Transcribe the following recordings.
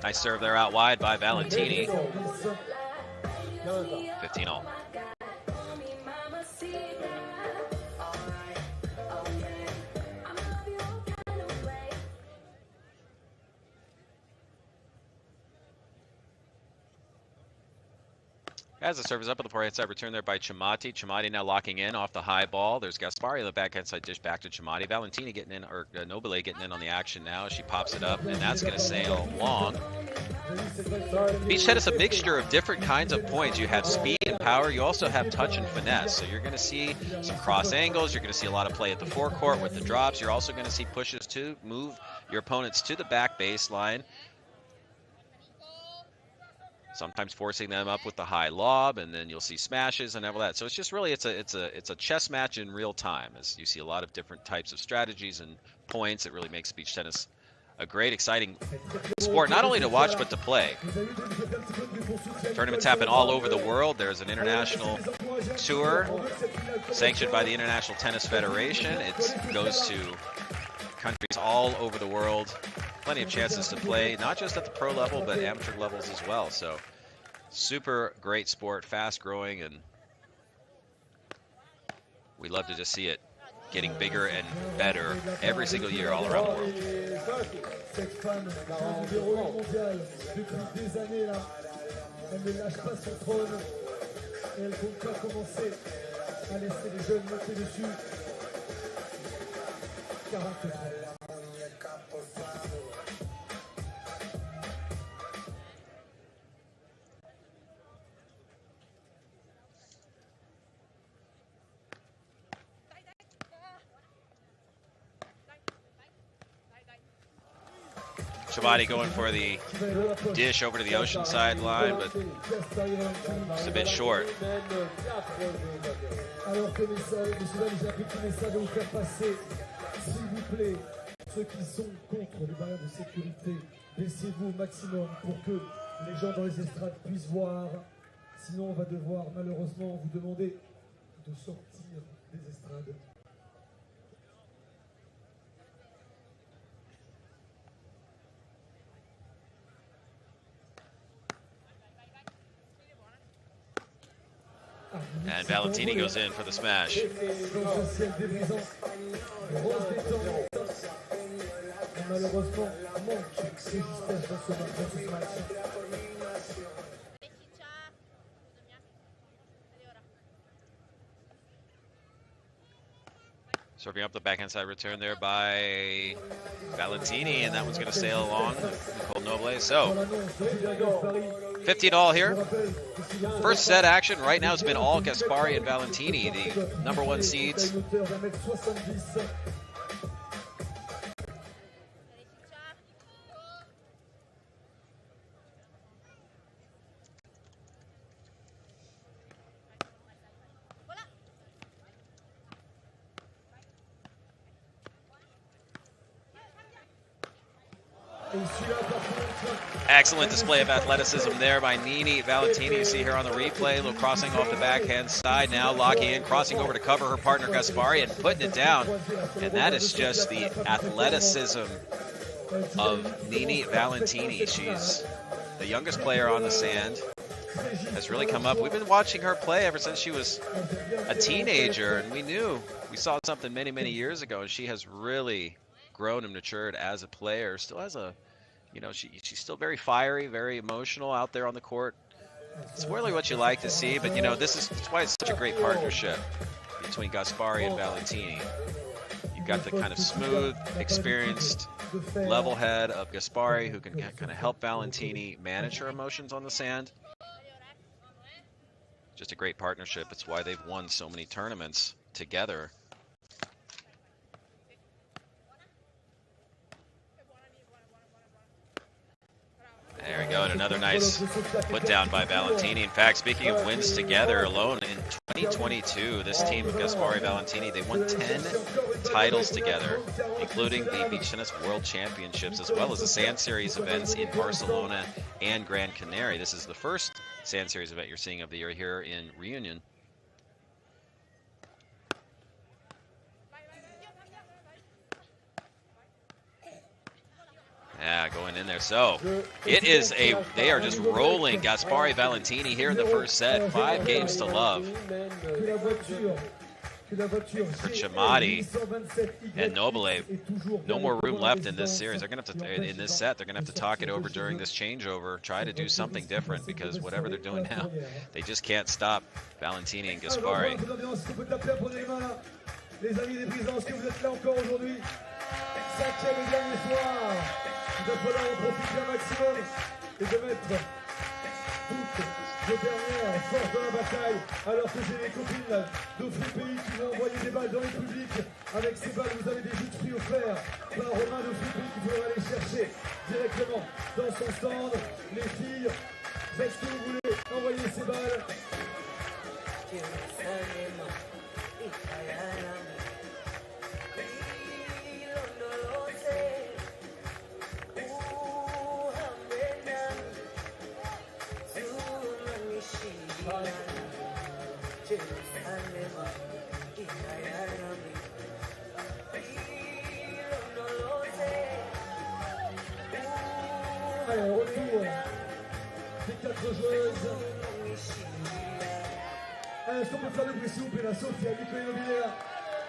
Nice serve there out wide by Valentini. 15-all. As the serve is up on the forehand side, return there by Chamati. Chamati now locking in off the high ball. There's Gaspari on the backhand side dish back to Chamati. Valentini getting in, or Nobile getting in on the action now. She pops it up, and that's going to sail long. Beach tennis is a mixture of different kinds of points. You have speed and power. You also have touch and finesse. So you're going to see some cross angles. You're going to see a lot of play at the forecourt with the drops. You're also going to see pushes to move your opponents to the back baseline. Sometimes forcing them up with the high lob, and then you'll see smashes and all that. So it's just really it's a chess match in real time, as you see a lot of different types of strategies and points. It really makes beach tennis a great, exciting sport, not only to watch but to play. Tournaments happen all over the world. There's an international tour sanctioned by the International Tennis Federation. It goes to countries all over the world. Plenty of chances to play, not just at the pro level, but amateur levels as well. So super great sport, fast growing, and we love to just see it getting bigger and better every single year all around the world. Chabadi going for the dish over to the Oceanside line, but just a bit short. Sinon, on va devoir malheureusement vous demander de sortir des estrades. And Valentini goes in for the smash. Serving up the backhand side return there by Valentini, and that one's going to sail along. Nicole Noble. So 15-all here. First set action right now has been all Gaspari and Valentini, the number one seeds. Excellent display of athleticism there by Nini Valentini. You see here on the replay, a little crossing off the backhand side, now locking in, crossing over to cover her partner Gaspari and putting it down. And that is just the athleticism of Nini Valentini. She's the youngest player on the sand, has really come up. We've been watching her play ever since she was a teenager, and we saw something many, many years ago, and she has really grown and matured as a player. Still has a, she's still very fiery, very emotional out there on the court. It's really what you like to see, but that's why it's such a great partnership between Gaspari and Valentini. You've got the kind of smooth, experienced, level head of Gaspari who can kind of help Valentini manage her emotions on the sand. Just a great partnership. It's why they've won so many tournaments together. There we go, and another nice put down by Valentini. In fact, speaking of wins together alone, in 2022, this team of Gaspari Valentini, they won 10 titles together, including the Beach Tennis World Championships, as well as the Sand Series events in Barcelona and Gran Canaria. This is the first Sand Series event you're seeing of the year here in Reunion. Yeah, going in in there. So they are just rolling Gaspari Valentini here in the first set. 5 games to love for Chamati and Nobile. No more room left in this series. They're gonna have to, in this set, they're gonna have to talk it over during this changeover, try to do something different, because whatever they're doing now, they just can't stop Valentini and Gaspari. Les amis des Brisances, que vous êtes là encore aujourd'hui. 5e et dernier soir. Il va falloir en profiter un maximum et de mettre toutes vos dernières forces dans la bataille. Alors que j'ai les copines d'autres pays qui vont envoyer des balles dans les publics. Avec ces balles, vous avez des jus de fruits offerts par Romain de Fruits qui pourra aller chercher directement dans son stand. Les filles, faites ce que vous voulez, envoyez ces balles. Allez, retour des 4 joueuses. Est-ce qu'on peut faire le bruit s'il vous plaît, la Sophie, Nicolas Immobilière,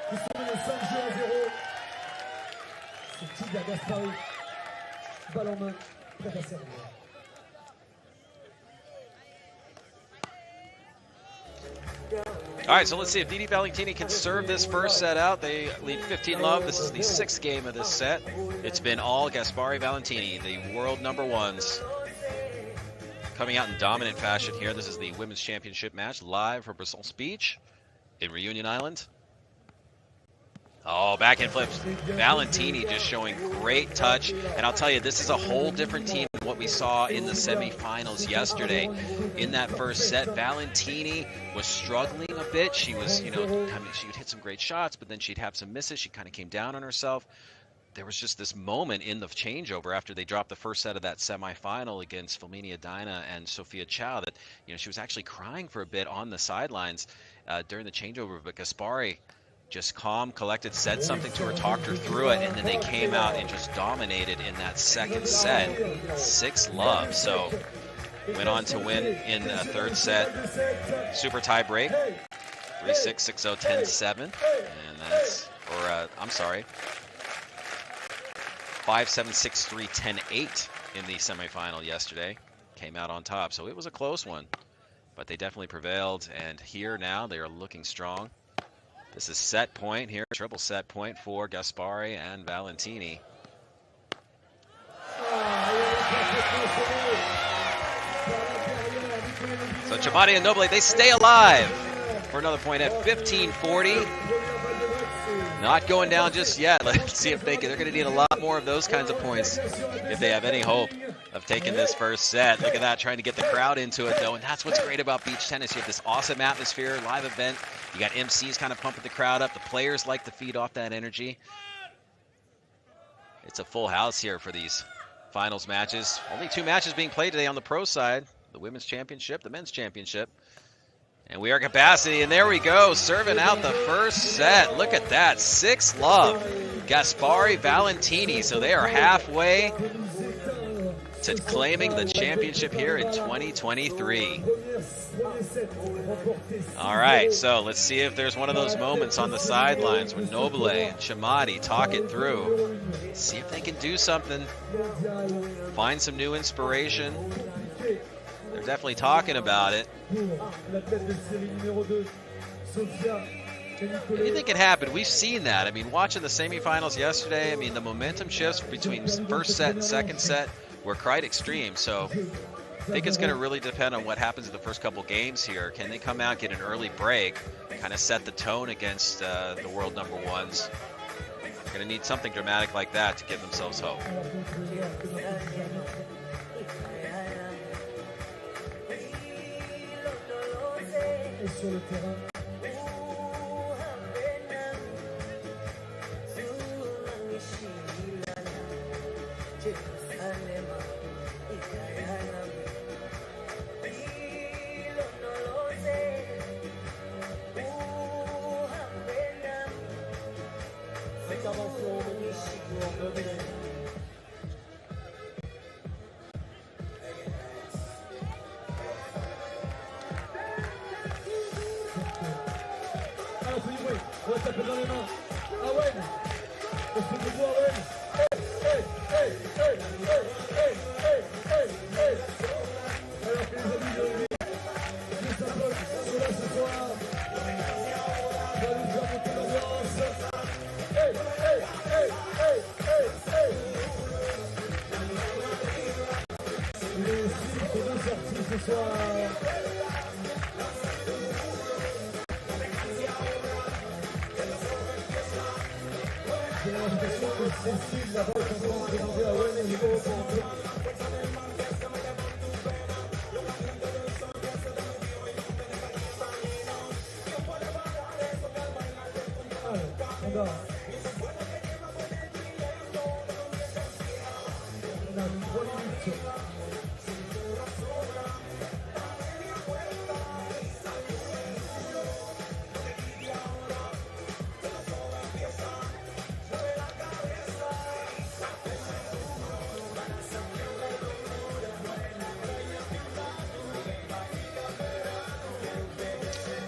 qui sont menés 5 jeux à 0. C'est Tiga Gaspari, balle en main, prête à servir. All right, so let's see if Nini Valentini can serve this first set out. They lead 15-love. This is the 6th game of this set. It's been all Gaspari Valentini, the world number ones, coming out in dominant fashion here. This is the Women's Championship match live from Brussels Beach in Reunion Island. Oh, backhand flips. Valentini just showing great touch. And I'll tell you, this is a whole different team than what we saw in the semifinals yesterday. In that first set, Valentini was struggling a bit. She was, she would hit some great shots, but then she'd have some misses. She kind of came down on herself. There was just this moment in the changeover after they dropped the first set of that semifinal against Filmenia Dina and Sophia Chow that, she was actually crying for a bit on the sidelines during the changeover, but Gaspari just calm, collected, said something to her, talked her through it, and then they came out and just dominated in that second set, 6-love. So went on to win in the third set, super tie break, 3-6, 6-0, 10-7, and that's, I'm sorry, 5-7, 6-3, 10-8 in the semifinal yesterday. Came out on top, so it was a close one, but they definitely prevailed, and here now they are looking strong. This is set point here, triple set point for Gaspari and Valentini. So Chamati and Nobile, they stay alive for another point at 15-40. Not going down just yet. Let's see if they're going to need a lot more of those kinds of points if they have any hope of taking this first set. Look at that, trying to get the crowd into it, though, and that's what's great about beach tennis. You have this awesome atmosphere, live event. You got MCs kind of pumping the crowd up. The players like to feed off that energy. It's a full house here for these finals matches. Only 2 matches being played today on the pro side, the Women's Championship, the Men's Championship. And we are capacity, and there we go, serving out the first set. Look at that, 6-love. Gaspari Valentini, so they are halfway to claiming the championship here in 2023. All right, so let's see if there's one of those moments on the sidelines when Nobile and Chamati talk it through. See if they can do something, find some new inspiration. They're definitely talking about it. Anything can happen. We've seen that. I mean, watching the semifinals yesterday, I mean, the momentum shifts between first set and second set were quite extreme. So I think it's going to really depend on what happens in the first couple games here. Can they come out, get an early break, kind of set the tone against the world number ones? They're going to need something dramatic like that to give themselves hope. Sur le terrain.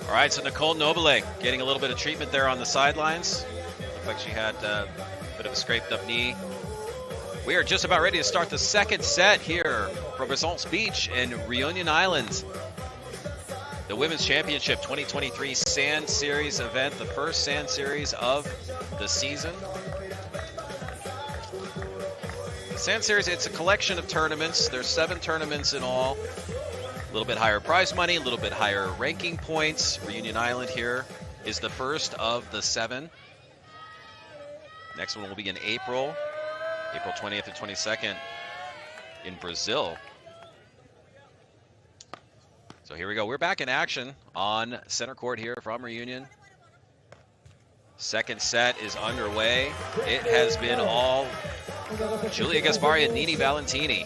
All right, so Nicole Nobile getting a little bit of treatment there on the sidelines. Looks like she had a bit of a scraped up knee. We are just about ready to start the second set here from Response Beach in Reunion Island. The Women's Championship 2023 Sand Series event, the first Sand Series of the season. Sand Series, it's a collection of tournaments. There's 7 tournaments in all. A little bit higher prize money, a little bit higher ranking points. Reunion Island here is the first of the 7. Next one will be in April 20th and 22nd in Brazil. So here we go. We're back in action on center court here from Reunion. Second set is underway. It has been all Giulia Gaspari and Nini Valentini,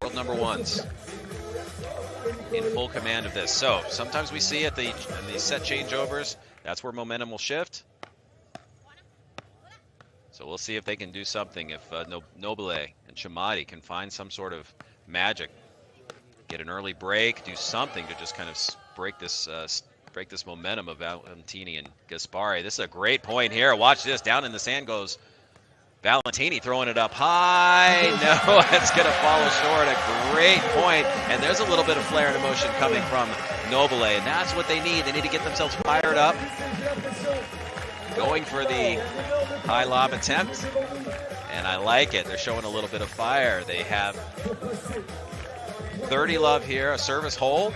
world number 1s, in full command of this. So sometimes we see at the set changeovers, that's where momentum will shift. So we'll see if they can do something, if Nobile and Chamati can find some sort of magic, get an early break, do something to just kind of break this momentum of Valentini and Gaspari. This is a great point here. Watch this. Down in the sand goes Valentini, throwing it up high. No, it's going to fall short. A great point. And there's a little bit of flair and emotion coming from Nobile, and that's what they need. They need to get themselves fired up. Going for the high lob attempt. And I like it. They're showing a little bit of fire. They have 30 love here. A service hold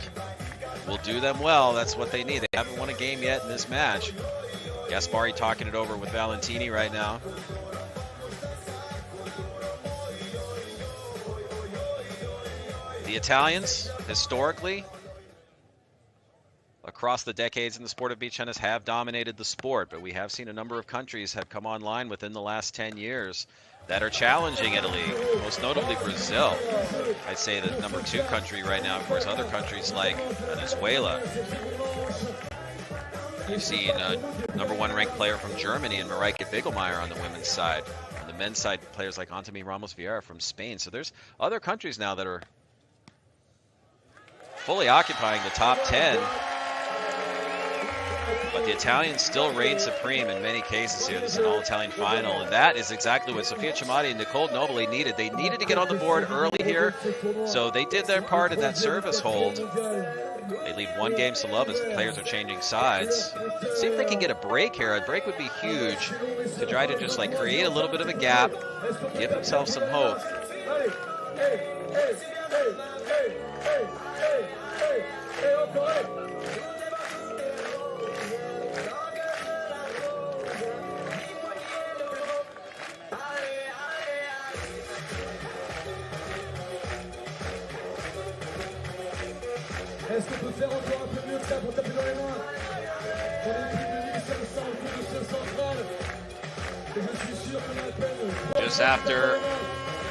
will do them well. That's what they need. They haven't won a game yet in this match. Gaspari talking it over with Valentini right now. The Italians, historically, across the decades in the sport of beach tennis, have dominated the sport, but we have seen a number of countries have come online within the last 10 years that are challenging Italy, most notably Brazil. I'd say the number 2 country right now. Of course, other countries like Venezuela. You've seen a number 1 ranked player from Germany and Mareike Bigelmeier on the women's side. On the men's side, players like Antimi Ramos Vieira from Spain. So there's other countries now that are fully occupying the top 10. But the Italians still reign supreme in many cases here. This is an all-Italian final, and that is exactly what Sofia Chamati and Nicole Nobile needed. They needed to get on the board early here, so they did their part in that service hold. They lead 1 game to love as the players are changing sides. See if they can get a break here. A break would be huge to try to just like create a little bit of a gap, give themselves some hope. Est-ce qu'on peut faire encore un peu mieux que ça pour taper dans les mains? On est plus de 1500 autour du ciel central. Et je suis sûr qu'on a à peine. Just after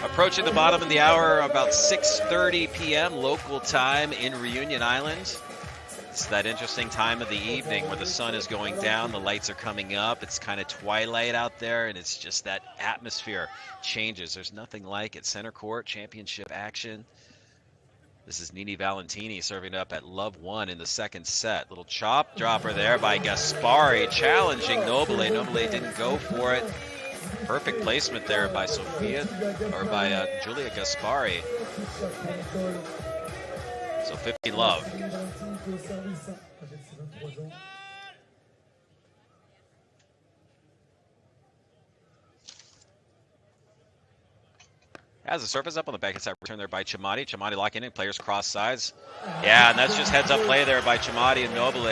approaching the bottom of the hour, about 6:30 p.m. local time in Reunion Island. It's that interesting time of the evening where the sun is going down, the lights are coming up, it's kind of twilight out there, and it's just that atmosphere changes. There's nothing like it. Center court, championship action. This is Nini Valentini serving up at love 1 in the second set. Little chop dropper there by Gaspari, challenging Nobile. Nobile didn't go for it. Perfect placement there by Julia Gaspari. So 50 love. Has the surface up on the backhand side return there by Chamati. Chamati locking in, players cross sides. Yeah, and that's just heads up play there by Chamati and Nobile.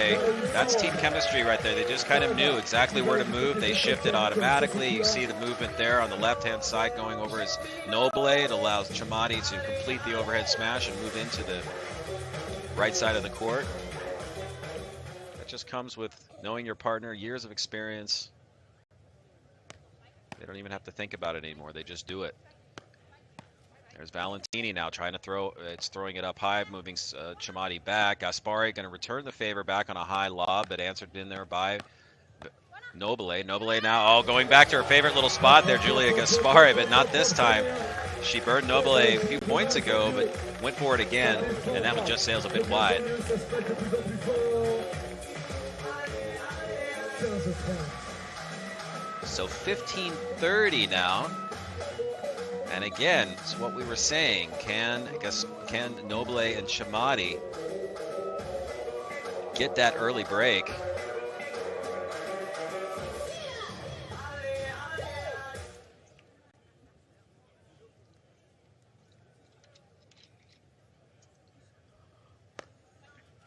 That's team chemistry right there. They just kind of knew exactly where to move. They shifted automatically. You see the movement there on the left-hand side going over is Nobile. It allows Chamati to complete the overhead smash and move into the right side of the court. That just comes with knowing your partner, years of experience. They don't even have to think about it anymore. They just do it. There's Valentini now trying to throw. It's throwing it up high, moving Chamati back. Gaspari going to return the favor back on a high lob, but answered in there by Nobile. Nobile now, going back to her favorite little spot there, Julia Gaspari, but not this time. She burned Nobile a few points ago, but went for it again, and that one just sails a bit wide. So 15-30 now. And again, it's what we were saying. Can Nobile and Chamati get that early break?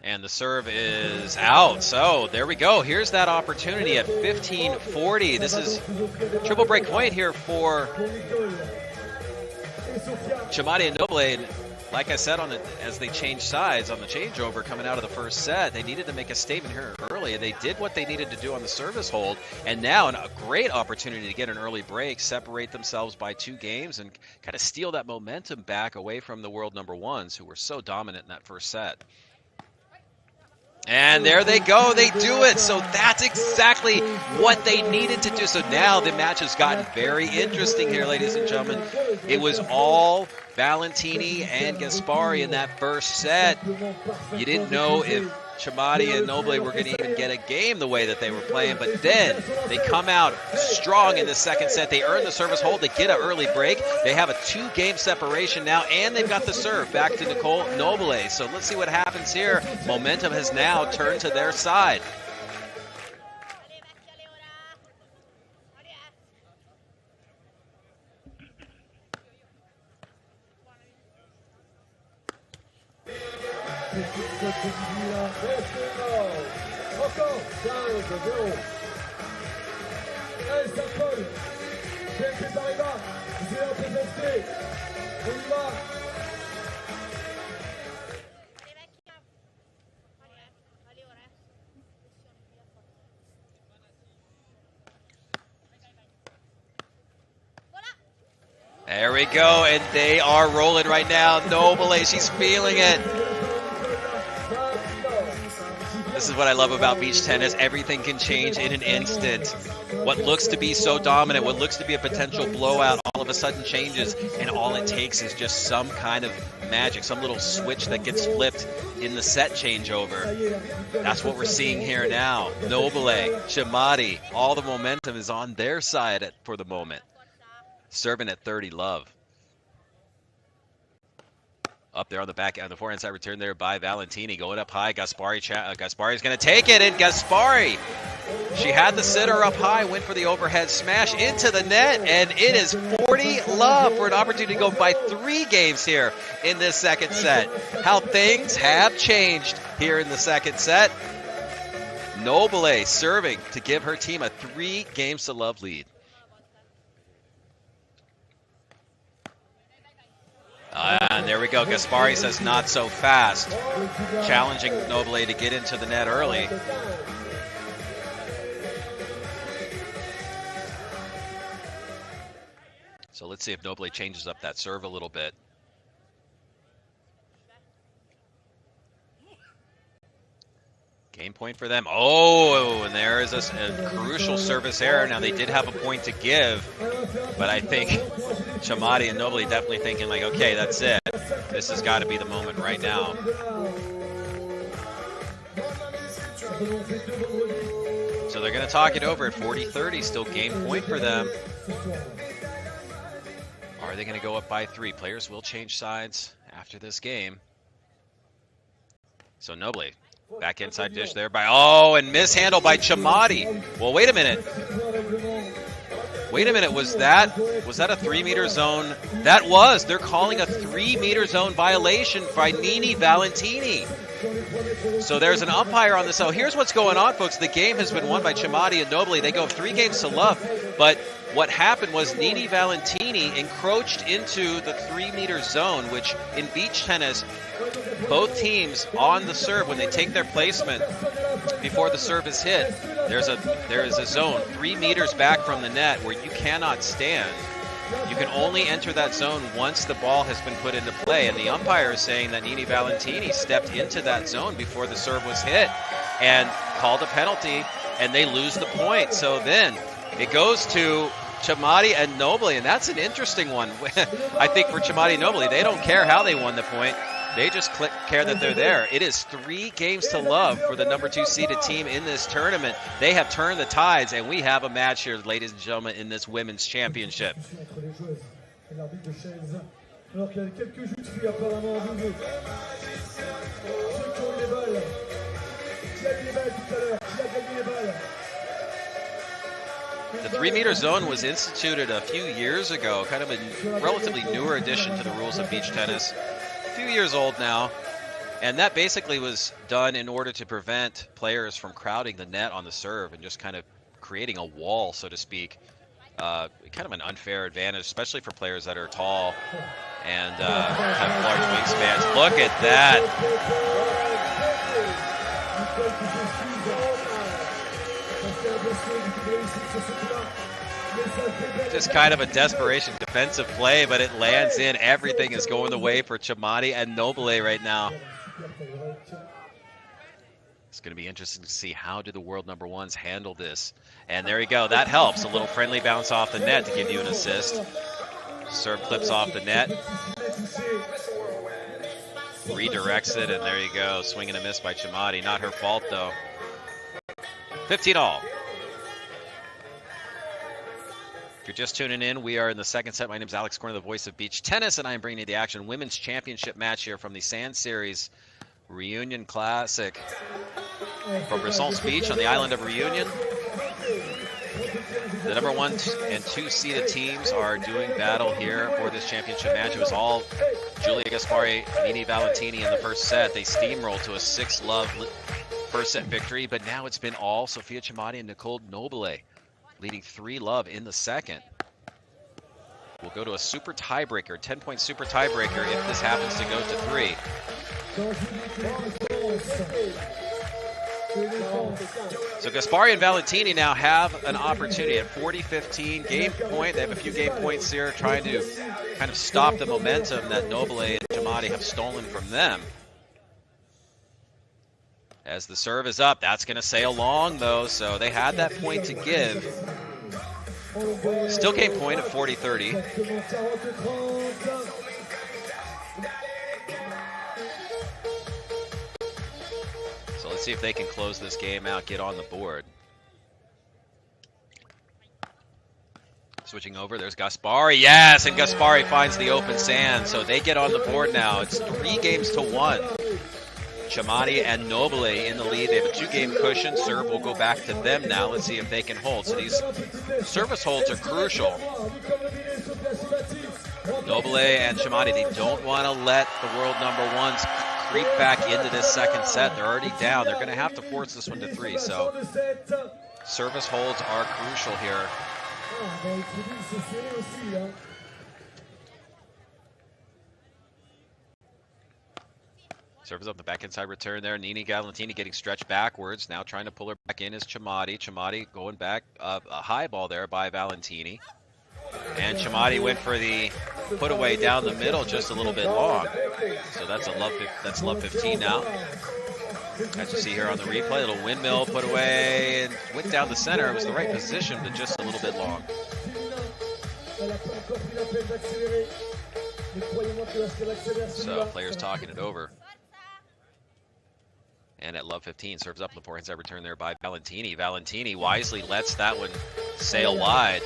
And the serve is out. So there we go. Here's that opportunity at 15-40. This is triple break point here for Chamati and Nobile. And like I said, as they changed sides on the changeover coming out of the first set, they needed to make a statement here early. They did what they needed to do on the service hold, and now a great opportunity to get an early break, separate themselves by 2 games, and kind of steal that momentum back away from the world number ones who were so dominant in that first set. And there they go, they do it. So that's exactly what they needed to do. So now the match has gotten very interesting here, ladies and gentlemen. It was all Valentini and Gaspari in that first set. You didn't know if Chamati and Nobile were going to even get a game the way that they were playing, but then they come out strong in the second set. They earn the service hold, they get an early break. They have a 2-game separation now, and they've got the serve back to Nicole Nobile. So let's see what happens here. Momentum has now turned to their side. There we go, and they are rolling right now. Nobile, she's feeling it. This is what I love about beach tennis. Everything can change in an instant. What looks to be so dominant, what looks to be a potential blowout, all of a sudden changes, and all it takes is just some kind of magic, some little switch that gets flipped in the set changeover. That's what we're seeing here now. Nobile, Chamati, all the momentum is on their side for the moment. Serving at 30 love. Up there on the back, on the forehand side, return there by Valentini. Going up high, Gaspari's going to take it, and Gaspari, she had the sitter up high, went for the overhead smash into the net, and it is 40 love for an opportunity to go by 3 games here in this second set. How things have changed here in the second set. Nobile serving to give her team a 3-games-to-love lead. And there we go. Gaspari says not so fast. Challenging Nobile to get into the net early. So let's see if Nobile changes up that serve a little bit. Game point for them. Oh, and there is a crucial service error. Now, they did have a point to give, but I think Chamati and Nobile definitely thinking like, okay, that's it. This has got to be the moment right now. So So they're going to talk it over at 40-30, still game point for them. Are they going to go up by 3? Players will change sides after this game. So Noble, back inside dish there by, oh, and mishandle by Chamati. Well, wait a minute. Wait a minute, was that a 3-meter zone? That was. They're calling a 3-meter zone violation by Nini Valentini. So there's an umpire on this. So here's what's going on, folks. The game has been won by Chamati and Noble. They go 3 games to love, but what happened was Nini Valentini encroached into the 3-meter zone, which in beach tennis, both teams on the serve, when they take their placement before the serve is hit, there is a zone 3 meters back from the net where you cannot stand. You can only enter that zone once the ball has been put into play, and the umpire is saying that Nini Valentini stepped into that zone before the serve was hit and called a penalty, and they lose the point. So then it goes to Chamati and Noble, and that's an interesting one. I think for Chamati and Noble, they don't care how they won the point. They just care that they're there. It is 3 games to love for the number 2 seeded team in this tournament. They have turned the tides, and we have a match here, ladies and gentlemen, in this women's championship. The 3-meter zone was instituted a few years ago, kind of a relatively newer addition to the rules of beach tennis. A few years old now, and that basically was done in order to prevent players from crowding the net on the serve and just kind of creating a wall, so to speak. Kind of an unfair advantage, especially for players that are tall and have large wingspans. Look at that. Just kind of a desperation defensive play, but it lands in. Everything is going the way for Chamati and Noble right now. It's going to be interesting to see how do the world number 1s handle this. And there you go. That helps. A little friendly bounce off the net to give you an assist. Serve clips off the net. Redirects it, and there you go. Swing and a miss by Chamati. Not her fault, though. 15-all. If you're just tuning in, we are in the second set. My name is Alex Corner, the voice of beach tennis, and I am bringing you the action. Women's championship match here from the Sand Series Reunion Classic from Bressons Beach on the island of Reunion. The number 1 and 2 seeded teams are doing battle here for this championship match. It was all Giulia Gaspari, Nini Valentini in the first set. They steamrolled to a 6-love first set victory, but now it's been all Sofia Chamati and Nicole Noble, leading 3-love in the second. We'll go to a super tiebreaker, 10-point super tiebreaker if this happens to go to 3. So Gaspari and Valentini now have an opportunity at 40-15 game point. They have a few game points here trying to kind of stop the momentum that Noble and Chamati have stolen from them. As the serve is up, that's going to sail long, though, so they had that point to give. Still game point at 40-30. So let's see if they can close this game out, get on the board. Switching over, there's Gaspari. Yes, and Gaspari finds the open sand, so they get on the board now. It's 3 games to 1. Chamati and Noble in the lead. They have a 2-game cushion. Serve will go back to them now. Let's see if they can hold. So these service holds are crucial. Noble and Chamati, they don't want to let the world number 1s creep back into this second set. They're already down. They're going to have to force this one to 3. So service holds are crucial here. Serves up the back inside return there. Nini Valentini getting stretched backwards. Now trying to pull her back in is Chamati. Chamati going back. A high ball there by Valentini. And Chamati went for the put away down the middle just a little bit long. So that's love 15 now. As you see here on the replay, a little windmill put away and went down the center. It was the right position, but just a little bit long. So players talking it over. And at love 15, serves up the forehand side return there by Valentini. Valentini wisely lets that one sail wide.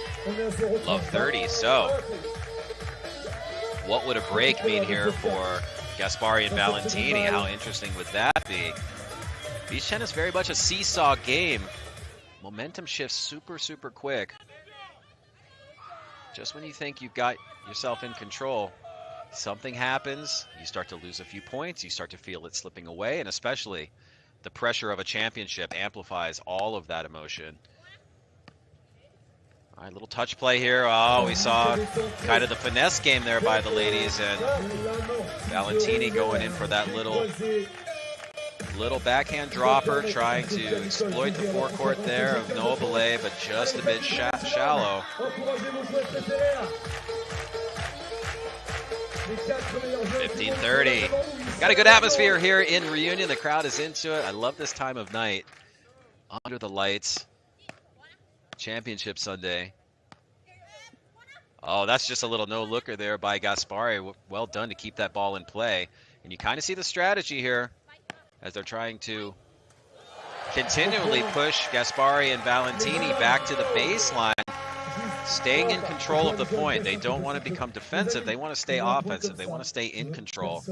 Love 30. So, what would a break mean here for Gaspari and Valentini? How interesting would that be? Beach tennis very much a seesaw game. Momentum shifts super, super quick. Just when you think you've got yourself in control, something happens, you start to lose a few points, you start to feel it slipping away, and especially the pressure of a championship amplifies all of that emotion. All right, little touch play here. Oh, we saw kind of the finesse game there by the ladies, and Valentini going in for that little backhand dropper, trying to exploit the forecourt there of Nobile, but just a bit shallow. 15:30. Got a good atmosphere here in Reunion. The crowd is into it. I love this time of night. Under the lights. Championship Sunday. Oh, that's just a little no-looker there by Gaspari. Well done to keep that ball in play. And you kind of see the strategy here as they're trying to continually push Gaspari and Valentini back to the baseline, staying in control of the point. They don't want to become defensive. They want to stay offensive. They want to stay in control.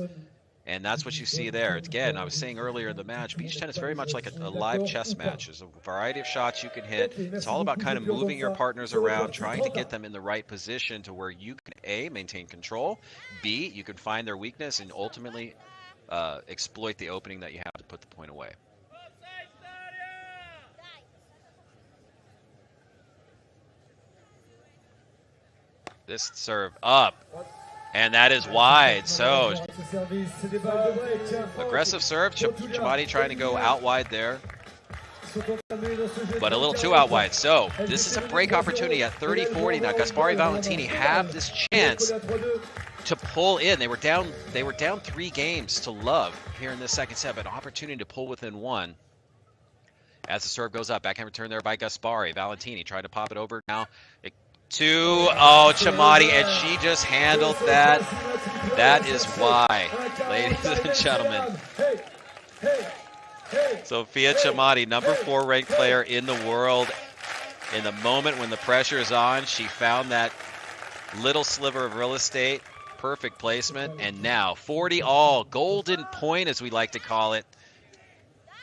And that's what you see there. Again, I was saying earlier in the match, beach tennis is very much like a live chess match. There's a variety of shots you can hit. It's all about kind of moving your partners around, trying to get them in the right position to where you can, A, maintain control, B, you can find their weakness, and ultimately exploit the opening that you have to put the point away. This serve up, and that is wide. So aggressive serve. Chamati trying to go out wide there, but a little too out wide. So this is a break opportunity at 30-40. Now Gaspari Valentini have this chance to pull in. They were down 3 games to love here in this second set, but an opportunity to pull within 1. As the serve goes up, backhand return there by Gaspari. Valentini trying to pop it over now. Chamati, and she just handled that. That is why, ladies and gentlemen. Sophia Chamati, number 4 ranked player in the world. In the moment when the pressure is on, she found that little sliver of real estate. Perfect placement. And now 40 all, golden point as we like to call it.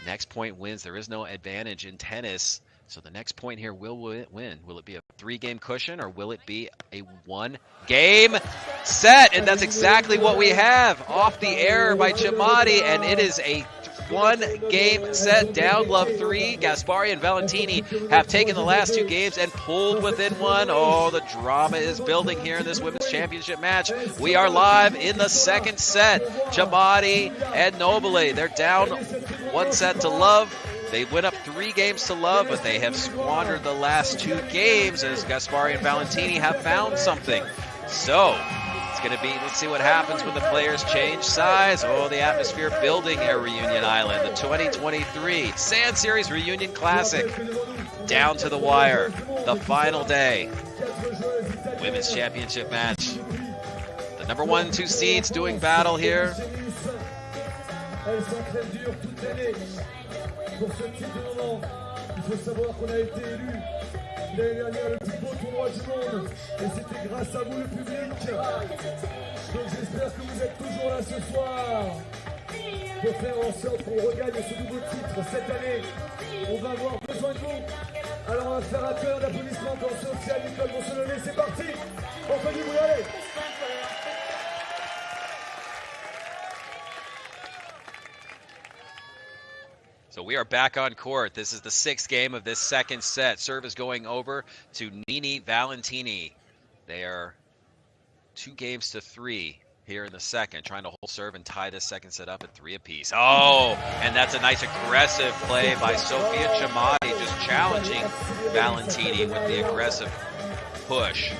Next point wins. There is no advantage in tennis. So the next point here will win. Will it be a 3-game cushion, or will it be a 1-game set? And that's exactly what we have. Off the air by Chamati, and it is a 1-game set. Down love 3. Gaspari and Valentini have taken the last 2 games and pulled within 1. Oh, the drama is building here in this women's championship match. We are live in the second set. Chamati and Nobile, they're down 1 set to love. They went up 3 games to love, but they have squandered the last 2 games as Gaspari and Valentini have found something. So it's going to be, let's see what happens when the players change sides. Oh, the atmosphere building at Reunion Island. The 2023 Sand Series Reunion Classic. Down to the wire. The final day. Women's championship match. The number 1, 2 seeds doing battle here. Pour ce type de moment, il faut savoir qu'on a été élu l'année dernière le plus beau tournoi du monde, et c'était grâce à vous le public. Donc j'espère que vous êtes toujours là ce soir pour faire en sorte qu'on regagne ce nouveau titre cette année. On va avoir besoin de vous. Alors on va faire un cœur d'applaudissements quand Sophia et Nicole vont se lever. C'est parti. Anthony, vous y allez. So we are back on court. This is the 6th game of this second set. Serve is going over to Nini Valentini. They are 2 games to 3 here in the second, trying to hold serve and tie this second set up at 3 apiece. Oh, and that's a nice aggressive play by Sophia Chamati, just challenging Valentini with the aggressive push.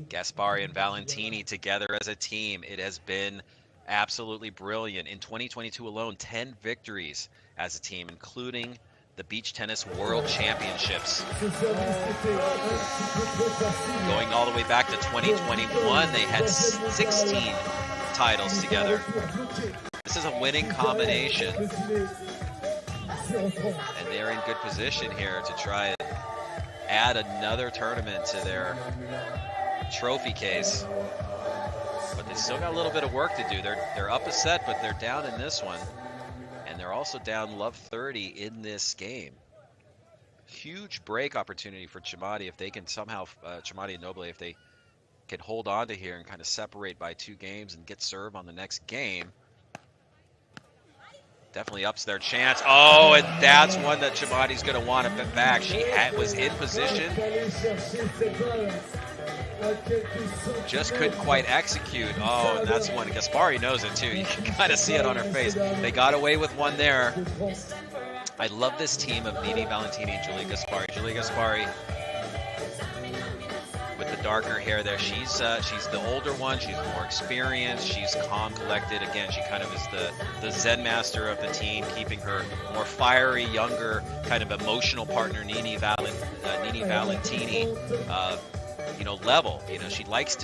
Gaspari and Valentini together as a team. It has been absolutely brilliant. In 2022 alone, 10 victories as a team, including the Beach Tennis World Championships. Going all the way back to 2021, they had 16 titles together. This is a winning combination. And they're in good position here to try and add another tournament to their trophy case. But they still got a little bit of work to do. They're up a set, but they're down in this one. And they're also down love 30 in this game. Huge break opportunity for Chamati if they can somehow, Chamati and Noble, if they can hold on to here and kind of separate by 2 games and get serve on the next game. Definitely ups their chance. Oh, and that's one that Chamati's going to want to put back. She was in position. Just couldn't quite execute. Oh, and that's one. Gaspari knows it too. You can kind of see it on her face. They got away with one there. I love this team of Nini Valentini and Giulia Gaspari. Giulia Gaspari with the darker hair there. She's the older one. She's more experienced. She's calm, collected. Again, she kind of is the Zen master of the team, keeping her more fiery, younger, kind of emotional partner, Nini Valentini. Level. She likes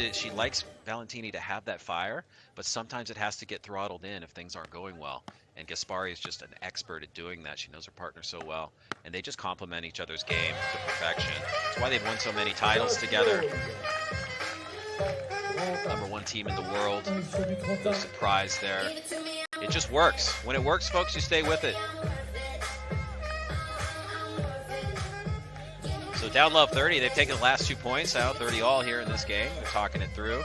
Valentini to have that fire, but sometimes it has to get throttled in if things aren't going well. And Gaspari is just an expert at doing that. She knows her partner so well, and they just complement each other's game to perfection. That's why they've won so many titles together. #1 team in the world. No surprise there. It just works. When it works, folks, you stay with it. So down love 30, they've taken the last 2 points out, 30 all here in this game. They're talking it through.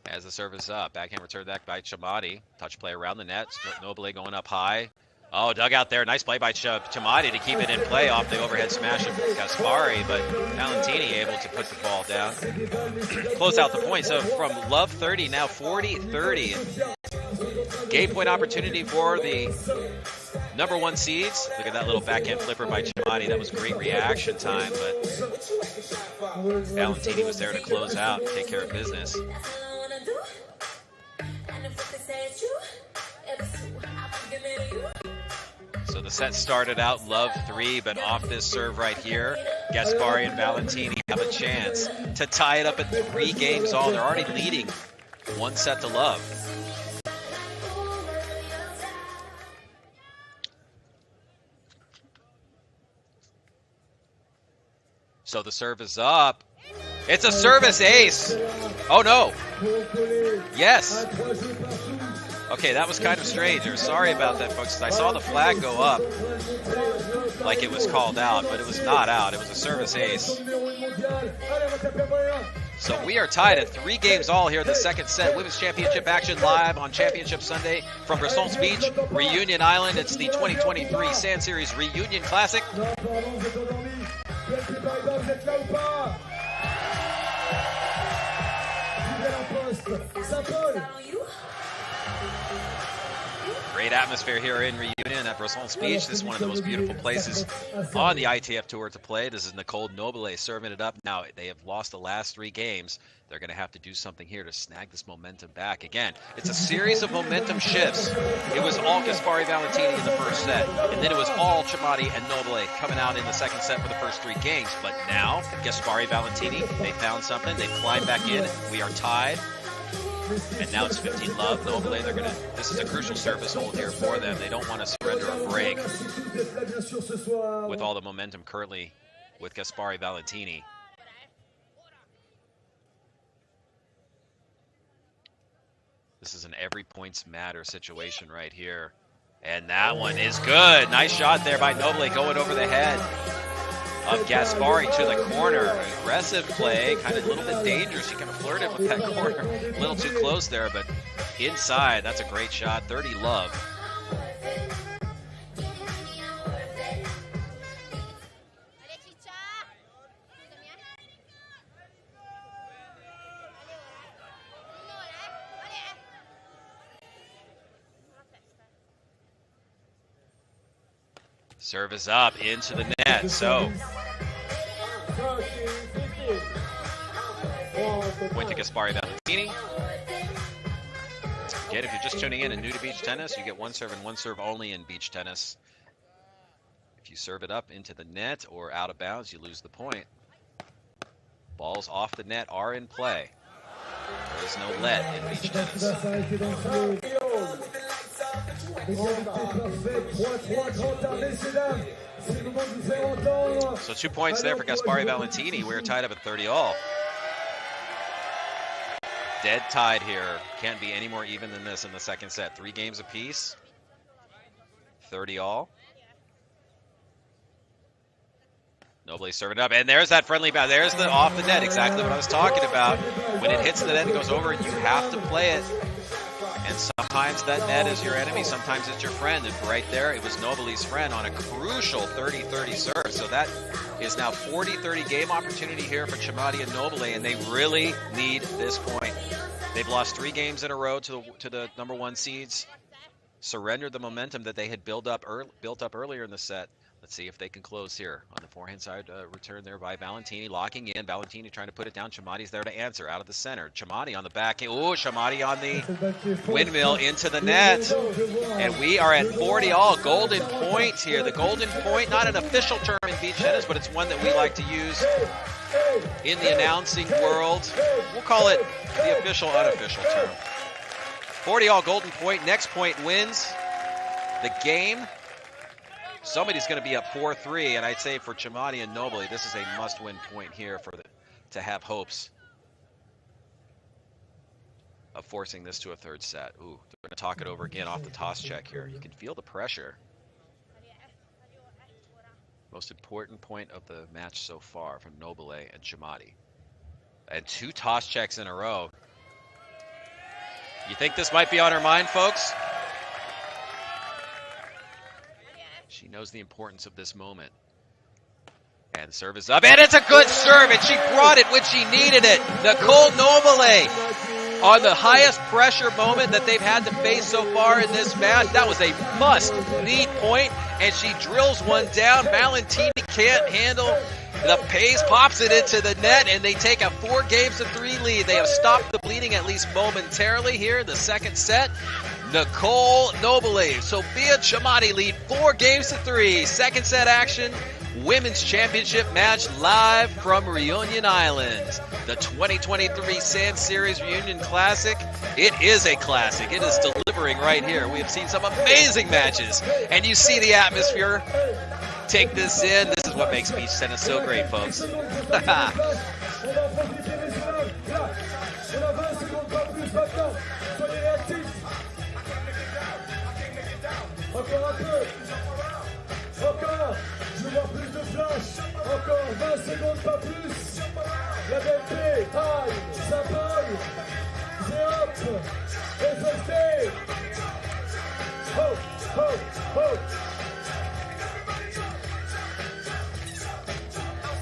As the service up, backhand return back by Chamati. Touch play around the net. Noble going up high. Oh, dug out there. Nice play by Chamati to keep it in play off the overhead smash of Gaspari, but Valentini able to put the ball down. Close out the point. So from love 30, now 40-30. Game point opportunity for the #1 seeds. Look at that little backhand flipper by Chamati. That was great reaction time, but Valentini was there to close out and take care of business. So the set started out love 3, but off this serve right here, Gaspari and Valentini have a chance to tie it up at 3 games all. They're already leading 1 set to love. So the serve is up. It's a service ace. Oh no. Yes. Okay, that was kind of strange. Sorry about that, folks. I saw the flag go up like it was called out, but it was not out. It was a service ace. So we are tied at 3 games all here in the second set. Women's Championship action live on Championship Sunday from Bressons Beach, Reunion Island. It's the 2023 Sand Series Reunion Classic. Great atmosphere here in Reunion at Bressons Beach. This is one of the most beautiful places on the ITF Tour to play. This is Nicole Noble serving it up. Now, they have lost the last 3 games. They're going to have to do something here to snag this momentum back. Again, it's a series of momentum shifts. It was all Gaspari Valentini in the first set, and then it was all Chamati and Noble coming out in the second set for the first 3 games. But now, Gaspari Valentini, they found something. They've climbed back in. We are tied. And now it's 15 love. Noble, this is a crucial service hold here for them. They don't want to surrender a break with all the momentum currently with Gaspari Valentini. This is an every points matter situation right here. And that one is good. Nice shot there by Noble going over the head of Gaspari to the corner. Aggressive play, kind of a little bit dangerous. She kind of flirted with that corner. A little too close there, but inside, that's a great shot. 30 love. Serve is up into the net. So Point to Gaspari Valentini. Again, if you're just tuning in and new to beach tennis, you get one serve and one serve only in beach tennis. If you serve it up into the net or out of bounds, you lose the point. Balls off the net are in play. There is no let in beach tennis. So 2 points there for Gaspari Valentini. We're tied up at 30-all. Dead tied here. Can't be any more even than this in the second set. 3 games apiece. 30-all. Nobly serving up, and there's that friendly bounce. There's the off the net, exactly what I was talking about. When it hits the net and goes over, you have to play it. And sometimes that net is your enemy, sometimes it's your friend. And right there, it was Nobly's friend on a crucial 30-30 serve. So that is now 40-30 game opportunity here for Chamati and Nobly, and they really need this point. They've lost 3 games in a row to the number 1 seeds, surrendered the momentum that they had built up earlier in the set. Let's see if they can close here on the forehand side. Return there by Valentini, locking in. Valentini trying to put it down. Chamati's there to answer out of the center. Chamati on the back. Oh, Chamati on the windmill into the net. And we are at 40-all. Golden point here. The golden point, not an official term in beach tennis, but it's one that we like to use in the announcing world. We'll call it the official, unofficial term. 40-all golden point. Next point wins the game. Somebody's going to be up 4-3, and I'd say for Chamati and Nobly, this is a must-win point here to have hopes of forcing this to a third set. Ooh, they're going to talk it over again off the toss check here. You can feel the pressure. Most important point of the match so far from Nobly and Chamati. And 2 toss checks in a row. You think this might be on her mind, folks? She knows the importance of this moment. And serve is up, and it's a good serve, and she brought it when she needed it. Nicole Nobly on the highest pressure moment that they've had to face so far in this match. That was a must-need point, and she drills one down. Valentini can't handle the pace, pops it into the net, and they take a 4-3 lead. They have stopped the bleeding at least momentarily here in the second set. Nicole Nobly, Sophia Chamati lead 4-3. Second set action, women's championship match live from Reunion Island. The 2023 Sand Series Reunion Classic. It is a classic. It is delivering right here. We have seen some amazing matches, and you see the atmosphere. Take this in. This is what makes beach tennis so great, folks. Encore un peu. Encore. Je veux voir plus de flash. Encore 20 secondes, pas plus. La BNP. Aïe. Ça paille. Zéop. SST. Ho, ho, ho.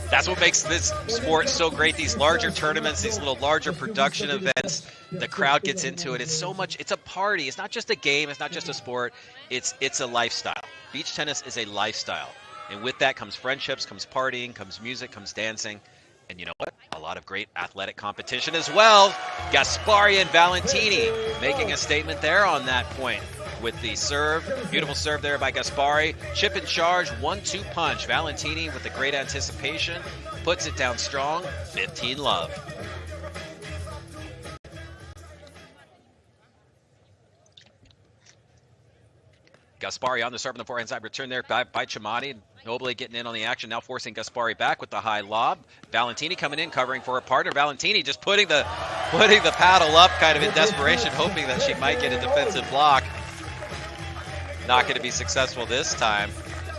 That's what makes this sport so great. These larger tournaments, these little larger production events, the crowd gets into it. It's so much, it's a party. It's not just a game. It's not just a sport. It's a lifestyle. Beach tennis is a lifestyle. And with that comes friendships, comes partying, comes music, comes dancing. And you know what? A lot of great athletic competition as well. Gaspari and Valentini making a statement there on that point with the serve. Beautiful serve there by Gaspari. Chip and charge, 1-2 punch. Valentini with the great anticipation. Puts it down strong. 15-love. Gaspari on the serve on the forehand side. Return there by Chamati. Nobly getting in on the action, now forcing Gaspari back with the high lob. Valentini coming in, covering for her partner. Valentini just putting the paddle up kind of in desperation, hoping that she might get a defensive block. Not going to be successful this time.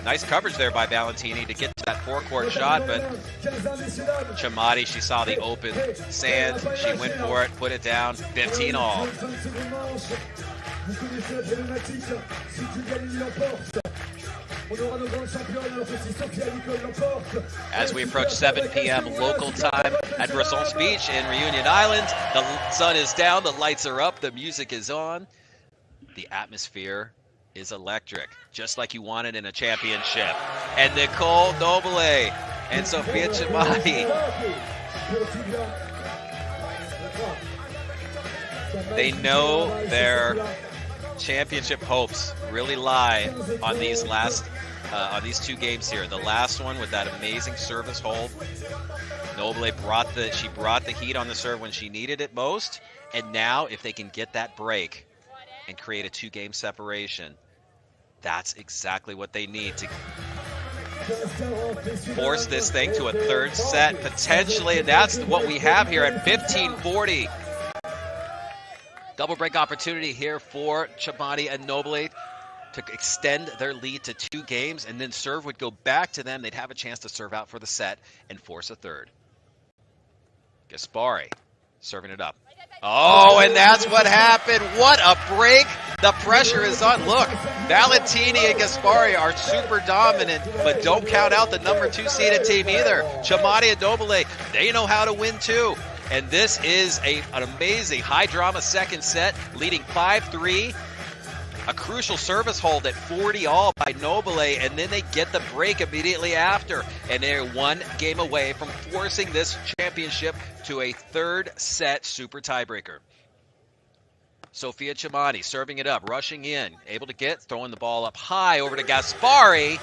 Nice coverage there by Valentini to get to that forecourt shot, but Chamati, she saw the open sand. She went for it, put it down, 15-all. As we approach 7 p.m. local time at Bressons Beach in Reunion Island, the sun is down, the lights are up, the music is on. The atmosphere is electric, just like you want it in a championship. And Nicole Nobly and Sophia Chamati They know their championship hopes really lie on these these two games here. The last one with that amazing service hold. Nobile brought the heat on the serve when she needed it most, and now if they can get that break and create a 2-game separation, that's exactly what they need to force this thing to a third set potentially, and that's what we have here at 15:40. Double break opportunity here for Chamati and Nobile to extend their lead to 2 games, and then serve would go back to them. They'd have a chance to serve out for the set and force a third. Gaspari serving it up. Oh, and that's what happened. What a break. The pressure is on. Look, Valentini and Gaspari are super dominant, but don't count out the number 2 seeded team either. Chamati and Nobile, they know how to win too. And this is an amazing high-drama second set, leading 5-3. A crucial service hold at 40-all by Nobile, and then they get the break immediately after. And they're 1 game away from forcing this championship to a third set super tiebreaker. Sofia Chamati serving it up, rushing in, able to throwing the ball up high over to Gaspari.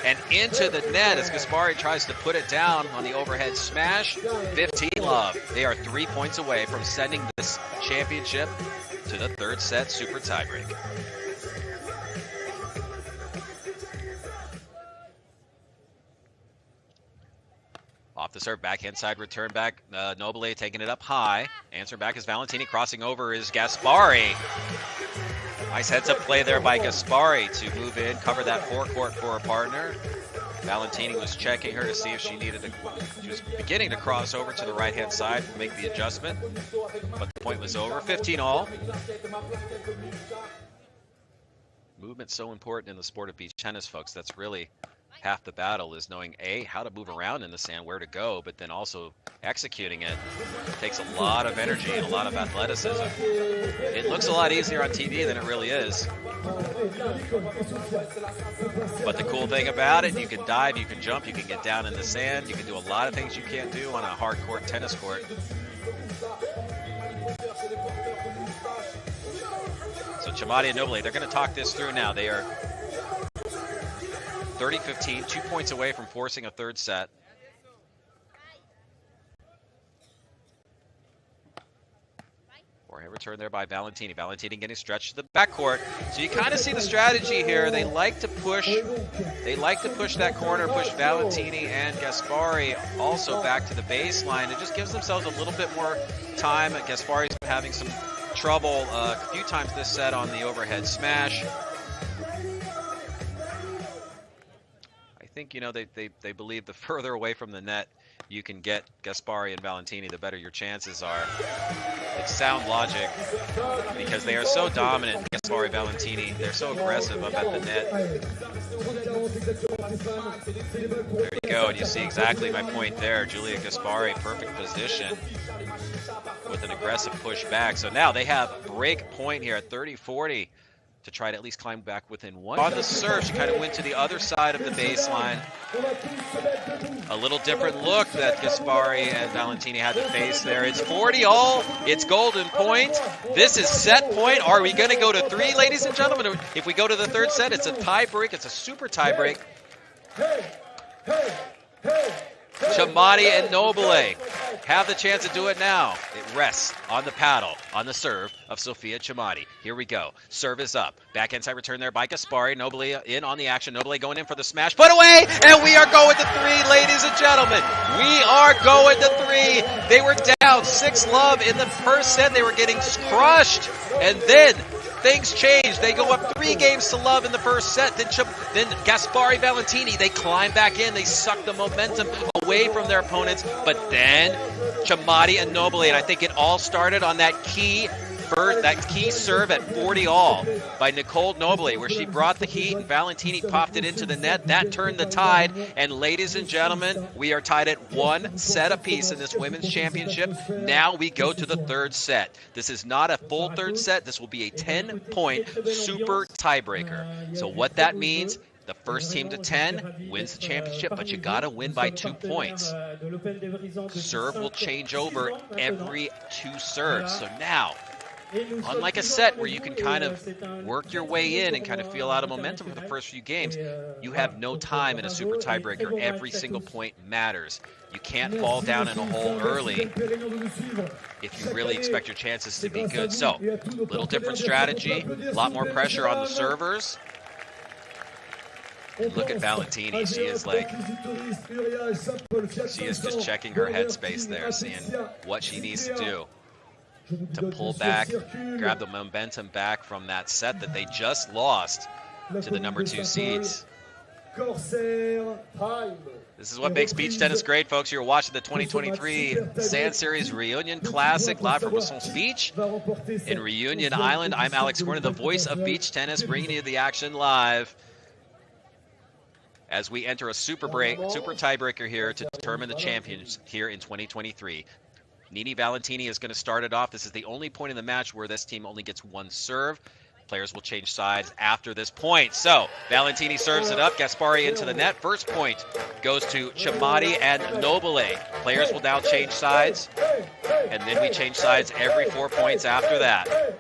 And into the net as Gaspari tries to put it down on the overhead smash. 15-love. They are 3 points away from sending this championship to the third set super tiebreak. Off the serve, backhand side return back. Nobile taking it up high. Answer back is Valentini. Crossing over is Gaspari. Nice heads-up play there by Gaspari to move in, cover that forecourt for her partner. Valentini was checking her to see if she needed to. She was beginning to cross over to the right-hand side to make the adjustment, but the point was over. 15-all. Movement's so important in the sport of beach tennis, folks. That's really half the battle, is knowing how to move around in the sand, where to go, but then also executing it. It takes a lot of energy and a lot of athleticism. It looks a lot easier on TV than it really is. But the cool thing about it, you can dive, you can jump, you can get down in the sand, you can do a lot of things you can't do on a hard court tennis court. So Chamati and Nobile, they're going to talk this through now. They are 30-15, 2 points away from forcing a third set. Forehand return there by Valentini. Valentini getting stretched to the backcourt. So you kind of see the strategy here. They like to push. They like to push that corner, push Valentini and Gaspari also back to the baseline. It just gives themselves a little bit more time. Gaspari's been having some trouble a few times this set on the overhead smash. I think, they believe the further away from the net you can get Gaspari and Valentini, the better your chances are. It's sound logic because they are so dominant. Gaspari, Valentini, they're so aggressive up at the net. There you go, and you see exactly my point there. Giulia Gaspari, perfect position with an aggressive push back. So now they have break point here at 30-40. To try to at least climb back within 1. On the serve, she kind of went to the other side of the baseline. A little different look that Gaspari and Valentini had to face there. It's 40-all. It's golden point. This is set point. Are we going to go to 3, ladies and gentlemen? If we go to the third set, it's a tie break. It's a super tie break. Chamati and Nobile have the chance to do it now. It rests on the paddle, on the serve of Sofia Chamati. Here we go. Serve is up. Backhand side return there by Gaspari. Nobile in on the action. Nobile going in for the smash. Put away! And we are going to 3, ladies and gentlemen. We are going to 3. They were down 6-love in the first set. They were getting crushed. And then things changed. They go up 3 games to love in the first set. Then Gaspari, Valentini, they climb back in. They suck the momentum away from their opponents. But then Chamati and Nobile, and I think it all started on that key serve at 40-all by Nicole Nobile, where she brought the heat and Valentini popped it into the net. That turned the tide. And ladies and gentlemen, we are tied at 1 set apiece in this women's championship. Now we go to the third set. This is not a full third set. This will be a 10-point super tiebreaker. So what that means, The first team to 10 wins the championship, but you got to win by 2 points. Serve will change over every 2 serves. So now, unlike a set where you can kind of work your way in and kind of feel out of momentum for the first few games, you have no time in a super tiebreaker. Every single point matters. You can't fall down in a hole early if you really expect your chances to be good. So, little different strategy, a lot more pressure on the servers. And look at Valentini. She is just checking her headspace there, seeing what she needs to do to pull back, grab the momentum back from that set that they just lost to the number 2 seeds. This is what makes beach tennis great, folks. You're watching the 2023 Sand Series Reunion Classic live from Wissons Beach in Reunion Island. I'm Alex Corner, the voice of beach tennis, bringing you the action live as we enter a super tiebreaker here to determine the champions here in 2023. Nini Valentini is going to start it off. This is the only point in the match where this team only gets 1 serve. Players will change sides after this point. So Valentini serves it up. Gaspari into the net. First point goes to Chamati and Nobile. Players will now change sides, and then we change sides every 4 points after that.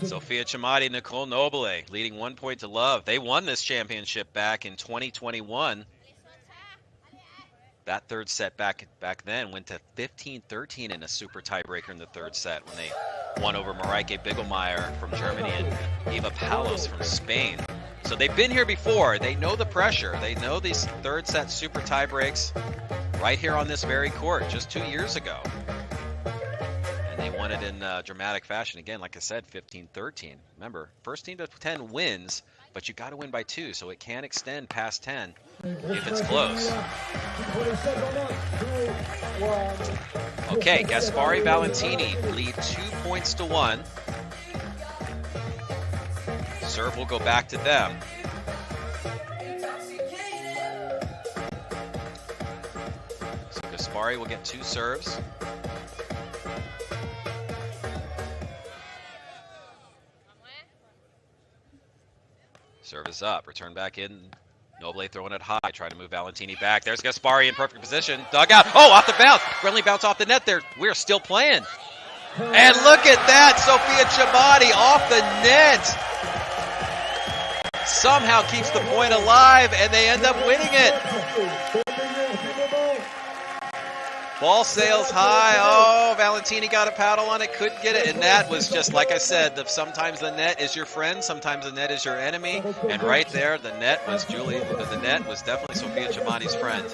Sofia Chamati, Nicole Nobile leading 1 point to love. They won this championship back in 2021. That third set back then went to 15-13 in a super tiebreaker in the third set when they won over Mareike Bigelmeier from Germany and Eva Palos from Spain. So they've been here before. They know the pressure. They know these third set super tiebreaks right here on this very court just 2 years ago. And they won it in dramatic fashion. Again, like I said, 15-13. Remember, first team to 10 wins, but you got to win by 2, so it can extend past 10 if it's close. Okay, Gaspari Valentini lead 2 points to 1. Serve will go back to them. So Gaspari will get 2 serves. Serve is up, return back in. Nobile throwing it high, trying to move Valentini back. There's Gaspari in perfect position. Dug out. Oh, off the bounce. Friendly bounce off the net there. We're still playing. And look at that. Sofia Chamati off the net. Somehow keeps the point alive, and they end up winning it. Ball sails high. Oh, Valentini got a paddle on it, couldn't get it. And that was just, like I said, sometimes the net is your friend, sometimes the net is your enemy. And right there, the net was definitely Sofia Chamati's friend.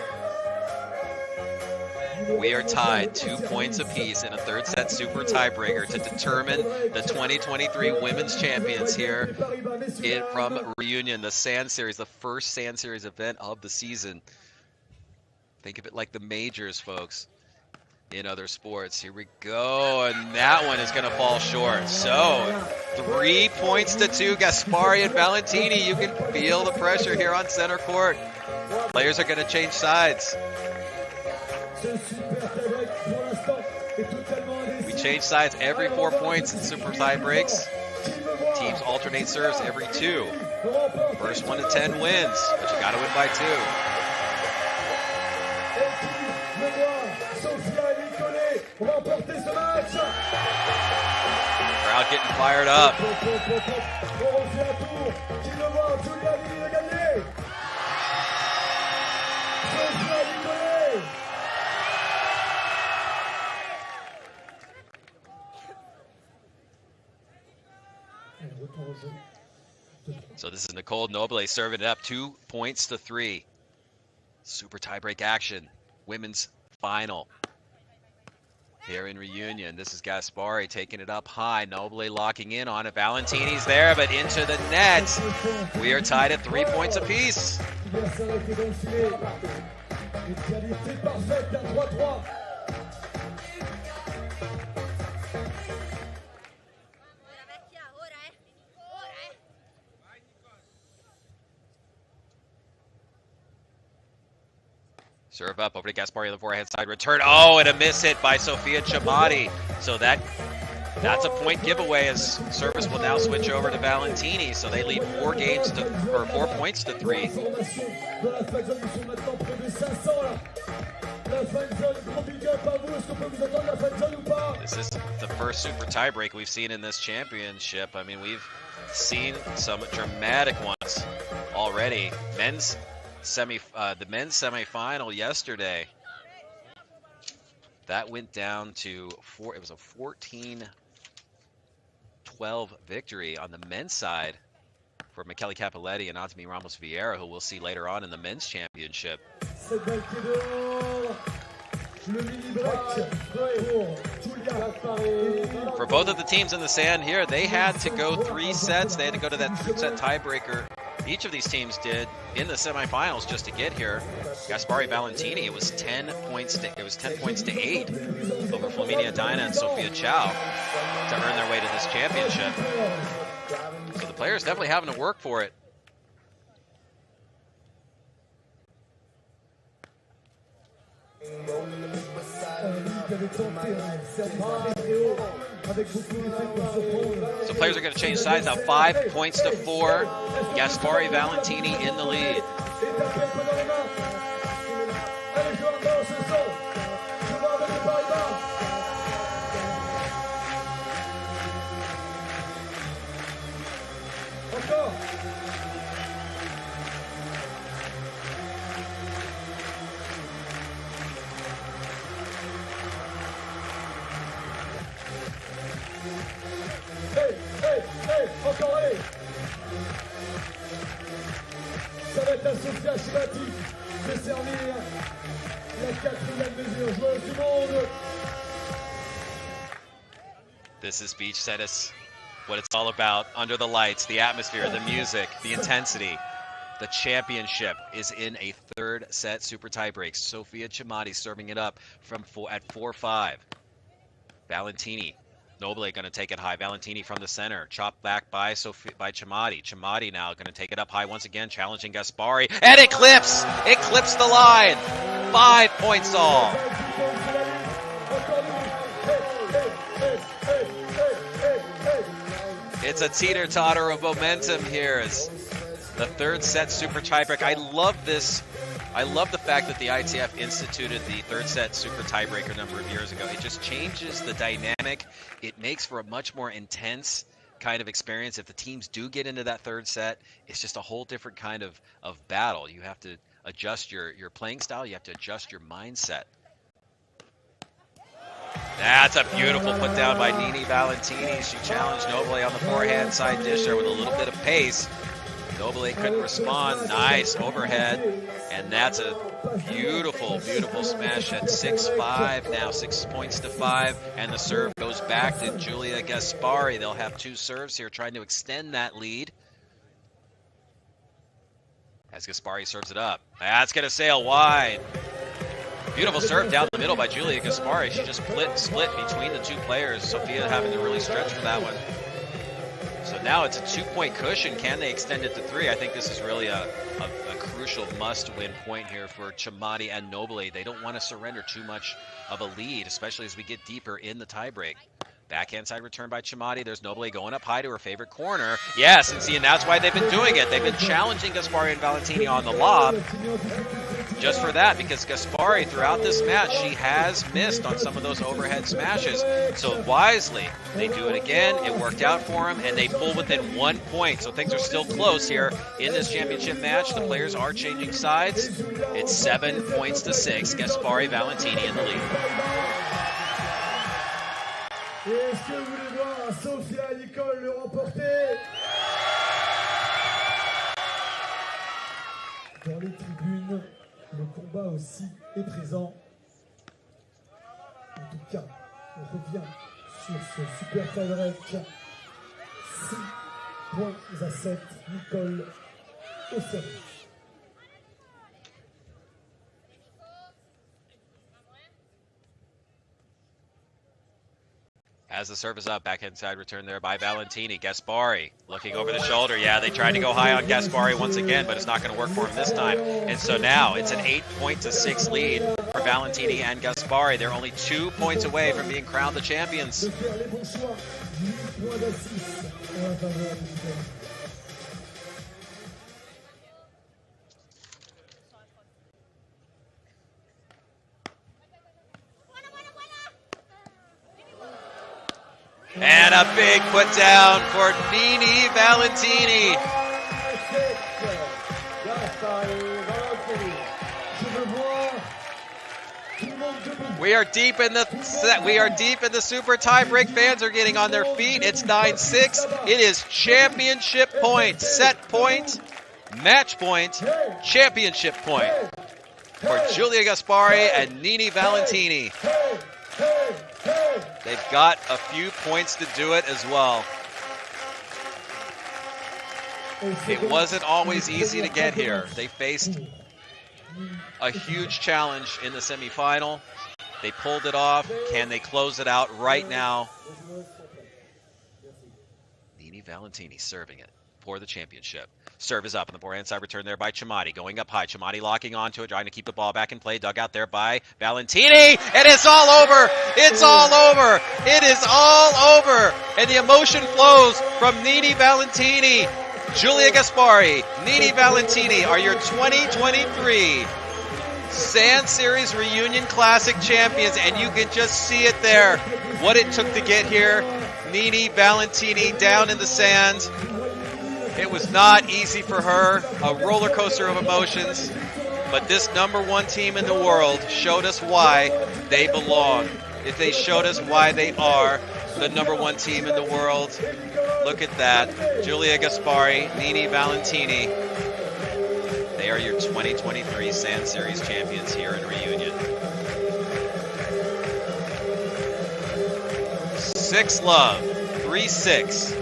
We are tied 2 points apiece in a third set super tiebreaker to determine the 2023 women's champions here from Reunion, the Sand Series, the first Sand Series event of the season. Think of it like the majors, folks, in other sports. Here we go, and that one is going to fall short. So 3 points to 2, Gaspari and Valentini. You can feel the pressure here on center court. Players are going to change sides. We change sides every 4 points in super tie breaks. Teams alternate serves every 2. First 1 to 10 wins, but you got to win by 2. Crowd getting fired up. So this is Nicole Nobile serving it up 2 points to 3. Super tiebreak action. Women's final here in Reunion. This is Gaspari taking it up high. Nobile locking in on it. Valentini's there, but into the net. We are tied at 3 points apiece. Serve up over to Gaspari on the forehand side. Return. Oh, and a miss hit by Sofia Chamati. So that's a point giveaway as service will now switch over to Valentini. So they lead 4 points to 3. This is the first super tiebreak we've seen in this championship. I mean, we've seen some dramatic ones already. The men's semifinal yesterday, that went down to it was a 14-12 victory on the men's side for Michele Cappelletti and Anthony Ramos Vieira, who we'll see later on in the men's championship. For both of the teams in the sand here, they had to go 3 sets. They had to go to that 3-set tiebreaker. Each of these teams did in the semifinals just to get here. Gaspari Valentini, it was 10 points to 8 over Flaminia Dyna and Sofia Chow to earn their way to this championship. So the players definitely having to work for it. So players are going to change sides now. 5 points to 4. Gaspari Valentini in the lead. Ça va être la Sofia Chamati de servir la 4e mesure joueuse du monde. This is beach tennis, what it's all about. Under the lights, the atmosphere, the music, the intensity. The championship is in a 3rd set super tiebreak. Sofia Chamati serving it up at 4-5. Valentini. Nobile going to take it high. Valentini from the center. Chopped back by Chamati. Chamati now going to take it up high once again, challenging Gaspari. And it clips! It clips the line! 5 points all. It's a teeter-totter of momentum here as the 3rd set super tiebreak. I love this. I love the fact that the ITF instituted the 3rd set super tiebreaker a number of years ago. It just changes the dynamic. It makes for a much more intense kind of experience. If the teams do get into that 3rd set, it's just a whole different kind of battle. You have to adjust your playing style. You have to adjust your mindset. That's a beautiful put down by Nini Valentini. She challenged Nobile on the forehand side dish there with a little bit of pace. Nobile couldn't respond. Nice overhead. And that's a beautiful, beautiful smash at 6-5 now, 6 points to 5. And the serve goes back to Giulia Gaspari. They'll have 2 serves here trying to extend that lead. As Gaspari serves it up. That's going to sail wide. Beautiful serve down the middle by Giulia Gaspari. She just split between the 2 players. Sofia having to really stretch for that one. So now it's a 2-point cushion. Can they extend it to 3? I think this is really a crucial must-win point here for Chamati and Nobile. They don't want to surrender too much of a lead, especially as we get deeper in the tiebreak. Backhand side return by Chamati. There's Nobile going up high to her favorite corner. Yes, and see, and that's why they've been doing it. They've been challenging Gaspari and Valentini on the lob just for that, because Gaspari, throughout this match, she has missed on some of those overhead smashes. So wisely, they do it again. It worked out for them, and they pull within 1 point. So things are still close here in this championship match. The players are changing sides. It's 7 points to 6. Gaspari Valentini in the lead. Et est-ce que vous voulez voir Sofia Nicole le remporter? Dans les tribunes, le combat aussi est présent. En tout cas, on revient sur ce super tie-break. 6 points à 7, Nicole au service. as the serve is up, backhand side return there by Valentini. Gaspari looking over the shoulder. Yeah, they tried to go high on Gaspari once again, but it's not going to work for him this time. And so now it's an 8-6 lead for Valentini and Gaspari. They're only 2 points away from being crowned the champions. And a big put down for Nini Valentini. We are deep in the super tiebreak. Fans are getting on their feet. It's 9-6. It is championship point, set point, match point, championship point for Giulia Gaspari and Nini Valentini. They've got a few points to do it as well. It wasn't always easy to get here. They faced a huge challenge in the semifinal. They pulled it off. Can they close it out right now? Nini Valentini serving it for the championship. Serve is up on the forehand side, return there by Chamati. Going up high, Chamati locking onto it, trying to keep the ball back in play. Dug out there by Valentini, and it's all over! It's all over! It is all over! And the emotion flows from Nini Valentini. Giulia Gaspari, Nini Valentini are your 2023 Sand Series Reunion Classic champions, and you can just see it there, what it took to get here. Nini Valentini down in the sand. It was not easy for her, a roller coaster of emotions, but this #1 team in the world showed us why they belong. If they showed us why they are the #1 team in the world. Look at that. Giulia Gaspari, Nini Valentini. They are your 2023 Sand Series champions here in Reunion. 6-love, 3-6.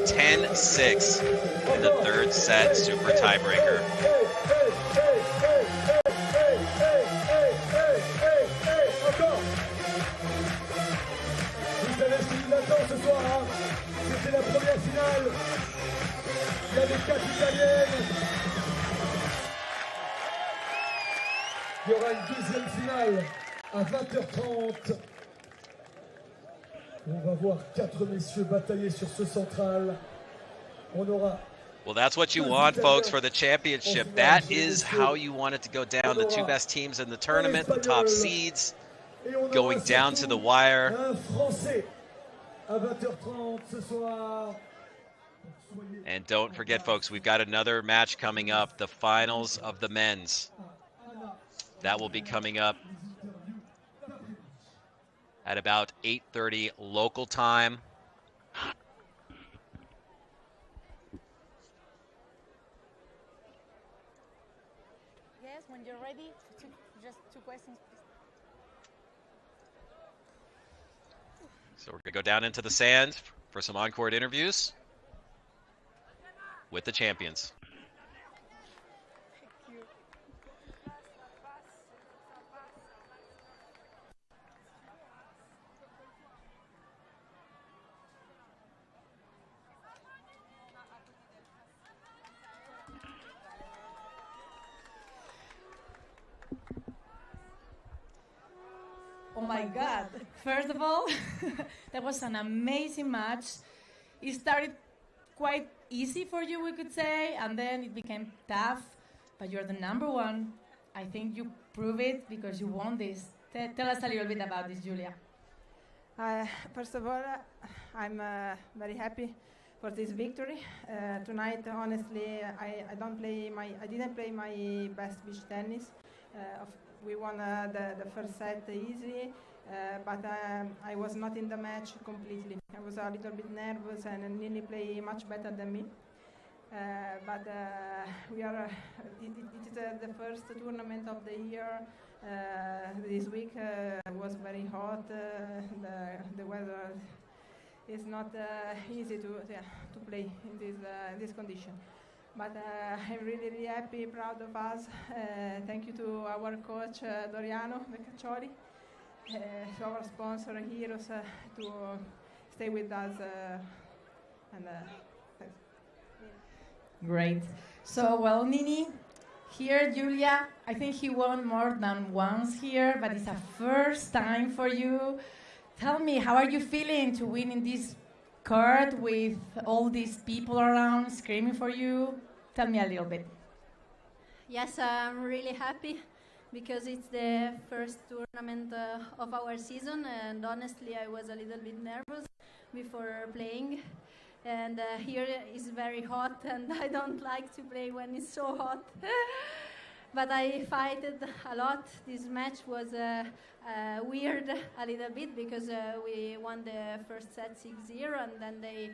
10-6 in the third set, super tiebreaker. C'était la première finale. Il y avait 4 Italiennes. Il y aura une deuxième finale à 20h30. On va voir 4 messieurs batailler sur ce central. On aura. Well, that's what you want, folks, for the championship. That is how you want it to go down. The 2 best teams in the tournament, the top seeds, going down to the wire. Un Français à 20h30 ce soir. And don't forget, folks, we've got another match coming up, the finals of the men's. That will be coming up at about 8:30 local time. Yes, when you're ready, just 2 questions, please. So we're going to go down into the sand for some on-court interviews with the champions. Oh my God. First of all, that was an amazing match. It started quite easy for you, we could say, and then it became tough, but you're the #1. I think you prove it because you won this. Tell us a little bit about this, Giulia. First of all, I'm very happy for this victory. Tonight, honestly, I didn't play my best beach tennis. We won the first set easily, but I was not in the match completely. I was a little bit nervous and Nini played much better than me. But we are. It is the first tournament of the year. This week was very hot. The weather is not easy to play in this condition. But I'm really, really happy, proud of us. Thank you to our coach Doriano Beccaccioli, to our sponsor Heroes, to stay with us. And thanks. Great. So, well, Nini, here, Julia, I think he won more than once here, but it's a first time for you. Tell me, how are you feeling to win in this court with all these people around screaming for you? Tell me a little bit. Yes, I'm really happy because it's the first tournament of our season, and honestly I was a little bit nervous before playing, and here is very hot and I don't like to play when it's so hot. But I fighted a lot. This match was weird a little bit because we won the first set 6-0 and then they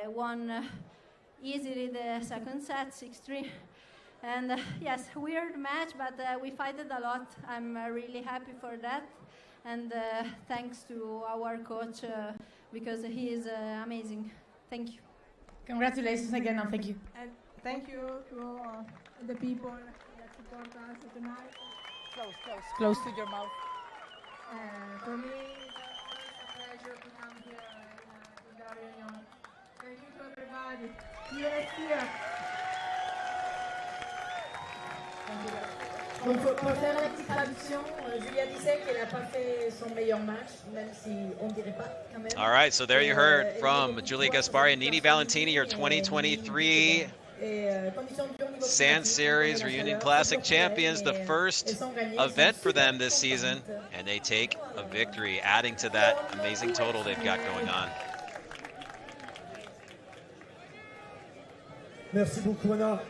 won easily the second set 6-3. And yes, weird match, but we fighted a lot. I'm really happy for that. And thanks to our coach because he is amazing. Thank you. Congratulations again and thank you. And thank you to the people that support us tonight. Close to your mouth. For me, it's a pleasure to come here in the reunion. Thank you to everybody. See you next year. Donc pour faire la petite traduction, Julia disait qu'elle n'a pas fait son meilleur match, même si on dirait pas quand même. All right, so there you heard from Julia Gaspari and Nini Valentini, your 2023 Sand Series Reunion Classic champions, the first event for them this season, and they take a victory, adding to that amazing total they've got going on. Merci beaucoup, Anna.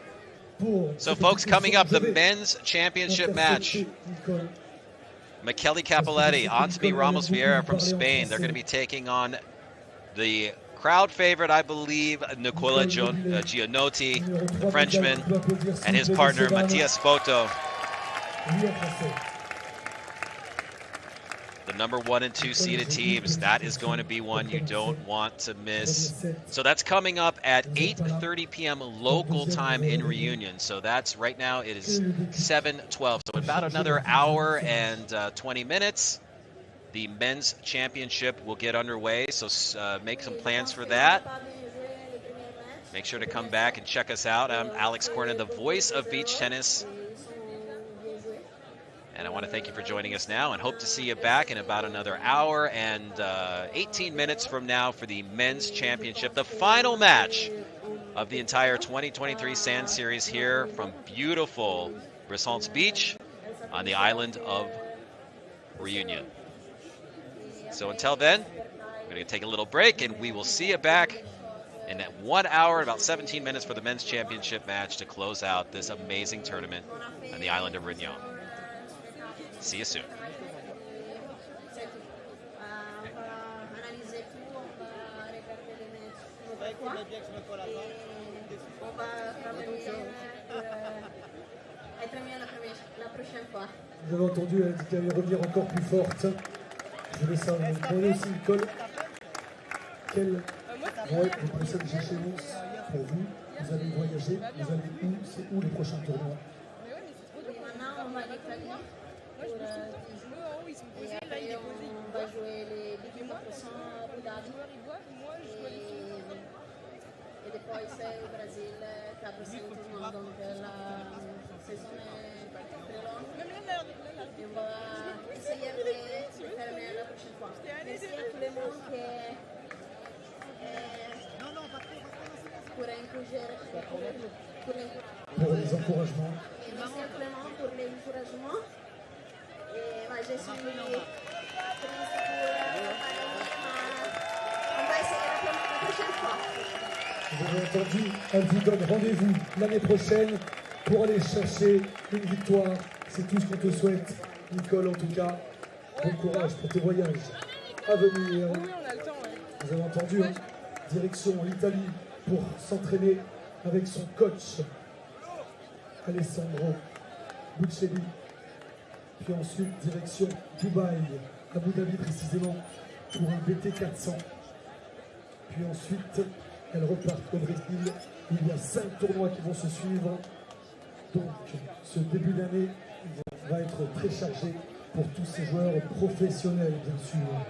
So folks, coming up, the men's championship match. Michele Capoletti, Antony Ramos Vieira from Spain. They're going to be taking on the crowd favorite, I believe, Nicola Giannotti, the Frenchman, and his partner, Mattias Foto. The number 1 and 2 seeded teams. That is going to be one you don't want to miss. So that's coming up at 8:30 p.m. local time in Reunion. So that's right now, it is 7:12. So about another hour and 20 minutes. The men's championship will get underway. So make some plans for that. Make sure to come back and check us out. I'm Alex Cornet, the voice of beach tennis. And I want to thank you for joining us now and hope to see you back in about another hour and 18 minutes from now for the men's championship, the final match of the entire 2023 Sand Series here from beautiful Bressants Beach on the island of Reunion. So until then, we're going to take a little break and we will see you back in 1 hour and about 17 minutes for the men's championship match to close out this amazing tournament on the island of Reunion. See you soon. Vous avez entendu, elle dit qu'elle allait revenir encore plus forte. Je vais savoir, vous prenez aussi Nicole. Quelles vont être les prochaines échéances pour vous? Vous allez voyager, vous allez où? C'est où les prochains tournois? Pour 10 jours, et après on va jouer les Ligues à Abu Dhabi et depois c'est au Brésil qui a passé un tournoi, donc la saison est très longue et on va essayer de terminer la prochaine fois. Merci à tout le monde pour les encouragements. Merci à tout le monde pour les encouragements. Mas je suis triste pour on va essayer la prochaine fois. Vous avez entendu, elle vous donne rendez-vous l'année prochaine pour aller chercher une victoire. C'est tout ce qu'on te souhaite, Nicole, en tout cas. Bon courage pour tes voyages à venir. Vous avez entendu, hein, direction l'Italie pour s'entraîner avec son coach, Alessandro Buccelli. Puis ensuite, direction Dubaï, Abu Dhabi précisément, pour un BT 400. Puis ensuite, elle repart au Brésil. Il y a 5 tournois qui vont se suivre. Donc, ce début d'année va être très chargé pour tous ces joueurs professionnels, bien sûr.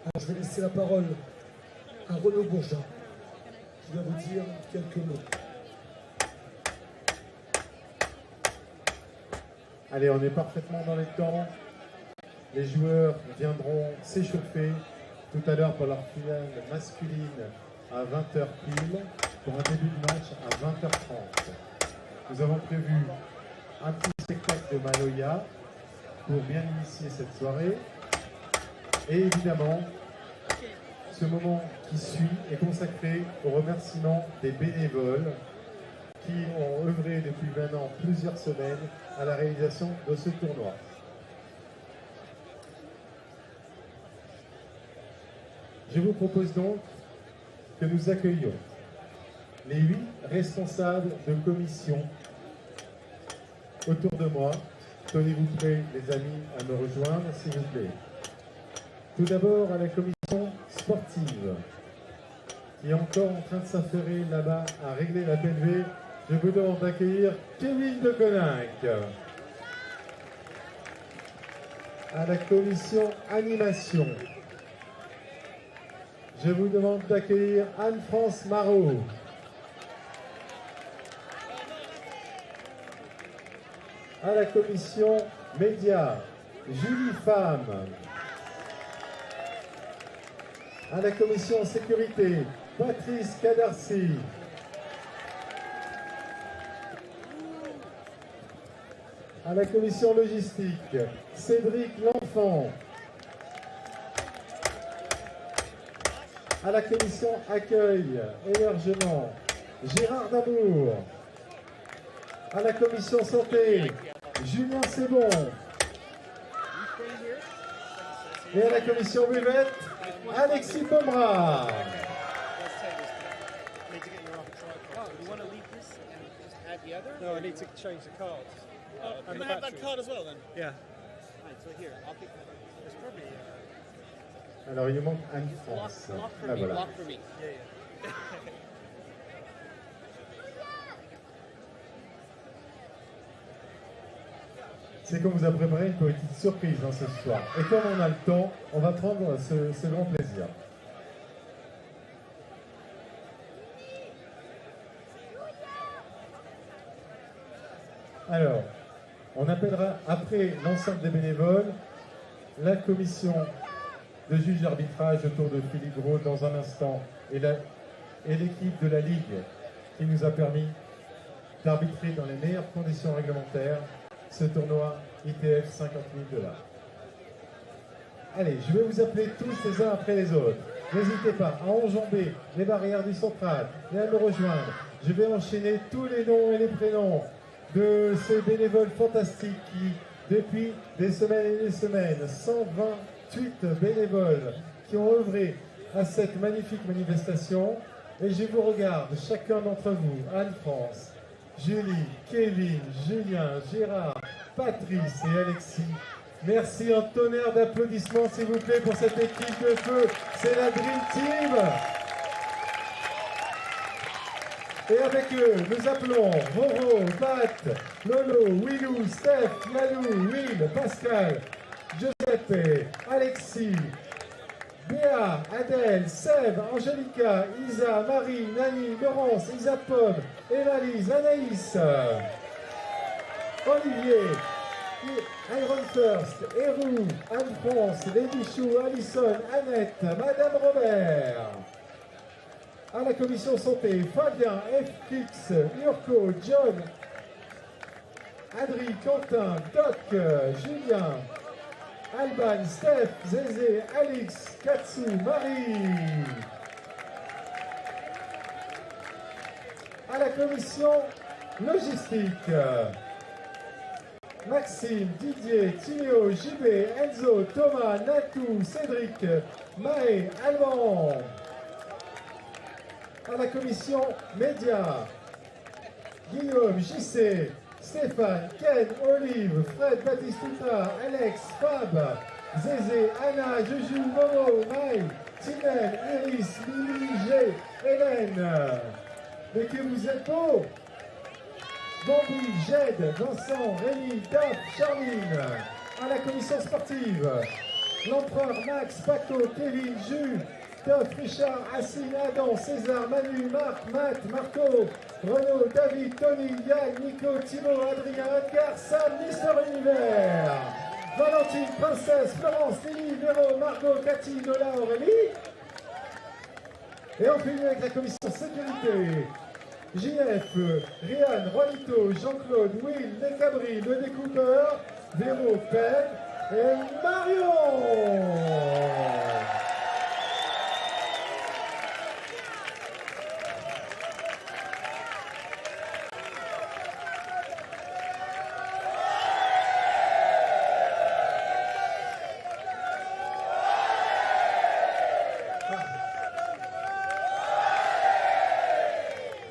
Alors je vais laisser la parole à Renaud Bourgeat, qui va vous dire quelques mots. Allez, on est parfaitement dans les temps. Les joueurs viendront s'échauffer tout à l'heure pour leur finale masculine à 20h pile, pour un début de match à 20h30. Nous avons prévu un petit spectacle de Maloya pour bien initier cette soirée. Et évidemment, ce moment qui suit est consacré au remerciement des bénévoles qui ont œuvré depuis maintenant plusieurs semaines à la réalisation de ce tournoi. Je vous propose donc que nous accueillions les 8 responsables de commission autour de moi. Tenez-vous prêts, les amis, à me rejoindre, s'il vous plaît. Tout d'abord à la commission sportive, qui est encore en train de s'affairer là-bas à régler la PLV. Je vous demande d'accueillir Kevin de Coninck. À la commission animation, je vous demande d'accueillir Anne-France Marot. À la commission médias, Julie Femme. À la commission sécurité, Patrice Cadarcy. À la commission logistique, Cédric L'Enfant. À la commission accueil, hébergement, Gérard Damour. À la commission santé, Julien Sebon. Et à la commission buvette, Alexis Pomera. No, I need to change the card. Can I have that card as well then? Yeah. Right, so here, I'll pick that. It's probably Alors il manque Anne-France. Block for Ah, me, voilà. block for me. yeah, yeah. C'est qu'on vous a préparé une petite surprise dans ce soir. Et comme on a le temps, on va prendre ce grand plaisir. Alors, on appellera après l'ensemble des bénévoles la commission de juge d'arbitrage autour de Philippe Gros dans un instant et l'équipe de la Ligue qui nous a permis d'arbitrer dans les meilleures conditions réglementaires ce tournoi ITF 50 000 $. Allez, je vais vous appeler tous les uns après les autres. N'hésitez pas à enjamber les barrières du central et à me rejoindre. Je vais enchaîner tous les noms et les prénoms de ces bénévoles fantastiques qui, depuis des semaines et des semaines, 128 bénévoles qui ont œuvré à cette magnifique manifestation. Et je vous regarde, chacun d'entre vous, Anne-France, Julie, Kevin, Julien, Gérard, Patrice et Alexis. Merci, un tonnerre d'applaudissements s'il vous plaît pour cette équipe de feu. C'est la Dream Team. Et avec eux, nous appelons Roro, Pat, Lolo, Willou, Steph, Malou, Will, Pascal, Giuseppe, Alexis, Béa, Adèle, Sève, Angelica, Isa, Marie, Nani, Laurence, Isa Pomme, Évalise, Anaïs, Olivier, Iron First, Hérou, Anne-France, Lady Chou, Alison, Annette, Madame Robert. À la commission santé, Fabien, FX, Urko, John, Adri, Quentin, Doc, Julien, Alban, Steph, Zézé, Alix, Katsu, Marie. À la commission logistique, Maxime, Didier, Timéo, JB, Enzo, Thomas, Natou, Cédric, Maë, Allemand. À la commission médias, Guillaume, JC, Stéphane, Ken, Olive, Fred, Baptista, Alex, Fab, Zézé, Anna, Juju, Momo, Maï, Timel, Iris, Lily, G, Hélène. Mais que vous êtes beaux! Bambi, Jed, Vincent, Rémi, Daph, Charline. À la commission sportive, l'empereur, Max, Paco, Kevin, Jules, Toff, Richard, Assine, Adam, César, Manu, Marc, Matt, Marco, Renaud, David, Tony, Yann, Nico, Thibaut, Adrien, Edgar, Sam, Mister Univers, Valentine, Princesse, Florence, Lily, Véro, Margot, Cathy, Lola, Aurélie. Et on finit avec la commission sécurité. JF, Rian, Juanito, Jean-Claude, Will, Necabri, le découpeur, Véro, Peg et Marion.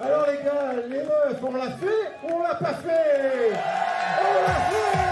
Alors les gars, les meufs, on l'a fait ou on l'a pas fait? On l'a fait!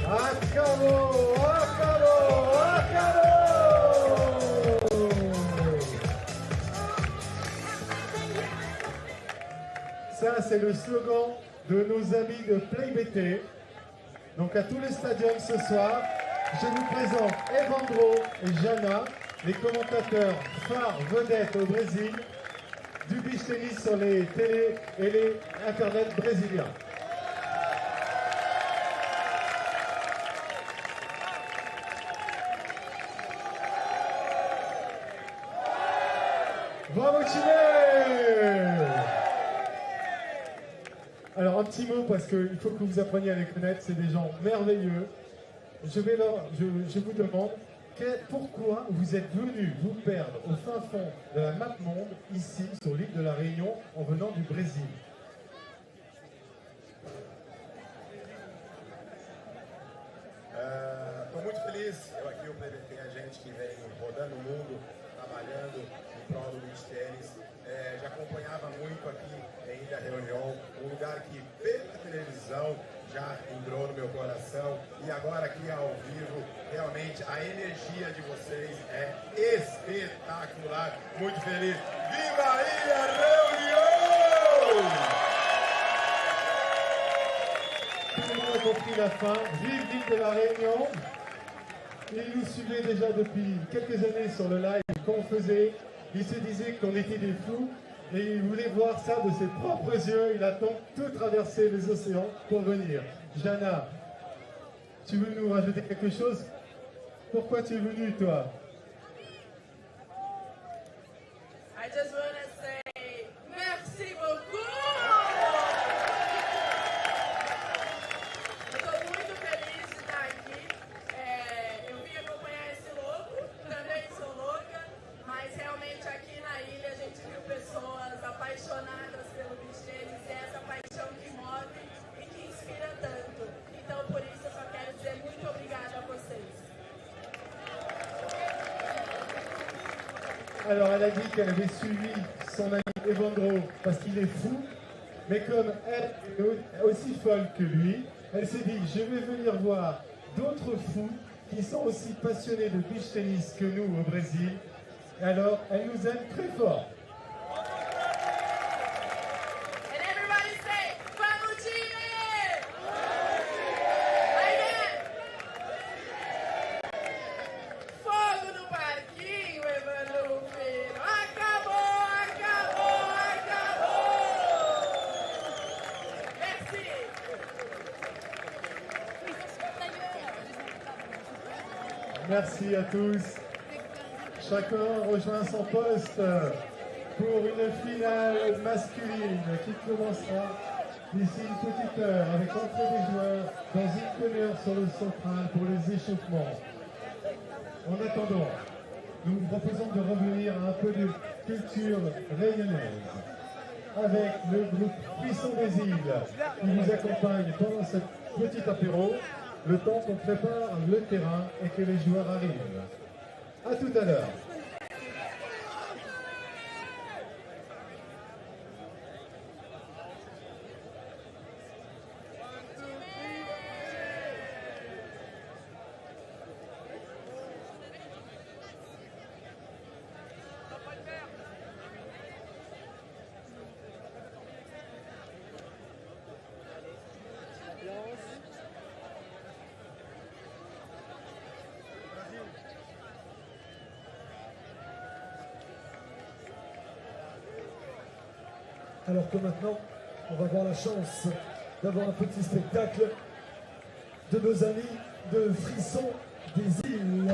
Acabou! Acabou! Acabou! Ça, c'est le slogan de nos amis de PlayBT. Donc à tous les stadiums ce soir, je vous présente Evandro et Jana, les commentateurs phares vedettes au Brésil. du beach tennis sur les télés et les internets brésiliens. Bravo Chile! Alors un petit mot parce qu'il faut que vous appreniez à les connaître, c'est des gens merveilleux. Je vous demande pourquoi vous êtes venus vous perdre au fin fond de la map monde, ici, sur l'île de la Réunion, en venant du Brésil. Estou muito feliz, eu aqui tem a gente que vem rodando o mundo, trabalhando em prol do beach tênis. Já acompanhava muito aqui em Ilha Reunião, um lugar que pela televisão já entrou no meu coração e agora aqui ao vivo, realmente a energia de vocês é espetacular. Muito feliz. Viva a Ilha Reunião! Tout le monde a compris la fin. Vive l'île de la Réunion. Il nous suivait déjà depuis quelques années sur le live qu'on faisait. Il se disait qu'on était des fous et il voulait voir ça de ses propres yeux. Il a donc tout traversé les océans pour venir. Jana, tu veux nous rajouter quelque chose? Pourquoi tu es venue, toi? I just want to say merci beaucoup! Eu estou muito feliz de estar aqui. Eu vim acompanhar esse louco, também sou louca, mas realmente aqui na ilha a gente viu pessoas apaixonadas pelo beach tennis e essa paixão que move e que inspira tanto. Então por isso eu só quero dizer muito obrigada a vocês. Alors elle a dit qu'elle avait suivi son ami Evandro parce qu'il est fou, mais comme elle est aussi folle que lui, elle s'est dit je vais venir voir d'autres fous qui sont aussi passionnés de beach tennis que nous au Brésil. Et alors elle nous aime très fort. And everybody say, vamos Chile! Again! Fogo no parquinho, Evandro Filho. Acabou, acabou, acabou! Merci! Merci à tous. Chacun rejoint son poste pour une finale masculine qui commencera d'ici une petite heure avec l'entrée des joueurs dans une demi-heure sur le central pour les échauffements. En attendant, nous vous proposons de revenir à un peu de culture réunionnaise avec le groupe Puissant des Îles qui nous accompagne pendant ce petit apéro, le temps qu'on prépare le terrain et que les joueurs arrivent. À tout à l'heure. Alors que maintenant, on va avoir la chance d'avoir un petit spectacle de nos amis de Frisson des Îles.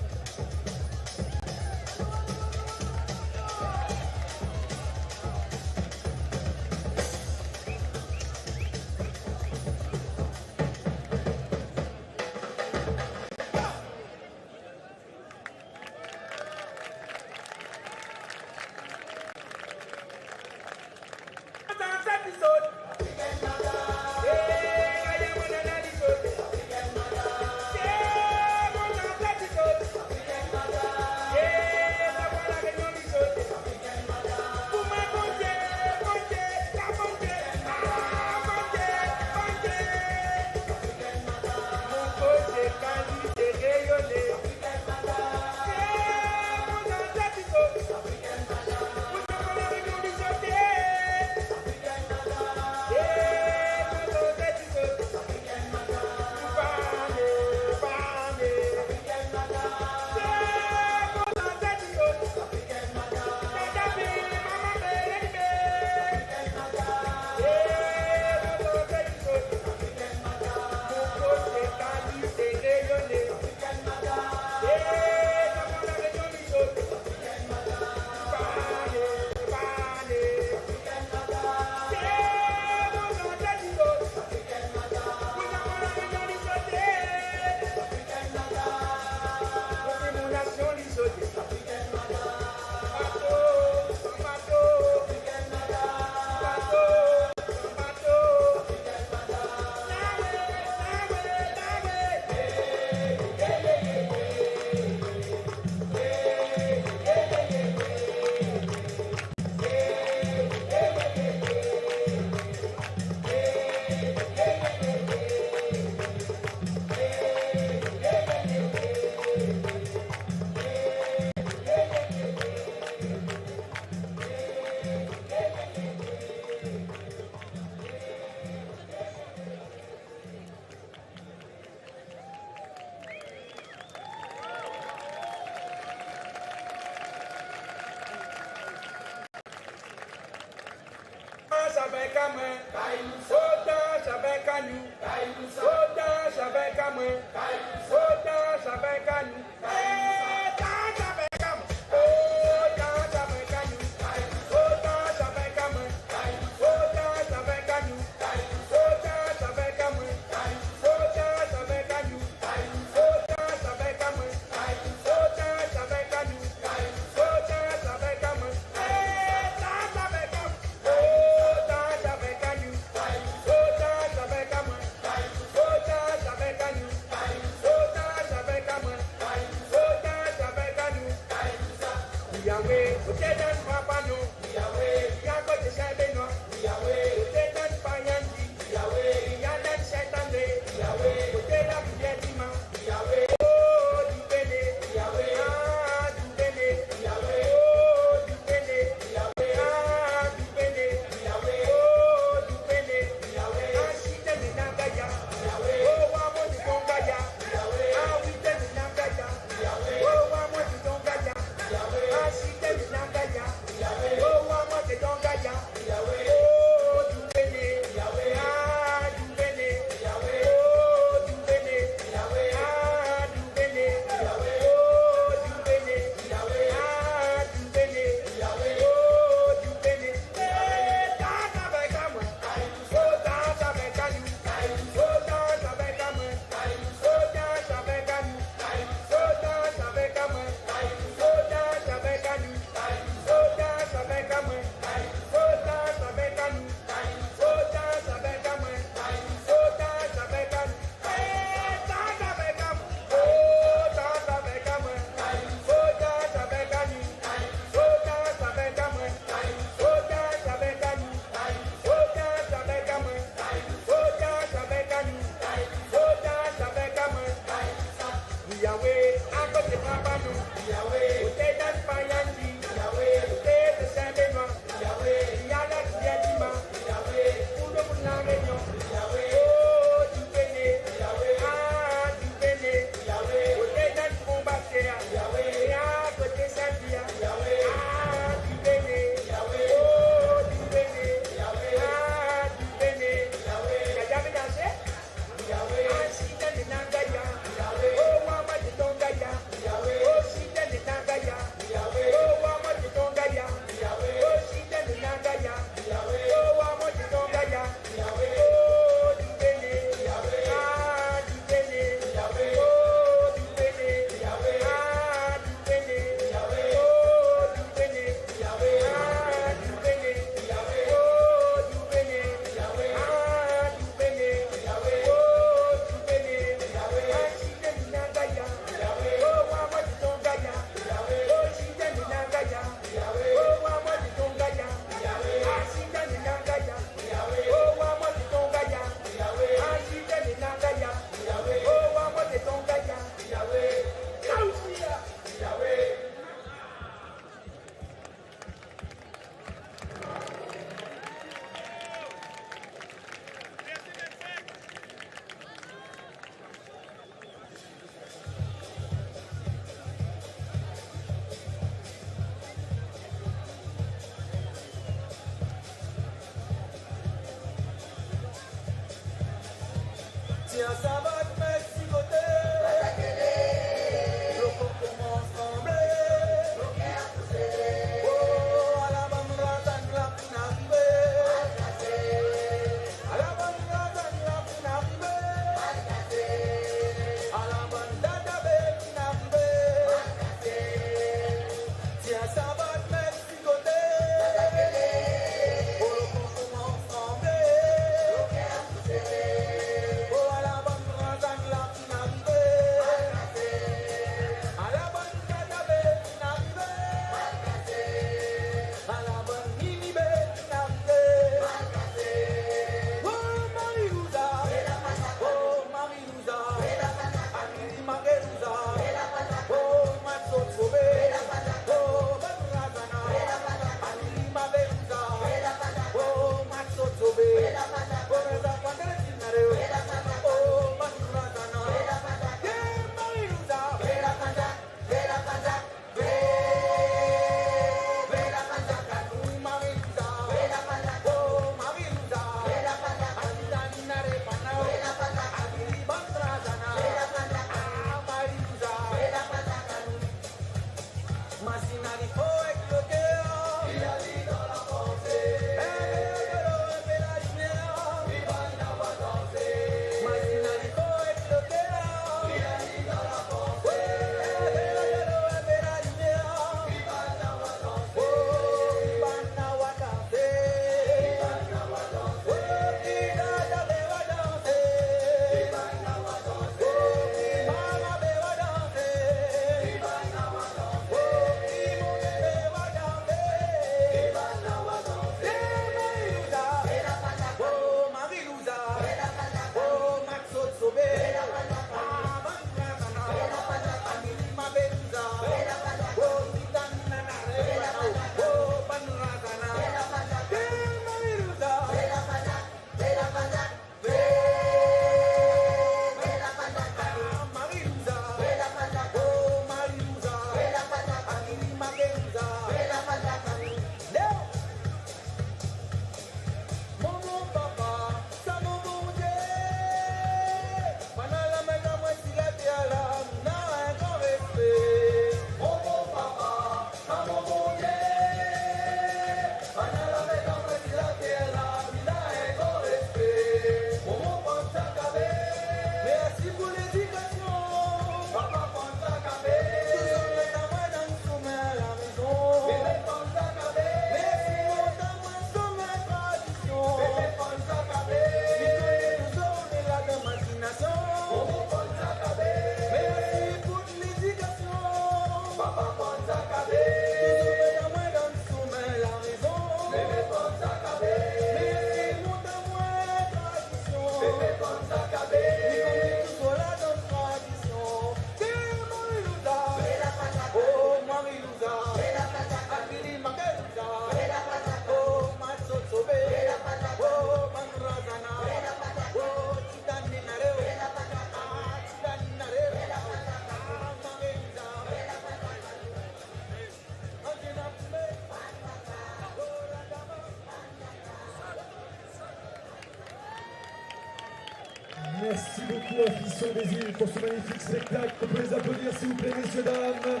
beaucoup à Fisson des Îles pour ce magnifique spectacle. On peut les applaudir s'il vous plaît, messieurs, dames.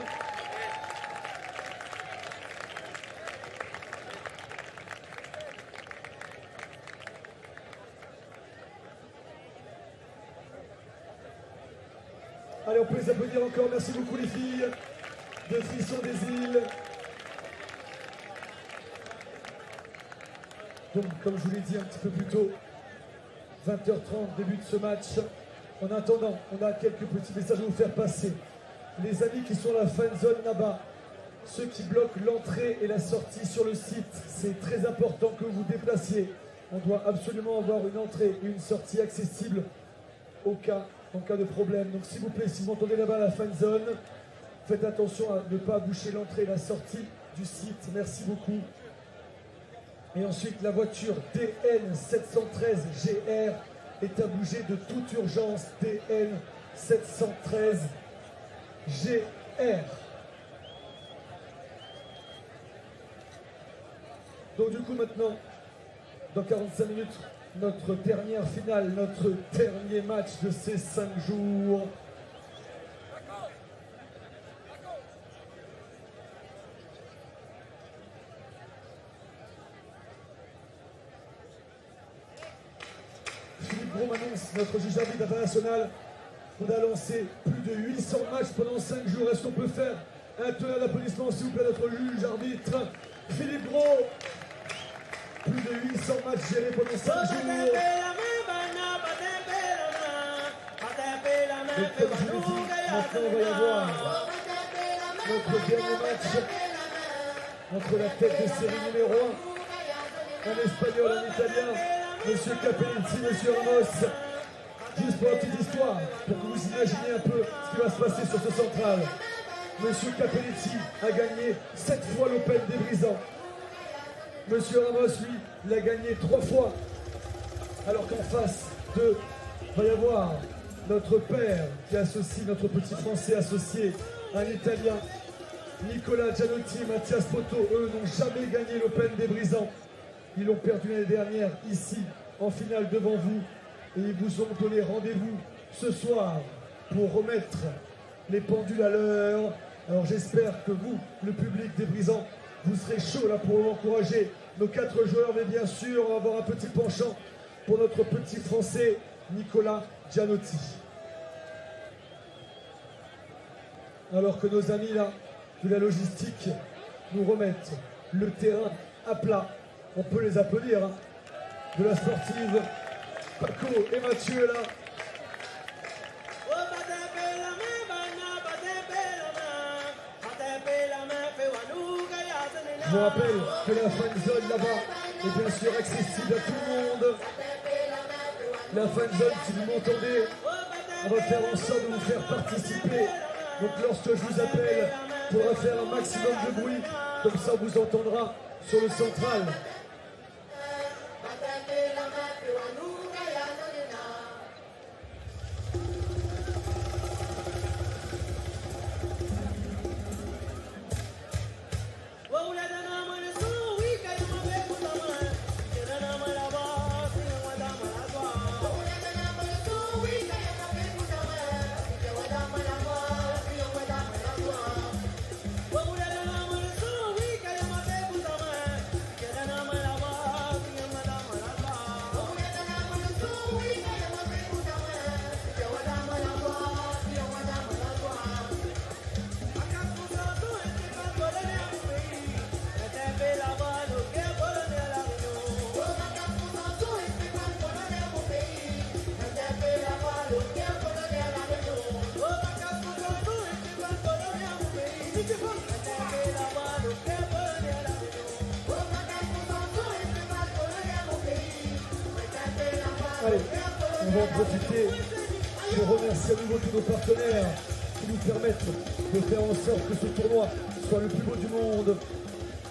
Allez, on peut les applaudir encore. Merci beaucoup les filles de Fisson des Îles. Donc, comme je vous l'ai dit un petit peu plus tôt, 20h30, début de ce match. En attendant, on a quelques petits messages à vous faire passer. Les amis qui sont à la fan zone là-bas, ceux qui bloquent l'entrée et la sortie sur le site, c'est très important que vous vous déplaciez. On doit absolument avoir une entrée et une sortie accessible en cas de problème. Donc s'il vous plaît, si vous entendez là-bas la fan zone, faites attention à ne pas boucher l'entrée et la sortie du site. Merci beaucoup. Et ensuite, la voiture DN 713 GR est à bouger de toute urgence. DN 713 GR. Donc du coup maintenant, dans 45 minutes, notre dernière finale, notre dernier match de ces 5 jours. Philippe Gros m'annonce, notre juge arbitre international, on a lancé plus de 800 matchs pendant 5 jours. Est-ce qu'on peut faire un tonnerre d'applaudissements s'il vous plaît à notre juge arbitre Philippe Gros? Plus de 800 matchs gérés pendant 5 jours. Et comme je vous l'ai dit, maintenant on va y avoir notre dernier match entre la tête de série numéro 1, un espagnol, un italien, Monsieur Capelletti, Monsieur Ramos. Juste pour la petite histoire, pour que vous imaginiez un peu ce qui va se passer sur ce central. Monsieur Capelletti a gagné 7 fois l'Open des Brisants. Monsieur Ramos, lui, l'a gagné 3 fois. Alors qu'en face d'eux, va y avoir notre père qui associe, notre petit français associé, un italien, Nicolas Gianotti, Mathias Poto. Eux n'ont jamais gagné l'Open des Brisants. Ils l'ont perdu l'année dernière, ici, en finale devant vous. Et ils vous ont donné rendez-vous ce soir pour remettre les pendules à l'heure. Alors j'espère que vous, le public des Brisants, vous serez chaud là pour encourager nos 4 joueurs. Mais bien sûr, on va avoir un petit penchant pour notre petit français, Nicolas Gianotti. Alors que nos amis là, de la logistique, nous remettent le terrain à plat. On peut les applaudir, hein. De la sportive, Paco et Mathieu là. Je vous rappelle que la fan zone là-bas est bien sûr accessible à tout le monde. La fan zone, si vous m'entendez, on va faire en sorte de vous faire participer. Donc lorsque je vous appelle, il faudra faire un maximum de bruit, comme ça on vous entendra sur le central. Allez, on va en profiter pour remercier à nouveau tous nos partenaires qui nous permettent de faire en sorte que ce tournoi soit le plus beau du monde.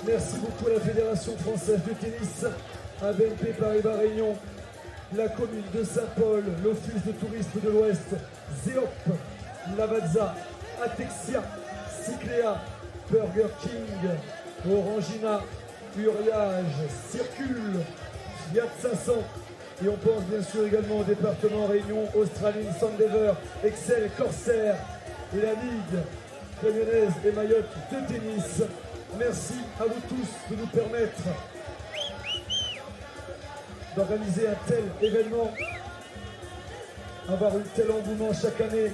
Merci beaucoup à la Fédération française de tennis, à BNP Paribas Réunion, la commune de Saint-Paul, l'Office de tourisme de l'Ouest, Zéop, Lavazza, Atexia, Cycléa, Burger King, Orangina, Uriage, Circule, Fiat 500, Et on pense bien sûr également au département Réunion, Australie, Sandever, Excel, Corsair et la Ligue réunionnaise et Mayotte de tennis. Merci à vous tous de nous permettre d'organiser un tel événement, avoir un tel engouement chaque année.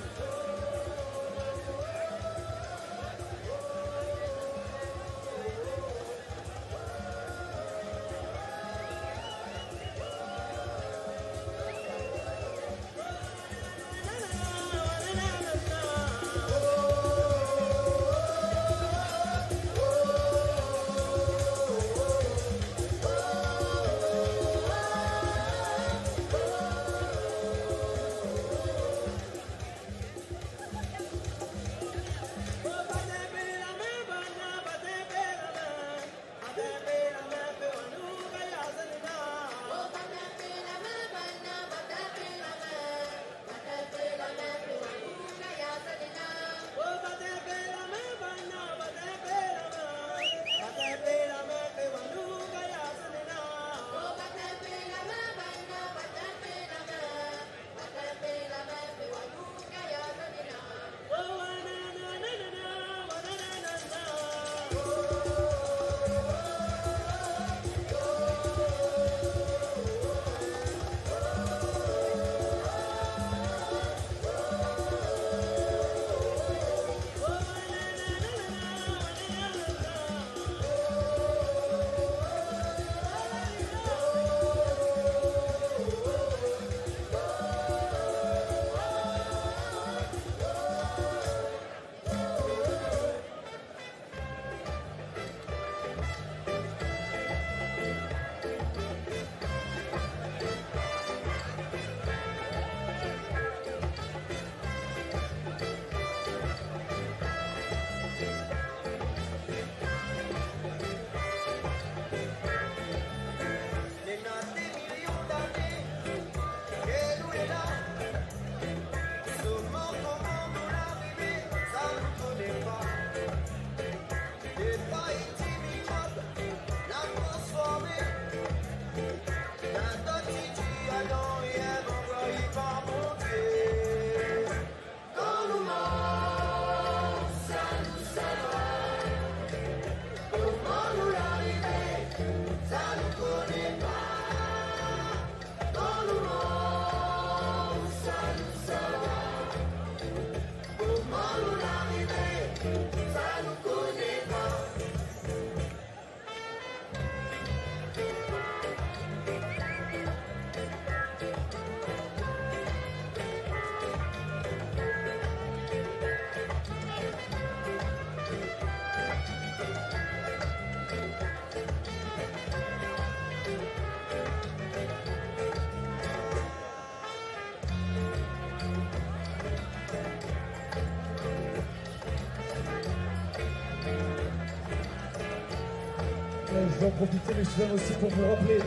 Je vais en profiter, mais je viens aussi pour vous rappeler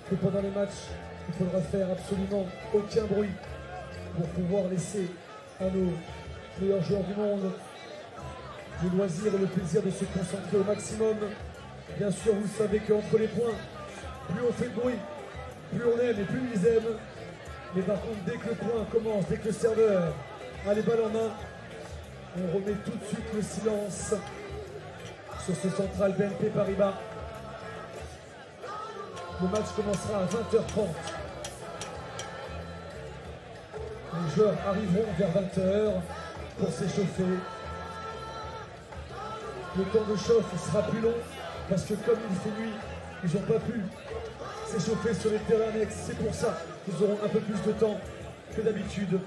que pendant les matchs, il faudra faire absolument aucun bruit pour pouvoir laisser à nos meilleurs joueurs du monde le loisir et le plaisir de se concentrer au maximum. Bien sûr, vous savez qu'entre les points, plus on fait de bruit, plus on aime et plus ils aiment. Mais par contre, dès que le point commence, dès que le serveur a les balles en main, on remet tout de suite le silence sur ce central BNP Paribas. Le match commencera à 20h30. Les joueurs arriveront vers 20h pour s'échauffer. Le temps de chauffe sera plus long parce que comme il fait nuit, ils n'ont pas pu s'échauffer sur les terrains annexes. C'est pour ça qu'ils auront un peu plus de temps que d'habitude.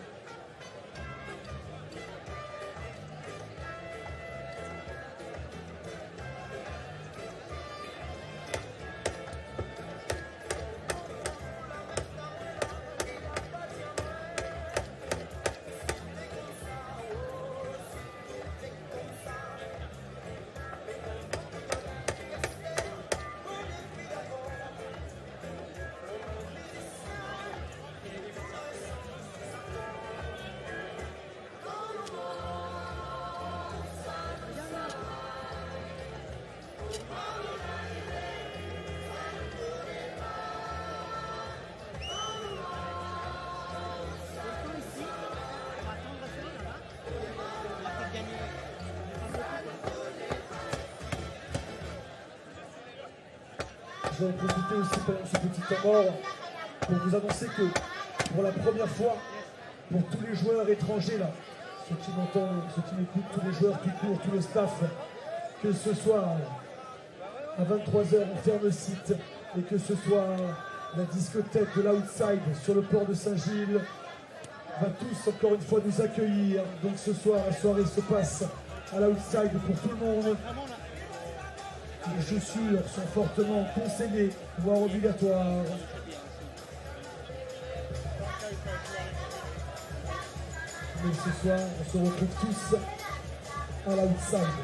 je vais en profiter aussi pendant ce petit temps mort pour vous annoncer que pour la première fois, pour tous les joueurs étrangers là, ceux qui m'entendent, ceux qui m'écoutent, tous les joueurs qui courent, tout le staff, que ce soit à 23h on ferme le site et que ce soit la discothèque de l'Outside sur le port de Saint-Gilles va tous encore une fois nous accueillir. Donc ce soir la soirée se passe à l'Outside pour tout le monde. Les chaussures sont fortement conseillées, voire obligatoires. Mais ce soir, on se retrouve tous à l'Outside.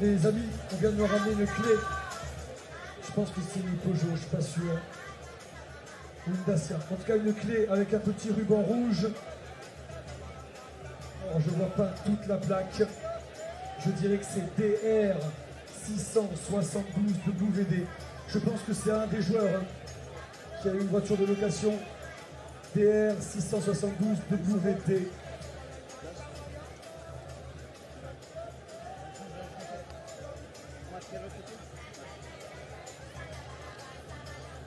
Les amis, on vient de me ramener une clé. Je pense que c'est une Peugeot, je suis pas sûr. Ou une Dacia. En tout cas, une clé avec un petit ruban rouge. Alors, je vois pas toute la plaque. Je dirais que c'est DR 672 WD. Je pense que c'est un des joueurs qui a eu une voiture de location. DR 672 WD.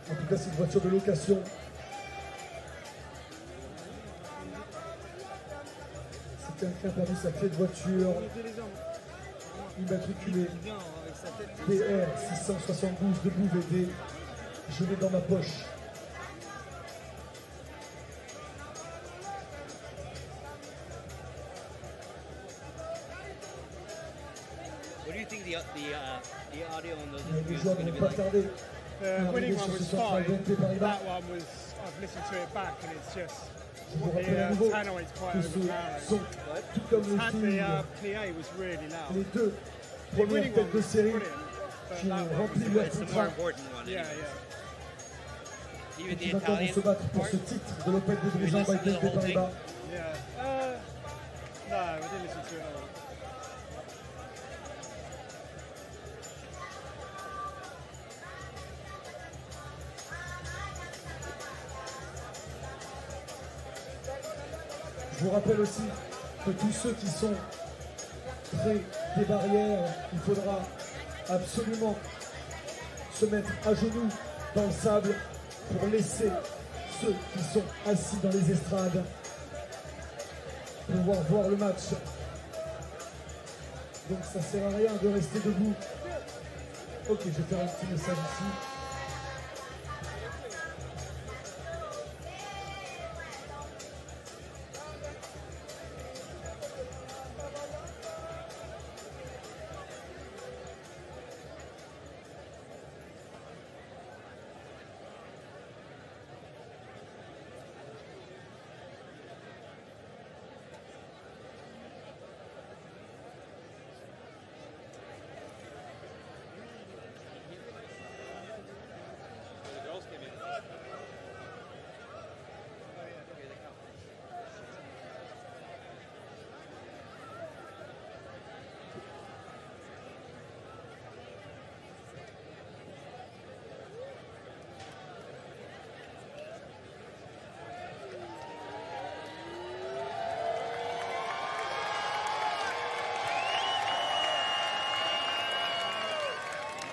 En tout cas, c'est une voiture de location. C'est quelqu'un qui a perdu sa clé de voiture. Immatriculé PR 672 WD. Je l'ai dans ma poche. Les joueurs ne vont pas tarder. The winning one was fine. That one was, I've listened to it back and it's just, the tannoy is quite overpowering. The PA was really loud. Les deux premières têtes de série qui ont rempli leur contrat. Even the Qui vont Italian se battre pour ce titre de l'Open de Brisant by BNP Paribas. No, I didn't listen to it all. Je vous rappelle aussi que tous ceux qui sont près des barrières, il faudra absolument se mettre à genoux dans le sable pour laisser ceux qui sont assis dans les estrades pouvoir voir le match. Donc ça ne sert à rien de rester debout. Ok, je vais faire un petit message ici.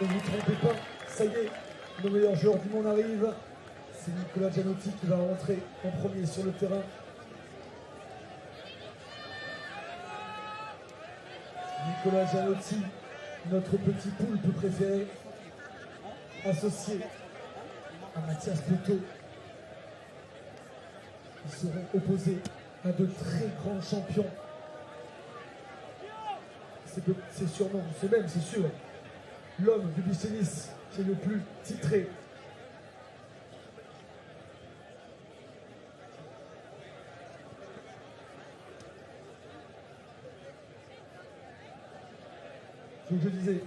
Ne vous trompez pas, ça y est, le meilleur joueur du monde arrive. C'est Nicolas Gianotti qui va rentrer en premier sur le terrain. Nicolas Gianotti, notre petit poulpe préféré, associé à Mathias Peto. Ils seront opposés à de très grands champions. C'est sûrement, c'est sûr, l'homme du beach tennis qui est le plus titré. Donc je disais,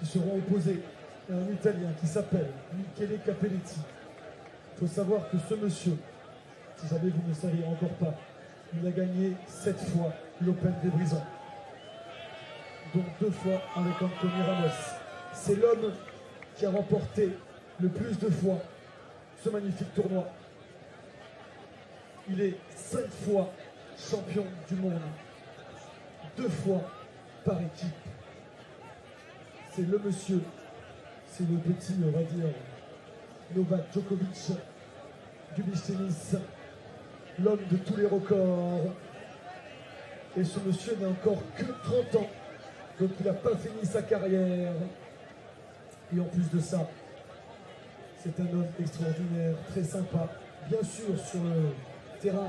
ils seront opposés à un Italien qui s'appelle Michele Capelletti. Il faut savoir que ce monsieur, si jamais vous ne saviez encore pas, il a gagné 7 fois l'Open des Brisons. Donc 2 fois avec Anthony Ramos. C'est l'homme qui a remporté le plus de fois ce magnifique tournoi. Il est 5 fois champion du monde, 2 fois par équipe. C'est le monsieur, c'est le petit, on va dire, Novak Djokovic du beach tennis, l'homme de tous les records. Et ce monsieur n'a encore que 30 ans, donc il n'a pas fini sa carrière. Et en plus de ça, c'est un homme extraordinaire, très sympa. Bien sûr, sur le terrain,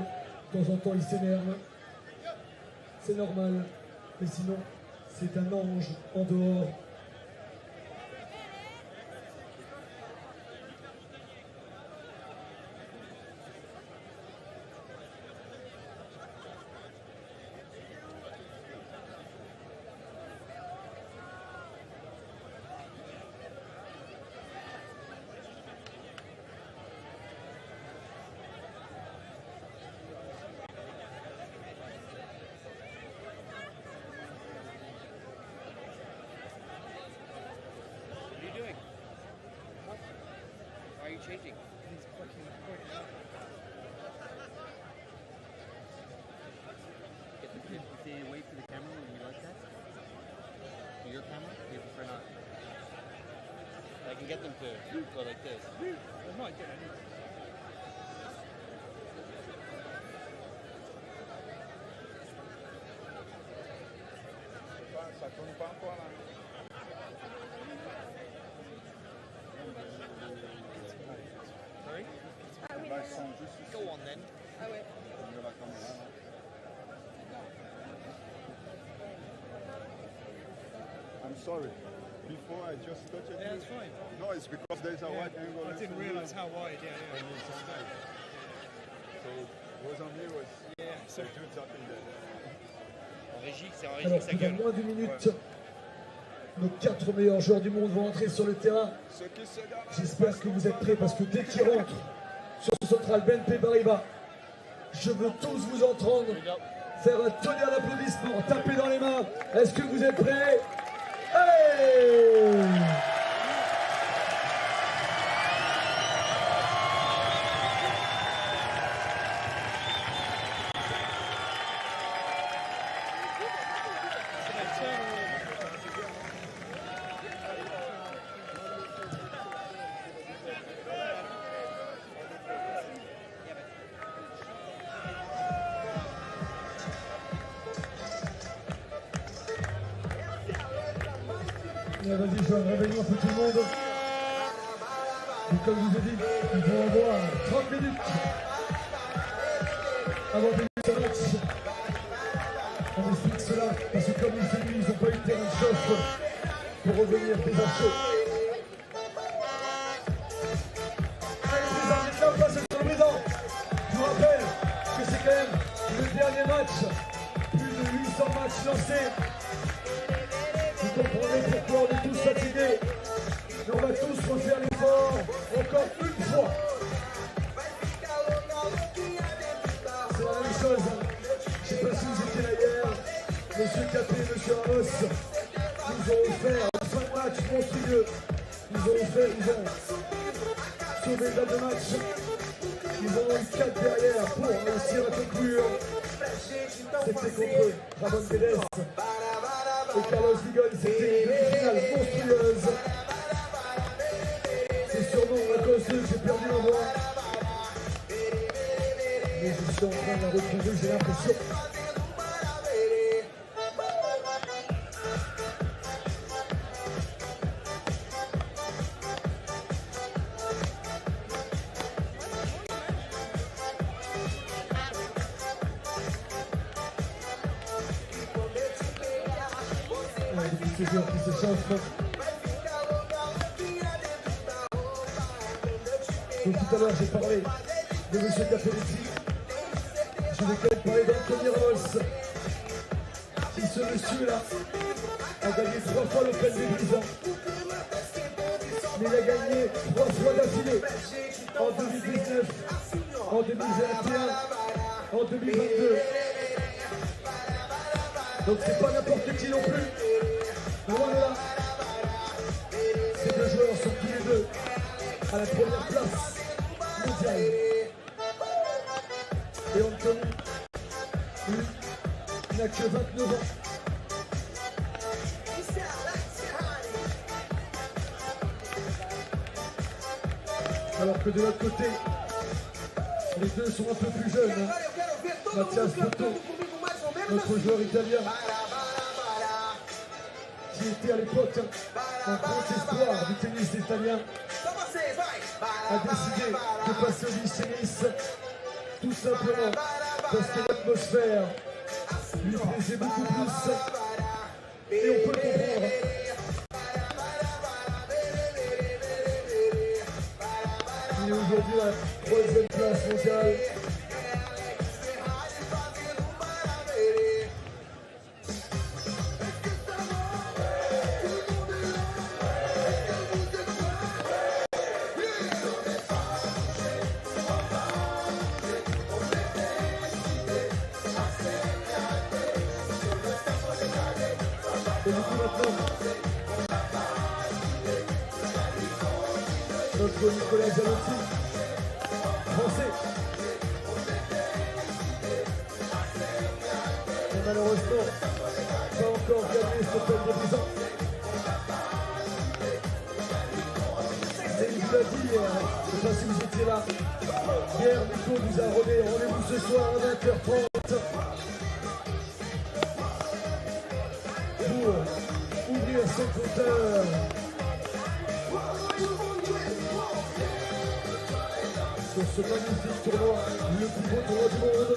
de temps en temps, il s'énerve. C'est normal, mais sinon, c'est un ange en dehors. Changing. He's fucking pointing out. If they wait for the camera when you like that? For your camera? You prefer not? I can get them to go like this. They might get it. Ça tourne pas encore là. Go on then. I'm sorry. Before I just touched it. Yeah, it's fine. No, it's because there's a wide angle. I didn't realise how wide, yeah. And it's a side. So what was on me was so do something there. En régie, c'est en Alors, régie, ça dans gueule. moins d'une minute, nos 4 meilleurs joueurs du monde vont entrer sur le terrain. J'espère que vous êtes prêts parce que dès qu'ils rentrent sur ce central BNP Paribas, je veux tous vous entendre faire un tonnerre d'applaudissements, taper dans les mains. Est-ce que vous êtes prêts? Hey! Vas-y, Joanne, réveille-nous un peu tout le monde. Et comme je vous ai dit, ils vont avoir 30 minutes avant de finir ce match. On explique cela parce que comme il fait nuit, ils n'ont pas eu le terrain de chauffe pour revenir déjà chaud. Allez, président, maintenant, place sur le président. Je vous rappelle que c'est quand même le dernier match. Plus de 800 matchs lancés. Vous comprenez pourquoi on est tous fatigués. Mais on va tous refaire l'effort encore une fois. C'est la même chose. Je ne sais pas si vous étiez là hier. Monsieur Capé et Monsieur Ramos nous ont offert une fin de match monstrueux. Ils ont sauvé le date de match. Ils ont eu 4 derrière pour réussir à conclure. C'était contre Ramon Vélez et Carlos Vigon. C'était une demi-finale monstrueuse. est en train de la retrouver, j'ai l'impression. Des joueurs qui s'échauffent. Donc tout à l'heure j'ai parlé de M. Capelletti. Je vais quand même parler d'Anthony Ramos. Et ce monsieur-là a gagné 3 fois l'Open des Brisants. Mais il a gagné 3 fois d'affilée. En 2019, en 2021, en 2022. Donc c'est pas n'importe qui non plus. Loin de là. Ces deux joueurs sont tous les deux à la première place mondiale. Et Anthony, lui, n'a que 29 ans. Alors que de l'autre côté, les deux sont un peu plus jeunes. Hein. Mathias Botto, notre joueur italien, qui était à l'époque un grand espoir du tennis italien, a décidé de passer au beach tennis, tout simplement parce que l'atmosphère lui plaisait beaucoup plus. Et on peut le comprendre. Il est aujourd'hui à la 3e place mondiale. Et du coup maintenant, notre Nicolas Zalotti, français. Et malheureusement, pas encore gagné ce Open des Brisants. Mais il vous l'a dit, je ne sais pas si vous étiez là, hier Nico nous a donné rendez-vous ce soir à 20h30. Pour ouvrir son compteur. Sur ce magnifique tournoi, le plus beau tournoi du monde.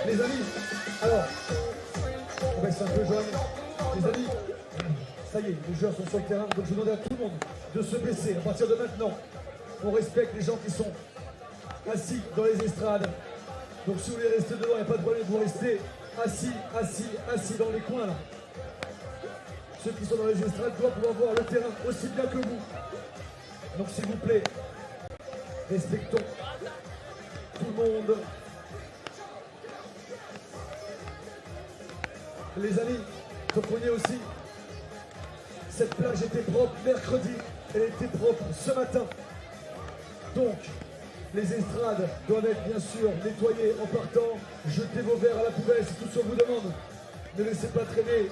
Les amis, alors, on reste un peu jeune. Les amis, ça y est, les joueurs sont sur le terrain, donc je demande à tout le monde de se baisser. À partir de maintenant, on respecte les gens qui sont assis dans les estrades. Donc si vous voulez rester devant, il n'y a pas de problème, vous restez assis dans les coins là. Ceux qui sont dans les estrades doivent pouvoir voir le terrain aussi bien que vous. Donc s'il vous plaît, respectons tout le monde. Les amis, comprenez aussi, cette plage était propre mercredi, elle était propre ce matin. Donc, les estrades doivent être bien sûr nettoyées en partant. Jetez vos verres à la poubelle, c'est tout ce qu'on vous demande. Ne laissez pas traîner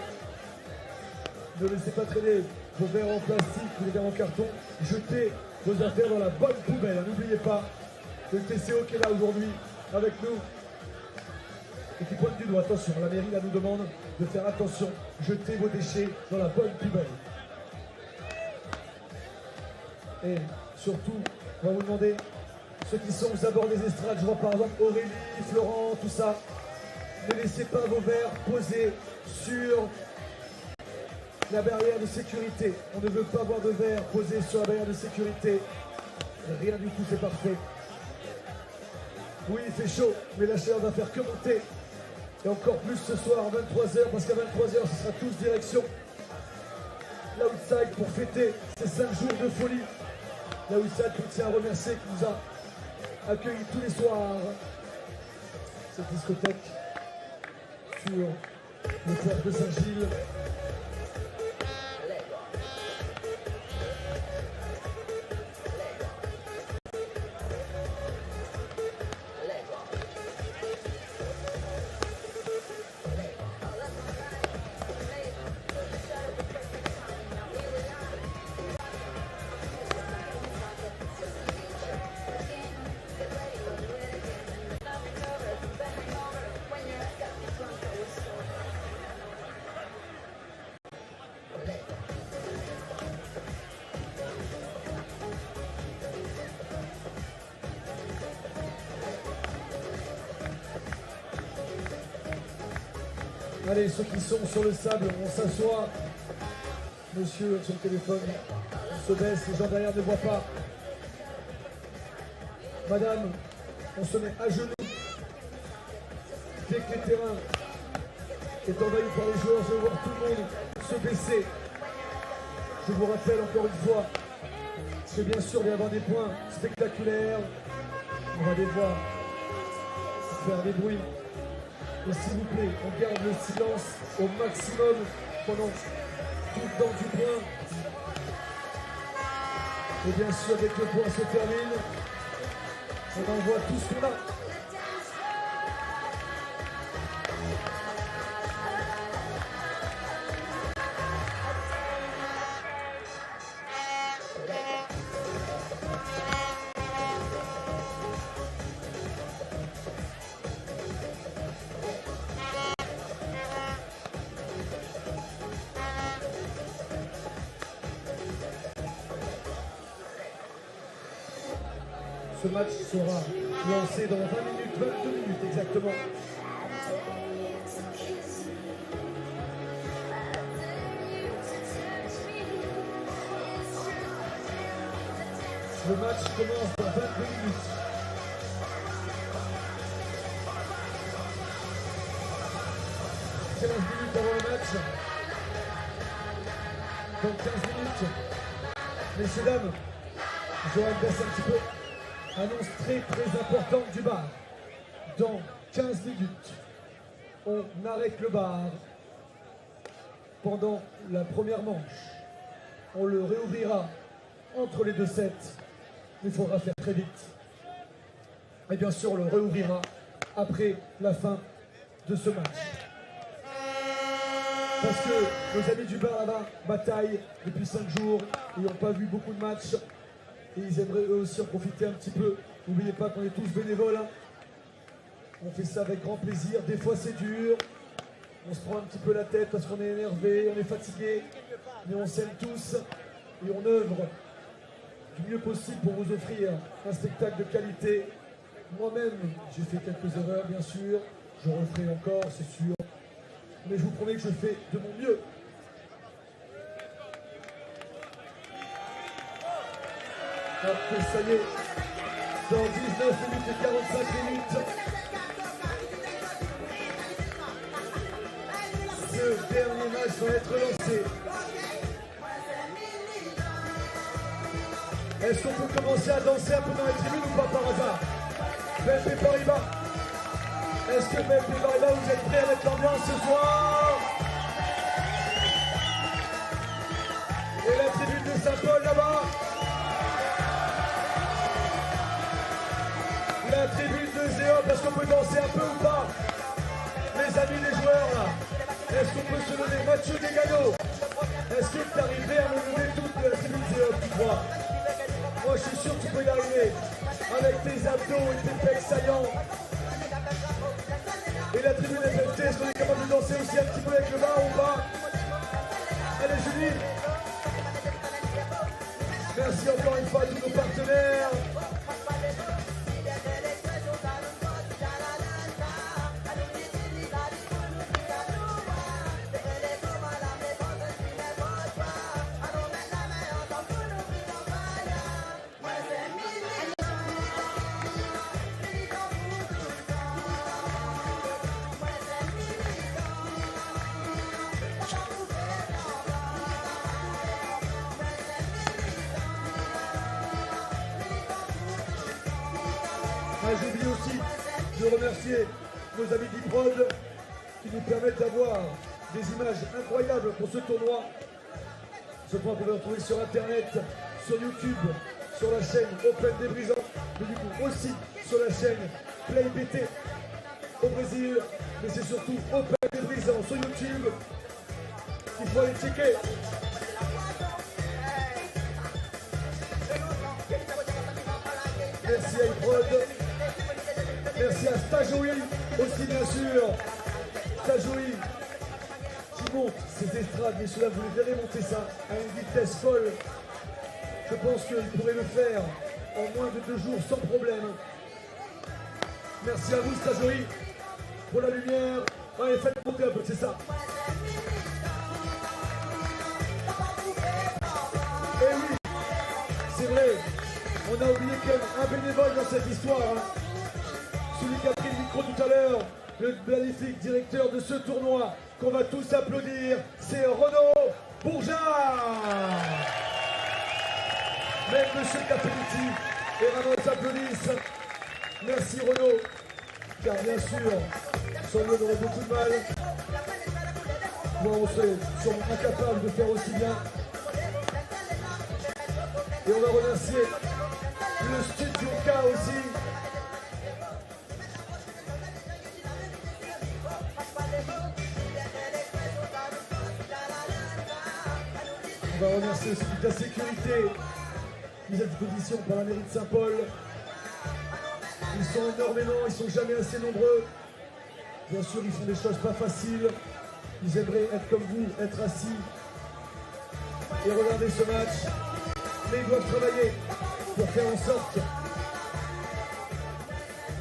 vos verres en plastique ou les verres en carton. Jetez vos affaires dans la bonne poubelle. N'oubliez pas, le TCO qui est là aujourd'hui avec nous et qui pointe du doigt. Attention, la mairie là nous demande de faire attention. Jetez vos déchets dans la bonne poubelle. Et surtout, on va vous demander, ceux qui sont aux abords des estrades, je vois par exemple Aurélie, Florent, tout ça, ne laissez pas vos verres posés sur la barrière de sécurité. On ne veut pas avoir de verres posés sur la barrière de sécurité. Rien du tout, c'est parfait. Oui, il fait chaud, mais la chaleur va faire que monter. Et encore plus ce soir à 23h, parce qu'à 23h, ce sera tous direction là où Outside pour fêter ces 5 jours de folie. La Outside qu'on tient à remercier, qui nous a accueillis tous les soirs. Cette discothèque sur le port de Saint-Gilles. Allez, ceux qui sont sur le sable, on s'assoit. Monsieur sur le téléphone, on se baisse, les gens derrière ne voient pas. Madame, on se met à genoux. Dès que le terrain est envahi par les joueurs, je veux voir tout le monde se baisser. Je vous rappelle encore une fois que bien sûr il va y avoir des points spectaculaires. On va les voir faire des bruits. Et s'il vous plaît, on garde le silence au maximum pendant tout le temps du point. Et bien sûr, dès que le point se termine, on envoie tout ce qu'on a. Ce match sera lancé dans 20 minutes, 22 minutes exactement. Le match commence dans 22 minutes. « 15 minutes avant le match. Donc 15 minutes. Messieurs, dames, je baisse un petit peu. Annonce très importante du bar. Dans 15 minutes, on arrête le bar pendant la première manche. On le réouvrira entre les deux sets. Il faudra faire très vite. Et bien sûr, on le réouvrira après la fin de ce match. Parce que nos amis du bar là-bas bataillent depuis 5 jours. Ils n'ont pas vu beaucoup de matchs. Et ils aimeraient eux aussi en profiter un petit peu. N'oubliez pas qu'on est tous bénévoles. Hein. On fait ça avec grand plaisir. Des fois c'est dur. On se prend un petit peu la tête parce qu'on est énervé, on est fatigué. Mais on s'aime tous. Et on œuvre du mieux possible pour vous offrir un spectacle de qualité. Moi-même, j'ai fait quelques erreurs bien sûr. Je referai encore, c'est sûr. Mais je vous promets que je fais de mon mieux. Alors que ça y est, dans 19 minutes et 45 minutes, ce dernier match va être lancé. Est-ce qu'on peut commencer à danser un peu dans les tribunes ou pas par hasard? BNP Paribas. Est-ce que BNP Paribas, vous êtes prêts à mettre l'ambiance ce soir? Et la tribune de Saint-Paul là-bas? La tribune de Zéop, est-ce qu'on peut danser un peu ou pas? Les amis des joueurs là, est-ce qu'on peut se lever? Mathieu Desgano, est-ce que tu arriverais à me lever toute la tribune Zéop, tu crois? Moi je suis sûr que tu peux y arriver, avec tes abdos et tes pecs saillants. Et la tribune FFT, est-ce qu'on est capable de danser aussi un petit peu avec le bas ou pas? Allez Julie. Merci encore une fois à tous nos partenaires. j'oublie aussi de remercier nos amis d'Iprod qui nous permettent d'avoir des images incroyables pour ce tournoi. Ce point que vous pouvez retrouver sur internet, sur YouTube, sur la chaîne Open des Brisants, mais du coup aussi sur la chaîne Play BT au Brésil, mais c'est surtout Open des Brisants sur YouTube. Il faut aller checker. Merci à Iprod. Merci à Stajoui aussi bien sûr. Stajoui qui monte ces estrades, mais cela vous les verrez monter ça à une vitesse folle. Je pense qu'il pourrait le faire en moins de 2 jours sans problème. Merci à vous Stajoui pour la lumière. Allez, faites monter un peu, c'est ça. Et oui, c'est vrai, on a oublié quand même un bénévole dans cette histoire. Hein. Celui qui a pris le micro tout à l'heure, le magnifique directeur de ce tournoi, qu'on va tous applaudir, c'est Renaud Bourgeat. Même Monsieur Capelletti et Ramos applaudissent. Merci Renaud, car bien sûr, sans lui on aurait beaucoup de mal. Moi on serait sûrement incapable de faire aussi bien. Et on va remercier le Studio K aussi. On va remercier aussi toute la sécurité mise à disposition par la mairie de Saint-Paul. Ils sont énormément, ils sont jamais assez nombreux. Bien sûr, ils font des choses pas faciles. Ils aimeraient être comme vous, être assis et regarder ce match. Mais ils doivent travailler pour faire en sorte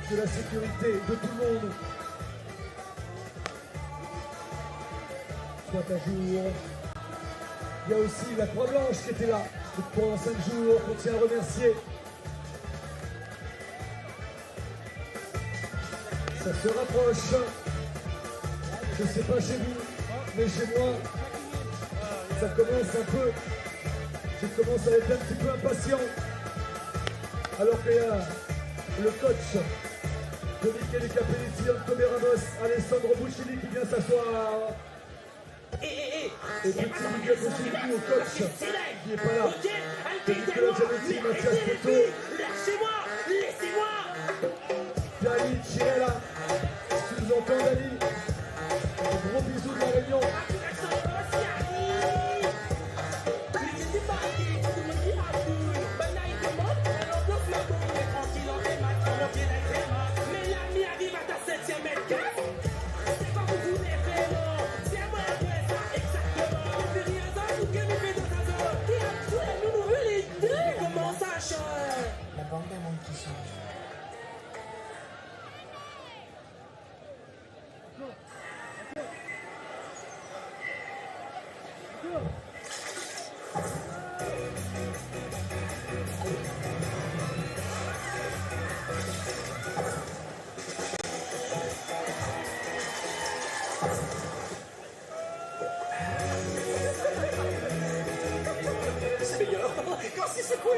que la sécurité de tout le monde soit à jour. Il y a aussi la Croix-Blanche qui était là pendant 5 jours, qu'on tient à remercier. Ça se rapproche. Je ne sais pas chez vous, mais chez moi, ça commence un peu. Je commence à être un petit peu impatient. Alors qu'il y a le coach de Michele Capelletti, Antonio Ramos, Alessandro Buccini qui vient s'asseoir. Et petit big up aussi au coach qui n'est pas là. De Nicolas Giannetti, Mathias Petto. Dali Chiella, si tu nous entends Dali, un gros bisou de la Réunion. La bande d'un monde qui change. C'est meilleur. Merci, c'est cool.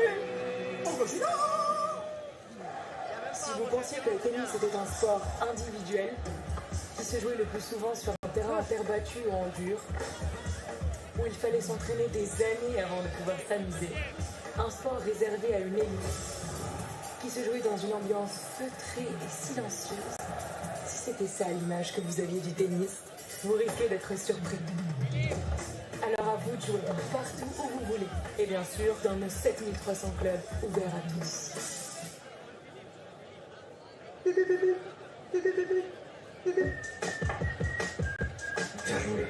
Si vous pensiez que le tennis était un sport individuel, qui se jouait le plus souvent sur un terrain à terre battue ou en dur, où il fallait s'entraîner des années avant de pouvoir s'amuser, un sport réservé à une élite, qui se jouait dans une ambiance feutrée et silencieuse, si c'était ça l'image que vous aviez du tennis, vous risquez d'être surpris. Alors à vous de jouer partout où vous voulez, et bien sûr dans nos 7300 clubs ouverts à tous. Bien joué.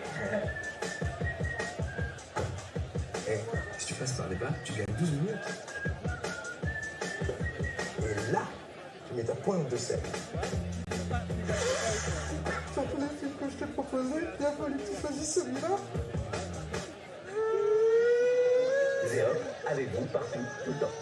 Si tu passes par les bas, tu gagnes 12 minutes. Et là, tu mets ta pointe de sel. Tu reconnais le film que je t'ai proposé? Il a fallu que tu choisisses celui-là. Zéro, avec vous partout, tout le temps.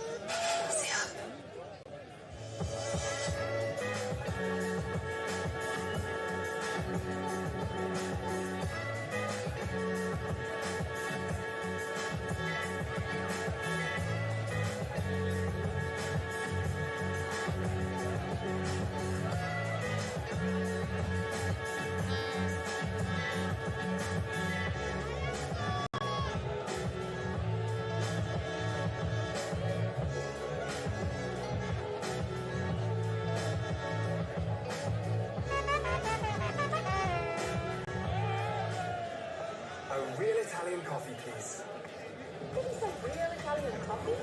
please. Did you say real Italian coffee?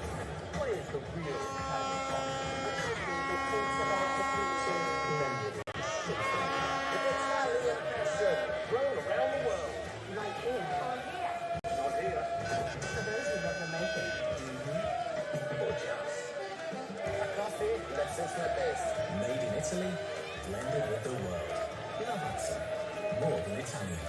What is the real Italian coffee? The things about the future. The Italian passion grown around the world. Right here. Or here. Not here. For those who never make it. Or just. A coffee that says my best. Made in Italy, blended with the world. In a Hudson. More than Italian.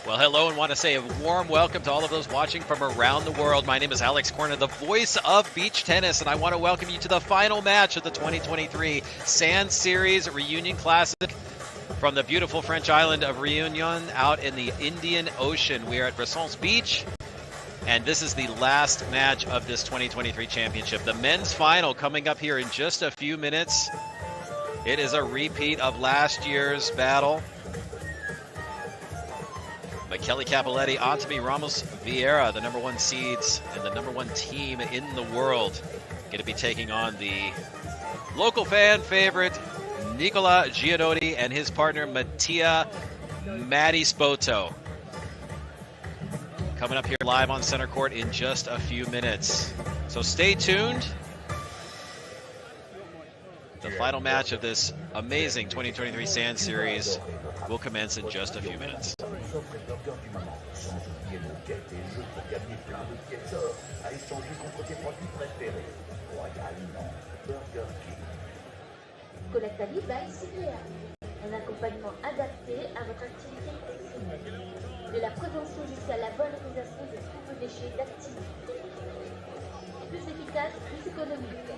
Well, hello, and want to say a warm welcome to all of those watching from around the world. My name is Alex Corner, the voice of beach tennis, and I want to welcome you to the final match of the 2023 Sand Series Reunion Classic from the beautiful French island of Réunion out in the Indian Ocean. We are at Bressons Beach, and this is the last match of this 2023 championship. The men's final coming up here in just a few minutes. It is a repeat of last year's battle. Kelly Capoletti, Antimi Ramos Vieira, the #1 seeds and the #1 team in the world, going to be taking on the local fan favorite Nicola Gianotti and his partner Mattia Matty Spoto. Coming up here live on center court in just a few minutes. So stay tuned. The final match of this amazing 2023 Sand Series will commence in just a few minutes. Collectali by Cycléa, un accompagnement adapté à votre activité professionnelle. De la prévention jusqu'à la valorisation de tous vos déchets d'activité. Plus efficace, plus économique.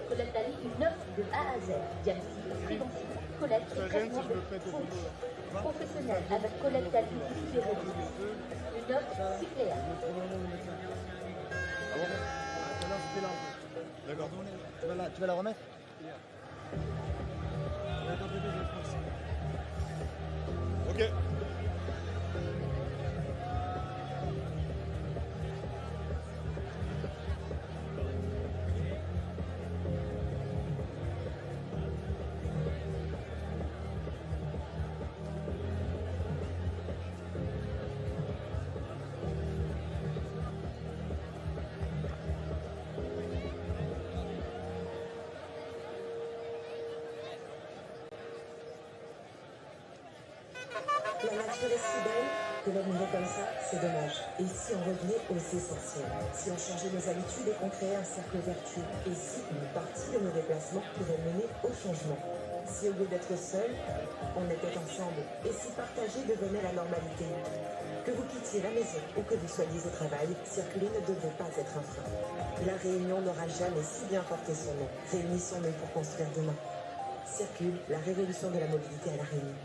Collectali, une offre de A à Z. Diagnostic, prévention, collecte et traitement de fraude. Professionnel avec Collectali libéré. Une offre Cycléa. D'accord. Tu vas la remettre? Ok. La nature est si belle que l'admirer comme ça, c'est dommage. Et si on revenait aux essentiels? Si on changeait nos habitudes et qu'on créait un cercle vertueux? Et si une partie de nos déplacements pouvait mener au changement? Si au lieu d'être seul, on était ensemble? Et si partager devenait la normalité? Que vous quittiez la maison ou que vous soyez au travail, circuler ne devrait pas être un frein. La Réunion n'aura jamais si bien porté son nom. Réunissons-nous pour construire demain. Circule, la révolution de la mobilité à la Réunion.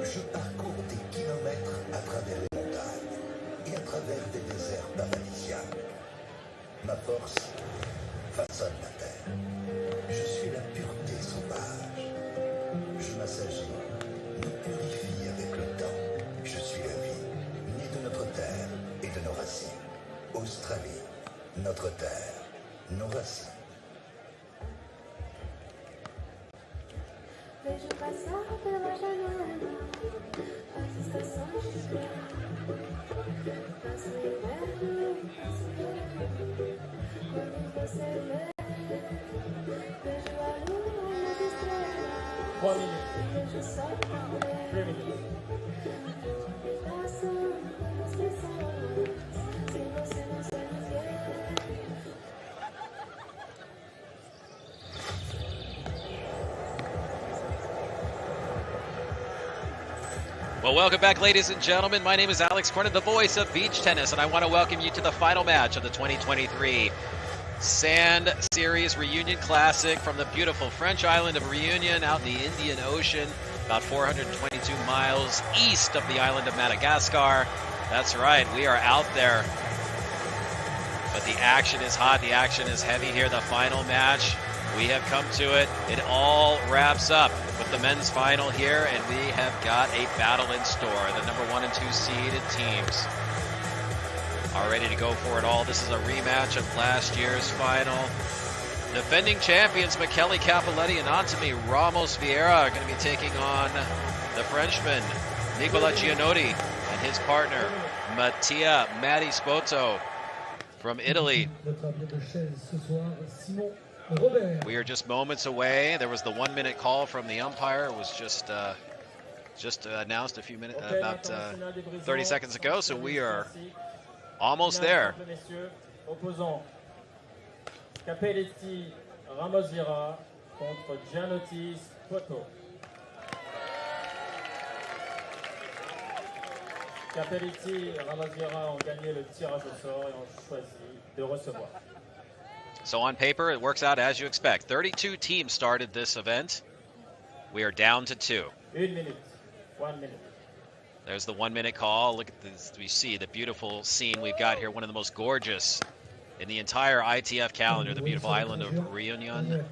Je parcours des kilomètres à travers les montagnes et à travers des déserts paradisiaques. Ma force façonne la terre. Je suis la pureté sauvage. Je m'assagis, me purifie avec le temps. Je suis la vie, née de notre terre et de nos racines. Australie, notre terre, nos racines. Vejo passar pela janela as estações de verão. Passo o inverno, passo o verão. Quando você vem, vejo a lua e as estrelas. Vejo o sol correr. Passam pelas pessoas, sem você não sei viver. Well, welcome back, ladies and gentlemen. My name is Alex Cornet, the voice of beach tennis, and I want to welcome you to the final match of the 2023 Sand Series Reunion Classic from the beautiful French island of Reunion out in the Indian Ocean, about 422 miles east of the island of Madagascar. That's right, we are out there. But the action is hot, the action is heavy here, the final match. We have come to it. It all wraps up with the men's final here, and we have got a battle in store. The number 1 and 2 seeded teams are ready to go for it all. This is a rematch of last year's final. Defending champions Michele Cappelletti and Antony Ramos Vieira are going to be taking on the Frenchman Nicola Gianotti and his partner Mattia Spoto from Italy. We are just moments away. There was the 1-minute call from the umpire. It was just announced a few minutes, about 30 seconds ago. So we are almost there. Cappelletti, Ramos Vieira contre Gianotti, Spoto. Cappelletti et Ramos Vieira ont gagné le tirage au sort et ont choisi de recevoir. So on paper, it works out as you expect. 32 teams started this event. We are down to 2. 1 minute. 1 minute. There's the 1-minute call. Look at this. We see the beautiful scene we've got here. One of the most gorgeous in the entire ITF calendar, the beautiful island of Réunion.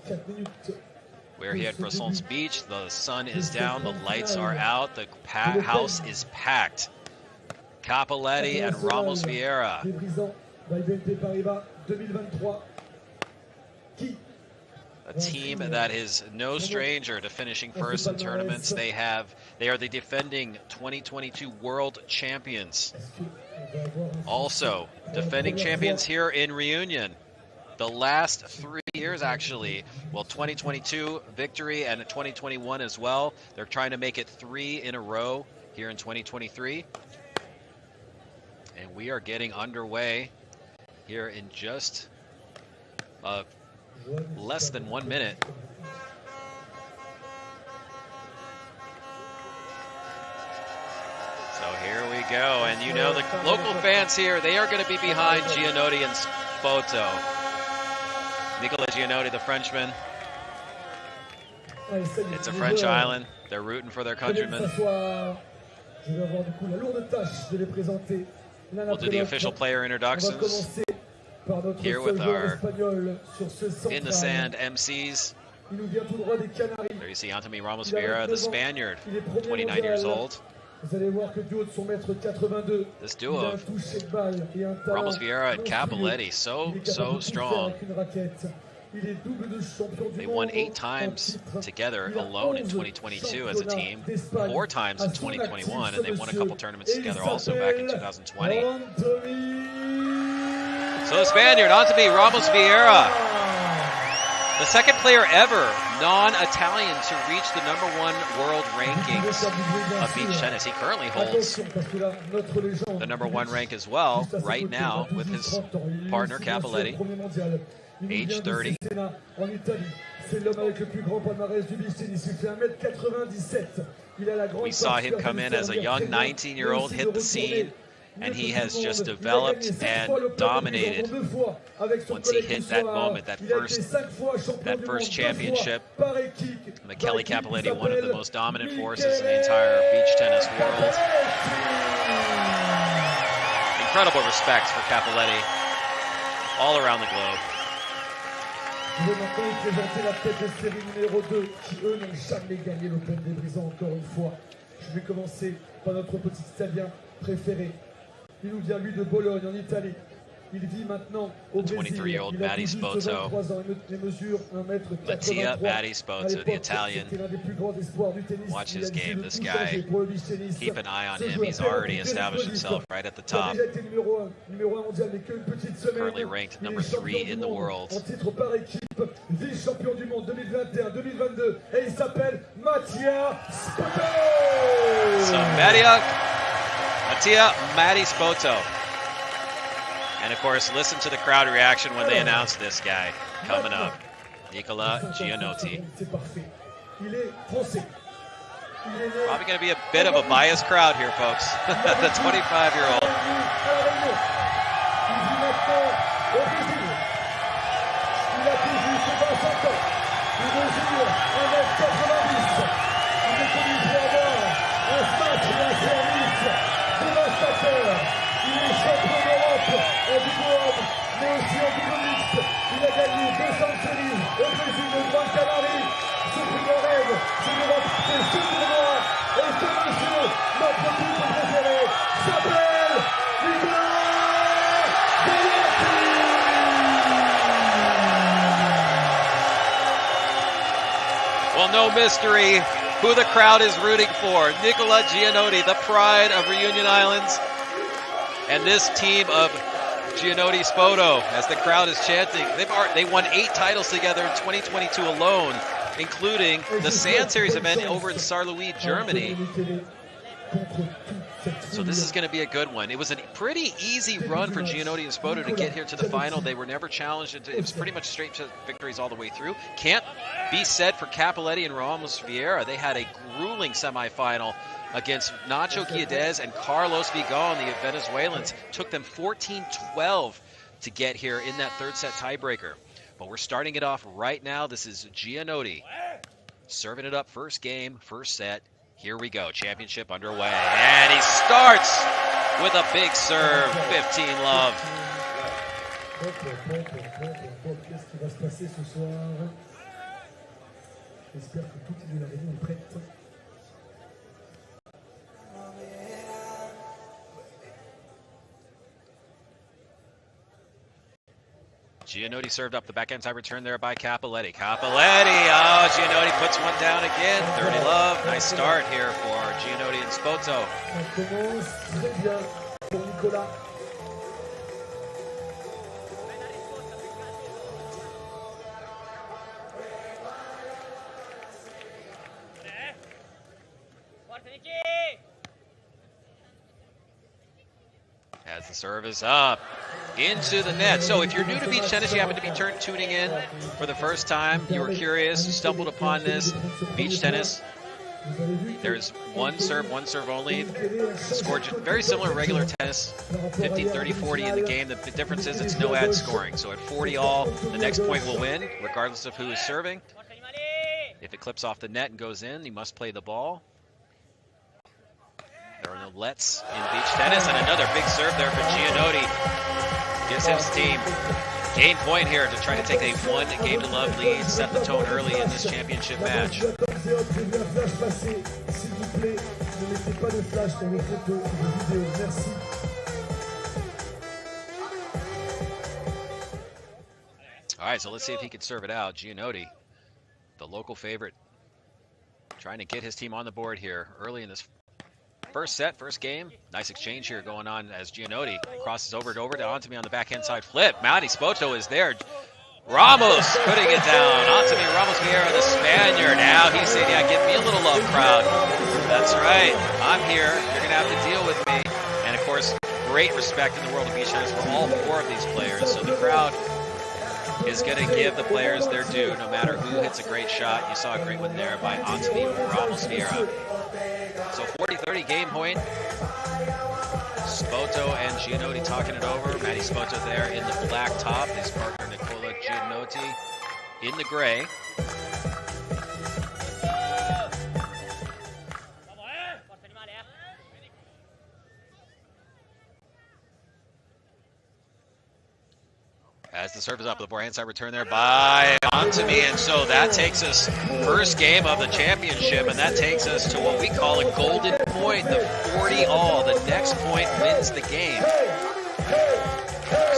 We're here at Bressons Beach. The sun is down. The lights are out. The house is packed. Cappelletti and Ramos Vieira. A team that is no stranger to finishing first in tournaments. They are the defending 2022 world champions. Also, defending champions here in Reunion. The last 3 years, actually. Well, 2022 victory and 2021 as well. They're trying to make it 3 in a row here in 2023. And we are getting underway here in just less than 1 minute. So here we go, and you know the local fans here, they are going to be behind Gianotti and Spoto. Nicola Gianotti, the Frenchman. It's a French island. They're rooting for their countrymen. We'll do the official player introductions here with our In the Sand MCs. There you see Antony Ramos Vieira, the Spaniard, 29 years old. This duo of Ramos Vieira and Cappelletti, so strong. They won 8 times together alone in 2022 as a team, 4 times in 2021, and they won a couple tournaments together also back in 2020. So the Spaniard, Antony Ramos Vieira, the second player ever, non-Italian, to reach the #1 world rankings of beach tennis. He currently holds the #1 rank as well right now with his partner Cappelletti, age 30. We saw him come in as a young 19-year-old, hit the scene, and he has just developed and dominated once he hit that moment, that first championship. Michele Cappelletti, one of the most dominant forces in the entire beach tennis world. Incredible respect for Cappelletti all around the globe. Je vais maintenant vous présenter la tête de série numéro 2, qui eux n'ont jamais gagné l'Open des Brisants encore une fois. Je vais commencer par notre petit Italien préféré. Il nous vient lui de Bologne en Italie. Il vit maintenant au Brésil. 23-year-old Il a Matty tout juste Spoto. 23 ans et mesure 1m83. Mattia Matty Spoto, the Italian. C'était l'un des plus grands espoirs du tennis. Watch Il a his décidé game. de This tout guy, changer pour le beach tennis. keep an eye on Ce him. joueur He's already très established explosif. himself right at the Il a top. déjà été numéro 1 mondial, mais qu'une petite semaine. Currently ranked Il est number 3 champion in du the monde world. en titre par équipe, vice-champion du monde 2021-2022, et il s'appelle Mattia Spoto. So Mattia Matty Spoto. And of course, listen to the crowd reaction when they announce this guy coming up. Nicola Gianotti. C'est parfait. Il est français. Il est né Probably going to be a bit of a biased crowd here, folks. The 25-year-old. Il vit maintenant au Brésil. Il a tout juste 25 ans. Il mesure 1m90. Il est connu pour avoir un smash et un service dévastateur. Il est champion d'Europe en double homme, mais aussi en double mixte. Il a gagné 200 séries au Brésil de Grande Canarie. Son plus grand rêve, c'est de remporter ce tournoi. Et ce monsieur, notre couple préféré, s'appelle Nicola Gianotti. Well, no mystery who the crowd is rooting for. Nicola Gianotti, the pride of Reunion Islands. And this team of Gianotti Spoto, as the crowd is chanting, they won 8 titles together in 2022 alone, including the Sand Series event over in Saarlouis, Germany. So this is going to be a good one. It was a pretty easy run for Gianotti and Spoto to get here to the final. They were never challenged. It was pretty much straight victories all the way through. Can't be said for Cappelletti and Ramos Vieira. They had a grueling semifinal against Nacho Guedes and Carlos Vigon, the Venezuelans. Took them 14-12 to get here in that third set tiebreaker. But we're starting it off right now. This is Gianotti serving it up first game, first set. Here we go, championship underway. And he starts with a big serve, 15-love. Qu'est-ce qui va se passer ce soir? J'espère que toute la réunion est prête. Gianotti served up the backhand side return there by Cappelletti. Cappelletti, oh, Gianotti puts one down again. 30-love, nice start here for Gianotti and Spoto. On commence très bien pour Nicolas. As the serve is up into the net. So if you're new to beach tennis, you happen to be tuning in for the first time, you were curious, you stumbled upon this beach tennis. There's one serve only. The score very similar to regular tennis, 50, 30, 40 in the game. The difference is it's no ad scoring. So at 40 all, the next point will win, regardless of who is serving. If it clips off the net and goes in, you must play the ball. There are no lets in beach tennis, and another big serve there for Gianotti. Gives his team game point here to try to take a 1-game-to-love lead, set the tone early in this championship match. All right, so let's see if he can serve it out. Gianotti, the local favorite, trying to get his team on the board here early in this first set, first game. Nice exchange here going on as Gianotti crosses over to onto me on the backhand side flip. Matty Spoto is there. Ramos putting it down. Onto me, Ramos Vieira, the Spaniard. Now he's saying, yeah, give me a little love, crowd. That's right. I'm here. You're going to have to deal with me. And, of course, great respect in the world of beach tennis for all 4 of these players. So the crowd is going to give the players their due no matter who hits a great shot. You saw a great one there by Antony Ramos Vieira. So 40-30 game point. Spoto and Gianotti talking it over. Matty Spoto there in the black top. His partner Nicola Gianotti in the gray. As the serve is up, the forehand side return there by onto me, and so that takes us first game of the championship, and that takes us to what we call a golden point, the 40-all. The next point wins the game.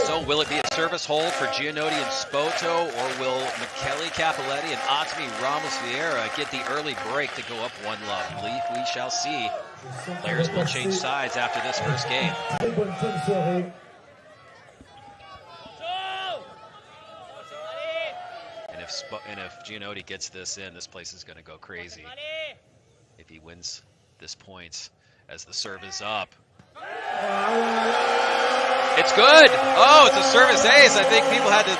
So will it be a service hold for Gianotti and Spoto, or will Michele Cappelletti and Atami Ramos Vieira get the early break to go up 1-love? We shall see. Players will change sides after this first game. And if Gianotti gets this in, this place is going to go crazy. If he wins this point, as the serve is up. It's good. Oh, it's a service ace. I think people had to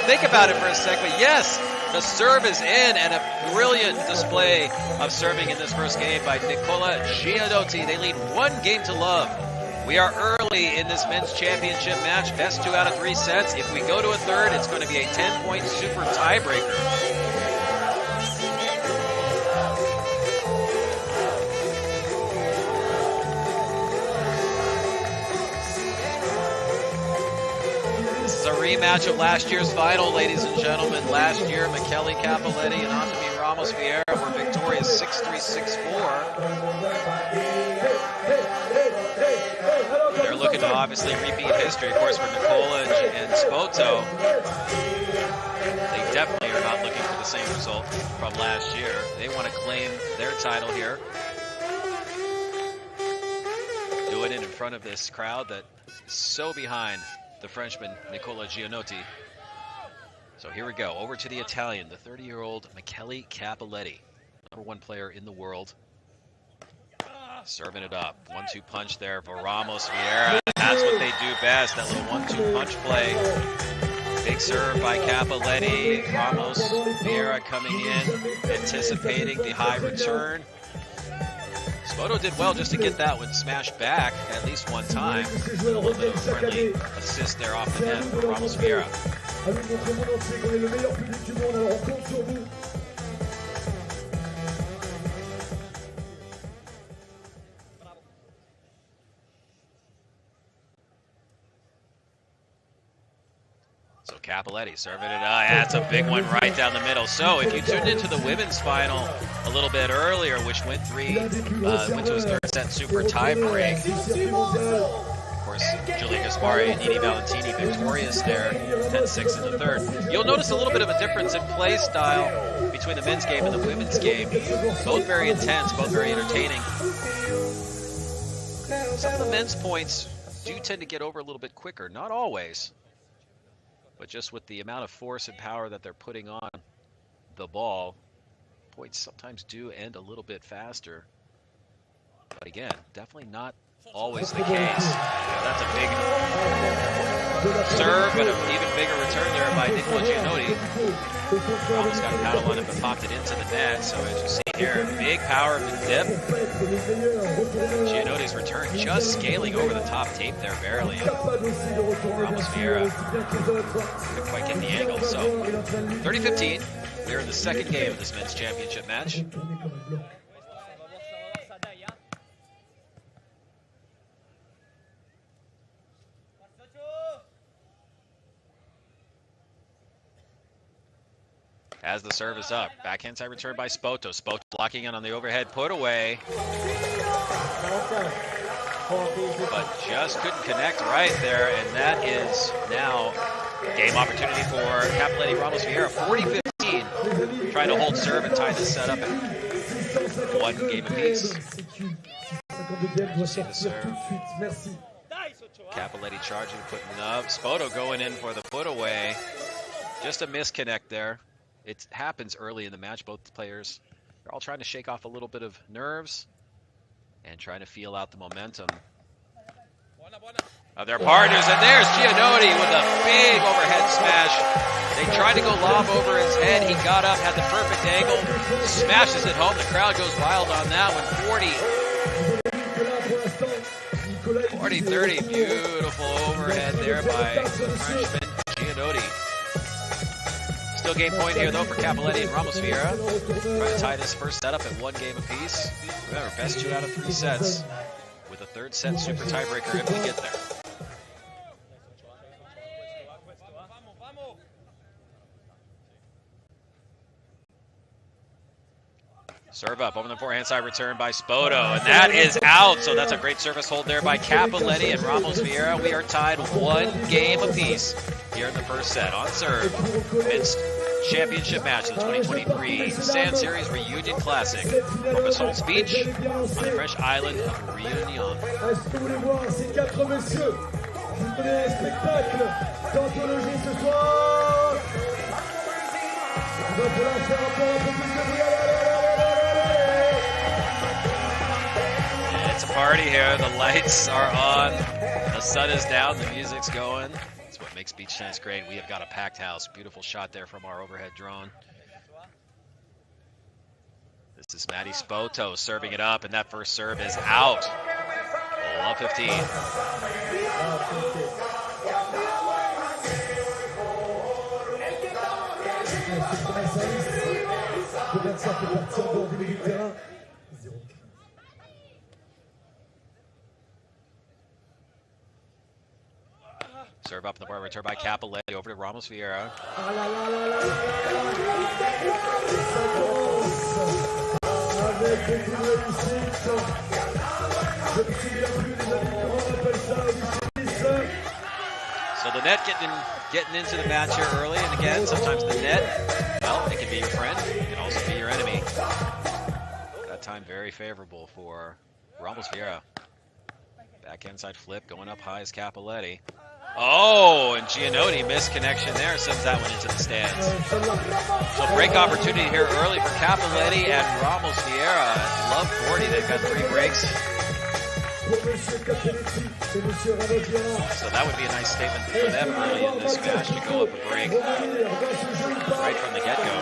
think about it for a sec, but yes, the serve is in, and a brilliant display of serving in this first game by Nicola Gianotti. They lead 1-0. We are early in this men's championship match, best 2 out of 3 sets. If we go to a third, it's going to be a 10-point super tiebreaker. This is a rematch of last year's final, ladies and gentlemen. Last year, Michele Cappelletti and Atami Ramos Vieira were victorious 6-3, 6-4. They're looking to obviously repeat history, of course, for Nicola and Spoto. They definitely are not looking for the same result from last year. They want to claim their title here. Do it in front of this crowd that is so behind the Frenchman, Nicola Gianotti. So here we go, over to the Italian, the 30-year-old Michele Cappelletti, #1 player in the world. Serving it up. 1-2 punch there for Ramos Vieira. That's what they do best, that little 1-2 punch play. Big serve by Cappelletti. Ramos Vieira coming in, anticipating the high return. Spoto did well just to get that one smashed back at least one time. A little bit of a friendly assist there off the net for Ramos Vieira. So Cappelletti serving it up. That's a big one right down the middle. So if you tuned into the women's final a little bit earlier, which went to its third set super tie break. Of course, Giulia Gaspari and Nini Valentini victorious there, 10-6 in the third. You'll notice a little bit of a difference in play style between the men's game and the women's game. Both very intense, both very entertaining. Some of the men's points do tend to get over a little bit quicker, not always. But just with the amount of force and power that they're putting on the ball, points sometimes do end a little bit faster. But again, definitely not always the case. That's a big serve, but an even bigger return there by Nicola Gianotti. Almost got a paddle on it, but popped it into the net. So as you see here, big power of the dip. Gianotti's return just scaling over the top tape there, barely. Ramos Vieira couldn't quite get the angle. So 30-15, we're in the second game of this men's championship match. As the serve is up, backhand side return by Spoto. Spoto blocking in on the overhead put away. But just couldn't connect right there, and that is now game opportunity for Cappelletti Ramos Vieira. 40-15, trying to hold serve and tie this set up at 1 game apiece. Cappelletti charging, putting up. Spoto going in for the put away. Just a misconnect there. It happens early in the match. Both players are all trying to shake off a little bit of nerves and trying to feel out the momentum of their partners. And there's Gianotti with a big overhead smash. They tried to go lob over his head. He got up, had the perfect angle, smashes it home. The crowd goes wild on that one. 40-30, beautiful overhead there by the Frenchman Gianotti. Still game point here, though, for Cappelletti and Ramos Vieira. Trying to tie this first set up at 1 game apiece. Remember, best 2 out of 3 sets with a third set super tiebreaker if we get there. Serve up over the forehand side, return by Spoto, and that is out. So that's a great service hold there by Capoletti and Ramos Vieira. We are tied 1 game apiece here in the first set. On serve, men's championship match of the 2023 Sand Series Reunion Classic from Bassault's Beach on the French island of Réunion. Est-ce que vous voulez voir ces 4 messieurs vous donner un spectacle d'anthologie ce soir? Il va falloir faire encore un peu plus de bruit. It's a party here. The lights are on. The sun is down. The music's going. It's what makes beach tennis great. We have got a packed house. Beautiful shot there from our overhead drone. This is Matty Spoto serving it up, and that first serve is out. Love 15. Serve up in the bar, return by Capoletti over to Ramos Vieira. So the net getting into the match here early, and again, sometimes the net, well, it can be your friend, it can also be your enemy. That time very favorable for Ramos Vieira. Backhand side flip, going up high is Capoletti. Oh, and Gianotti missed connection there, sends that one into the stands. So break opportunity here early for Capoletti and Ramos Vieira. Love 40, they've got 3 breaks. So that would be a nice statement for them early in this match to go up a break right from the get-go.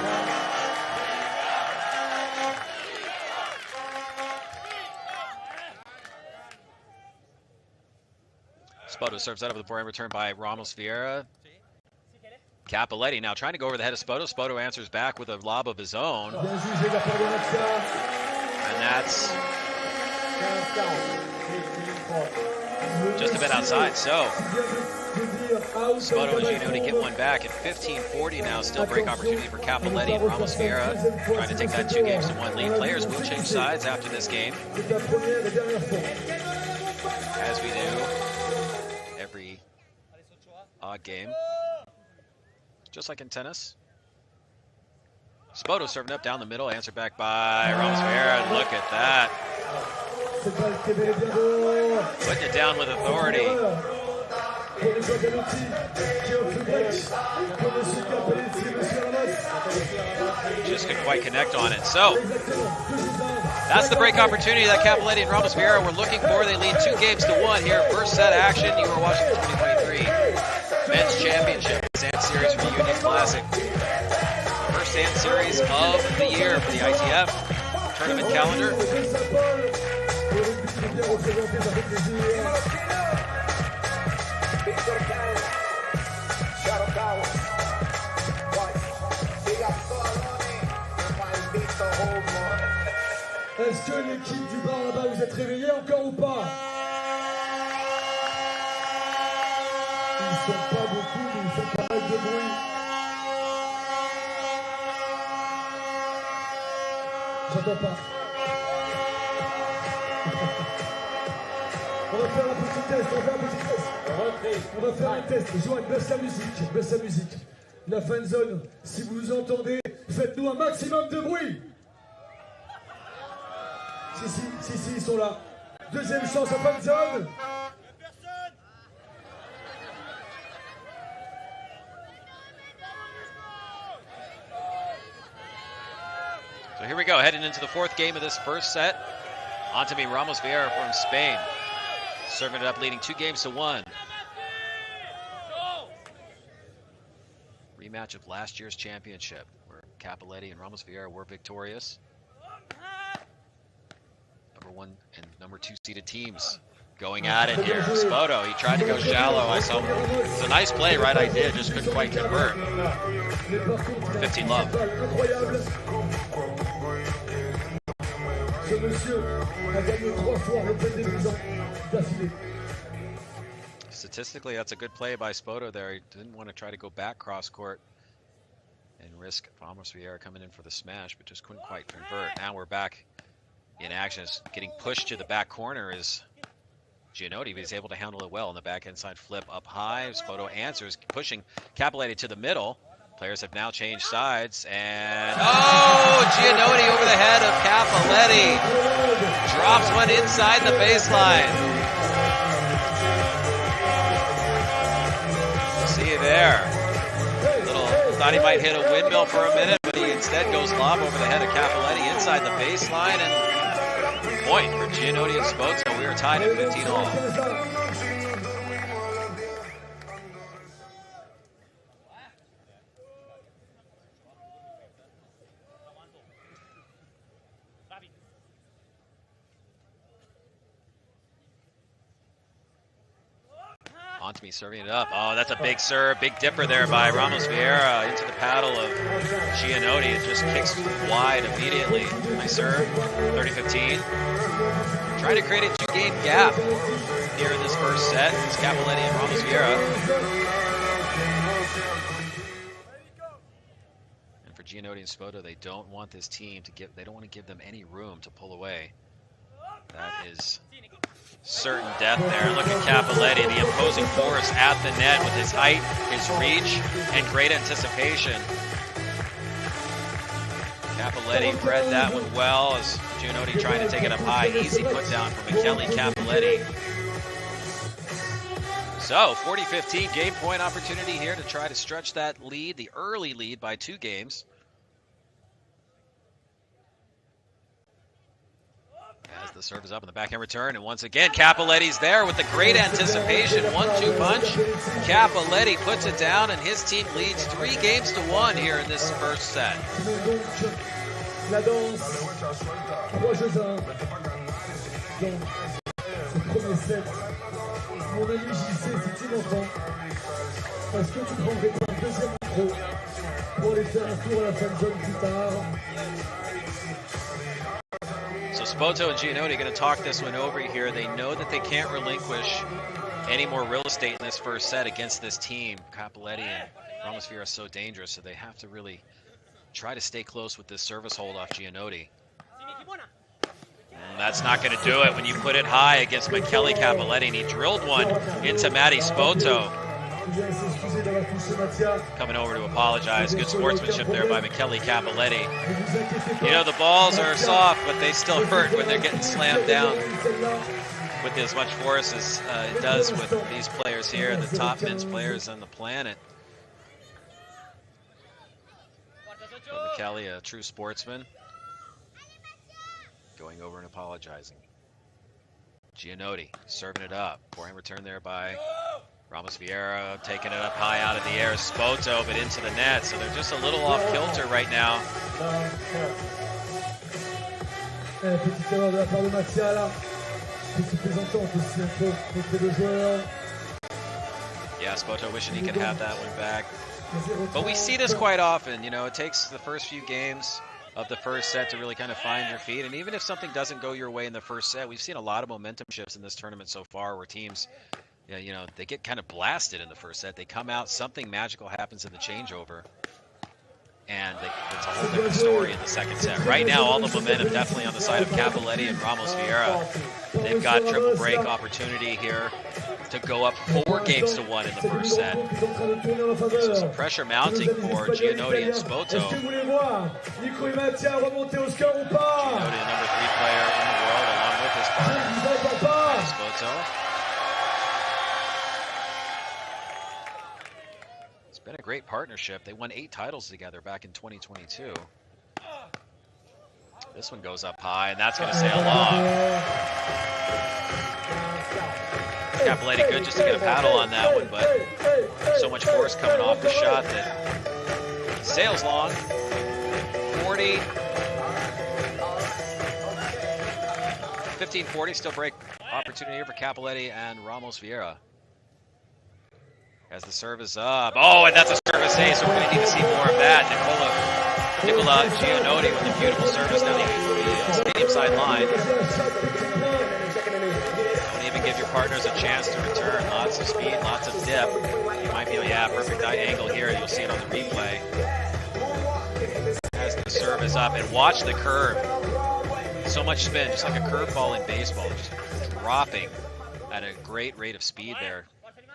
Spoto serves that over the forehand return by Ramos Vieira. Capoletti now trying to go over the head of Spoto. Spoto answers back with a lob of his own. And that's just a bit outside. So Spoto and Gianotti get one back at 15-40 now. Still break opportunity for Capoletti and Ramos Vieira trying to take that 2 games to 1 lead. Players will change sides after this game, as we do every odd game, just like in tennis. Spoto serving up down the middle, answered back by Ramos Vieira. Look at that. Putting it down with authority. Just couldn't quite connect on it. So that's the break opportunity that Capoletti and Ramos Vieira were looking for. They lead 2 games to 1 here. First set action. You are watching the 2023 Men's Championship Sand Series Reunion Classic. First Sand Series of the year for the ITF tournament calendar. Est-ce que l'équipe du bar là-bas, vous êtes réveillés encore ou pas? Ils ne sont pas beaucoup, mais ils font pas mal de bruit. J'entends pas. On va faire un petit test, on va faire un test. Joanne, baisse la musique, La fan zone, si vous nous entendez, faites-nous un maximum de bruit. Si, ils sont là. Deuxième chance à fan zone. So here we go, heading into the 4th game of this first set. On to me, Ramos Vieira from Spain. Serving it up, leading 2 games to 1. Rematch of last year's championship, where Capoletti and Ramos Vieira were victorious. Number 1 and number 2 seeded teams going at it here. Spoto, he tried to go shallow. I saw it's a nice play, right idea, just couldn't quite convert. 15 love. Statistically, that's a good play by Spoto there. He didn't want to try to go back cross court and risk Ramos Vieira coming in for the smash, but just couldn't quite convert. Now we're back in action. It's getting pushed to the back corner is Gianotti, but he's able to handle it well on the back inside flip up high. Spoto answers, pushing Cappelletti to the middle. Players have now changed sides, and Gianotti over the head of Cappelletti. Drops one inside the baseline. See you there. Thought he might hit a windmill for a minute, but he instead goes lob over the head of Cappelletti inside the baseline, and point for Gianotti and Spoto. We are tied at 15 all. Ontemi serving it up. Oh, that's a big serve, big dipper there by Ramos Vieira into the paddle of Gianotti. It just kicks wide immediately. Nice serve, 30-15. Trying to create a two-game gap here in this first set. It's Cappelletti and Ramos Vieira. And for Gianotti and Spoto, they don't want this team to they don't want to give them any room to pull away. That is certain death there. Look at Cappelletti, the imposing force at the net with his height, his reach, and great anticipation. Cappelletti read that one well as Gianotti trying to take it up high. Easy put down from Michele Cappelletti. So 40-15 game point opportunity here to try to stretch that lead, the early lead by 2 games. As the serve is up in the backhand return, and once again Cappelletti's there with the great anticipation. 1-2 punch. Cappelletti puts it down, and his team leads 3-1 here in this first set. La danse, 3 jeux à 1 dans ce premier set. Mon ami JC, si tu m'entends, est-ce que tu prendrais pas un deuxième micro pour aller faire un tour à la fan zone plus tard? So Spoto and Gianotti are going to talk this one over here. They know that they can't relinquish any more real estate in this first set against this team. Cappelletti and Ramos Vieira are so dangerous, so they have to really try to stay close with this service hold off Gianotti. That's not going to do it when you put it high against Michele Cappelletti, and he drilled one into Matty Spoto. Coming over to apologize. Good sportsmanship there by Michele Cappelletti. You know, the balls are soft, but they still hurt when they're getting slammed down with as much force as it does with these players here, the top men's players on the planet. Michele, a true sportsman, going over and apologizing. Gianotti serving it up. Forehand return there by Ramos Vieira, taking it up high out of the air. Spoto, but into the net, so they're just a little off kilter right now. Petite erreur de la part de Mattia. Petite plaisantante aussi un peu côté des joueurs. Yeah, Spoto wishing he could have that one back. But we see this quite often. You know, it takes the first few games of the first set to really kind of find your feet. And even if something doesn't go your way in the first set, we've seen a lot of momentum shifts in this tournament so far where teams, you know, they get kind of blasted in the first set. They come out, something magical happens in the changeover, and it's a whole different story in the second set. Right now, all the momentum definitely on the side of Cappelletti and Ramos Vieira. They've got triple break opportunity here to go up 4-1 in the first set. So some pressure mounting for Gianotti and Spoto. Gianotti, the number 3 player in the world, along with his partner, Spoto. It's been a great partnership. They won 8 titles together back in 2022. This one goes up high, and that's going to sail long. Cappelletti good just to get a paddle on that one, but so much force coming off the shot that sails long. 40. 15-40, still break opportunity here for Cappelletti and Ramos Vieira. As the serve is up. Oh, and that's a service ace, so we're going to need to see more of that. Nicola Gianotti with a beautiful service down the stadium side line. Don't even give your partners a chance to return. Lots of speed, lots of dip. You might be, yeah, perfect eye angle here. You'll see it on the replay. serve is up, and watch the curve. So much spin, just like a curveball in baseball, just dropping at a great rate of speed there.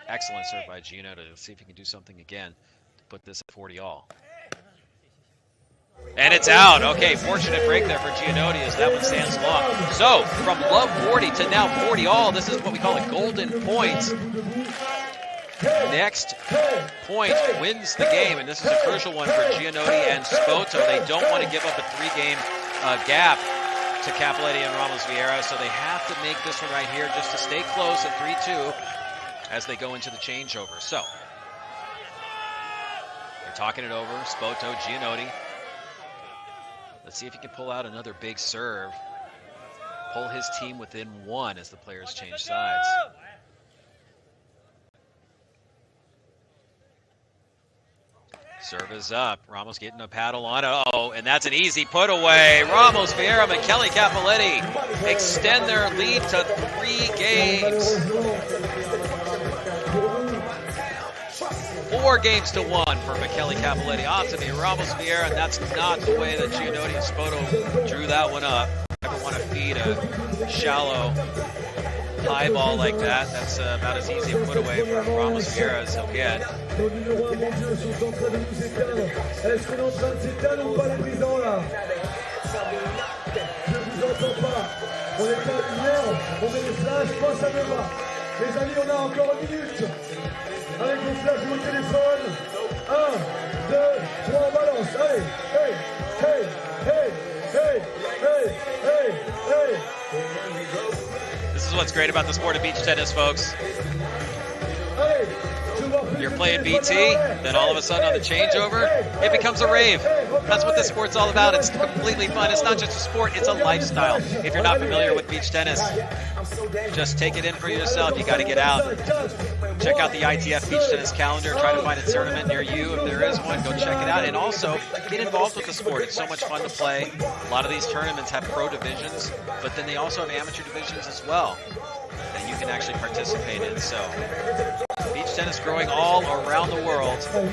Excellent serve by Giannotti. Let's see if he can do something again to put this at 40-all. And it's out. Okay, fortunate break there for Giannotti as that one stands long. So, from love 40 to now 40-all, this is what we call a golden point. Next point wins the game, and this is a crucial one for Giannotti and Spoto. They don't want to give up a 3-game gap to Cappelletti and Ramos Vieira, so they have to make this one right here just to stay close at 3-2 as they go into the changeover. So, they're talking it over, Spoto, Giannotti. Let's see if he can pull out another big serve, pull his team within 1 as the players change sides. Serve is up. Ramos getting a paddle on it. Oh, and that's an easy put away. Ramos, Vieira, and Kelly Cappelletti extend their lead to 3 games. 4 games to 1 for Michele Cappelletti. Optimi, Ramos Vieira, and that's not the way that Giannotti and Spoto drew that one up. Never want to feed a shallow high ball like that. That's about as easy a put away for Ramos Vieira as he'll get. Les amis, on a encore 1 minute. Avec vos flashs ou au téléphone. 1, 2, 3, on balance. Allez, hey, hey, hey, hey, hey, hey, hey. This is what's great about the sport of beach tennis, folks. You're playing BT, then all of a sudden on the changeover, it becomes a rave. That's what this sport's all about. It's completely fun. It's not just a sport, it's a lifestyle. If you're not familiar with beach tennis, just take it in for yourself. You got to get out. Check out the ITF Beach Tennis calendar. Try to find a tournament near you. If there is one, go check it out. And also, get involved with the sport. It's so much fun to play. A lot of these tournaments have pro divisions, but then they also have amateur divisions as well that you can actually participate in. So, beach tennis growing all around the world. And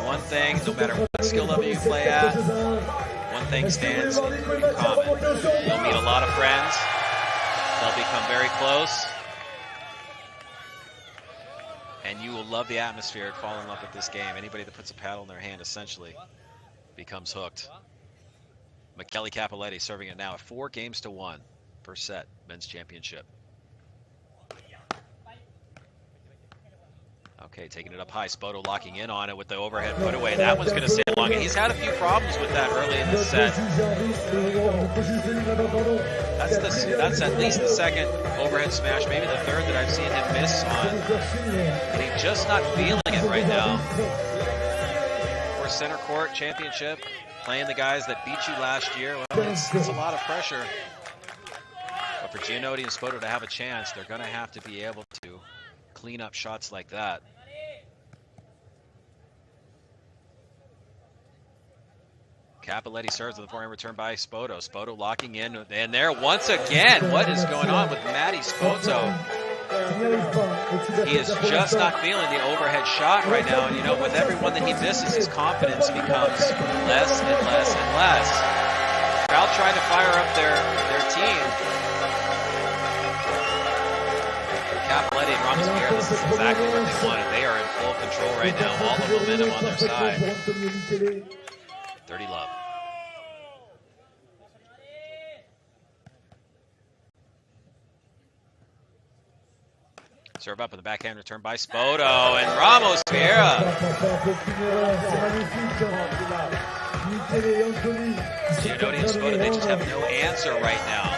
one thing, no matter what skill level you play at, one thing stands in common. You'll meet a lot of friends. They'll become very close. And you will love the atmosphere and fall in love with this game. Anybody that puts a paddle in their hand essentially becomes hooked. Michele Cappelletti serving it now at 4 games to 1 per set, men's championship. Okay, taking it up high. Spoto locking in on it with the overhead put away. That one's going to stay long. And he's had a few problems with that early in the set. That's at least the second overhead smash, maybe the third that I've seen him miss on. And he's just not feeling it right now. For center court championship, playing the guys that beat you last year, well, it's a lot of pressure. But for Giannotti and Spoto to have a chance, they're going to have to be able to clean up shots like that. Cappelletti serves with the forehand return by Spoto. Spoto locking in, and there once again, what is going on with Matty Spoto? He is just not feeling the overhead shot right now, and you know, with every one that he misses, his confidence becomes less and less and less. Crowd trying to fire up their team. Cappelletti and Ramos Vieira, this is exactly what they wanted. They are in full control right now, all the momentum on their side. 30 love. Serve up in the backhand return by Spoto and Ramos Vieira. Giannotti and Spoto, they just have no answer right now.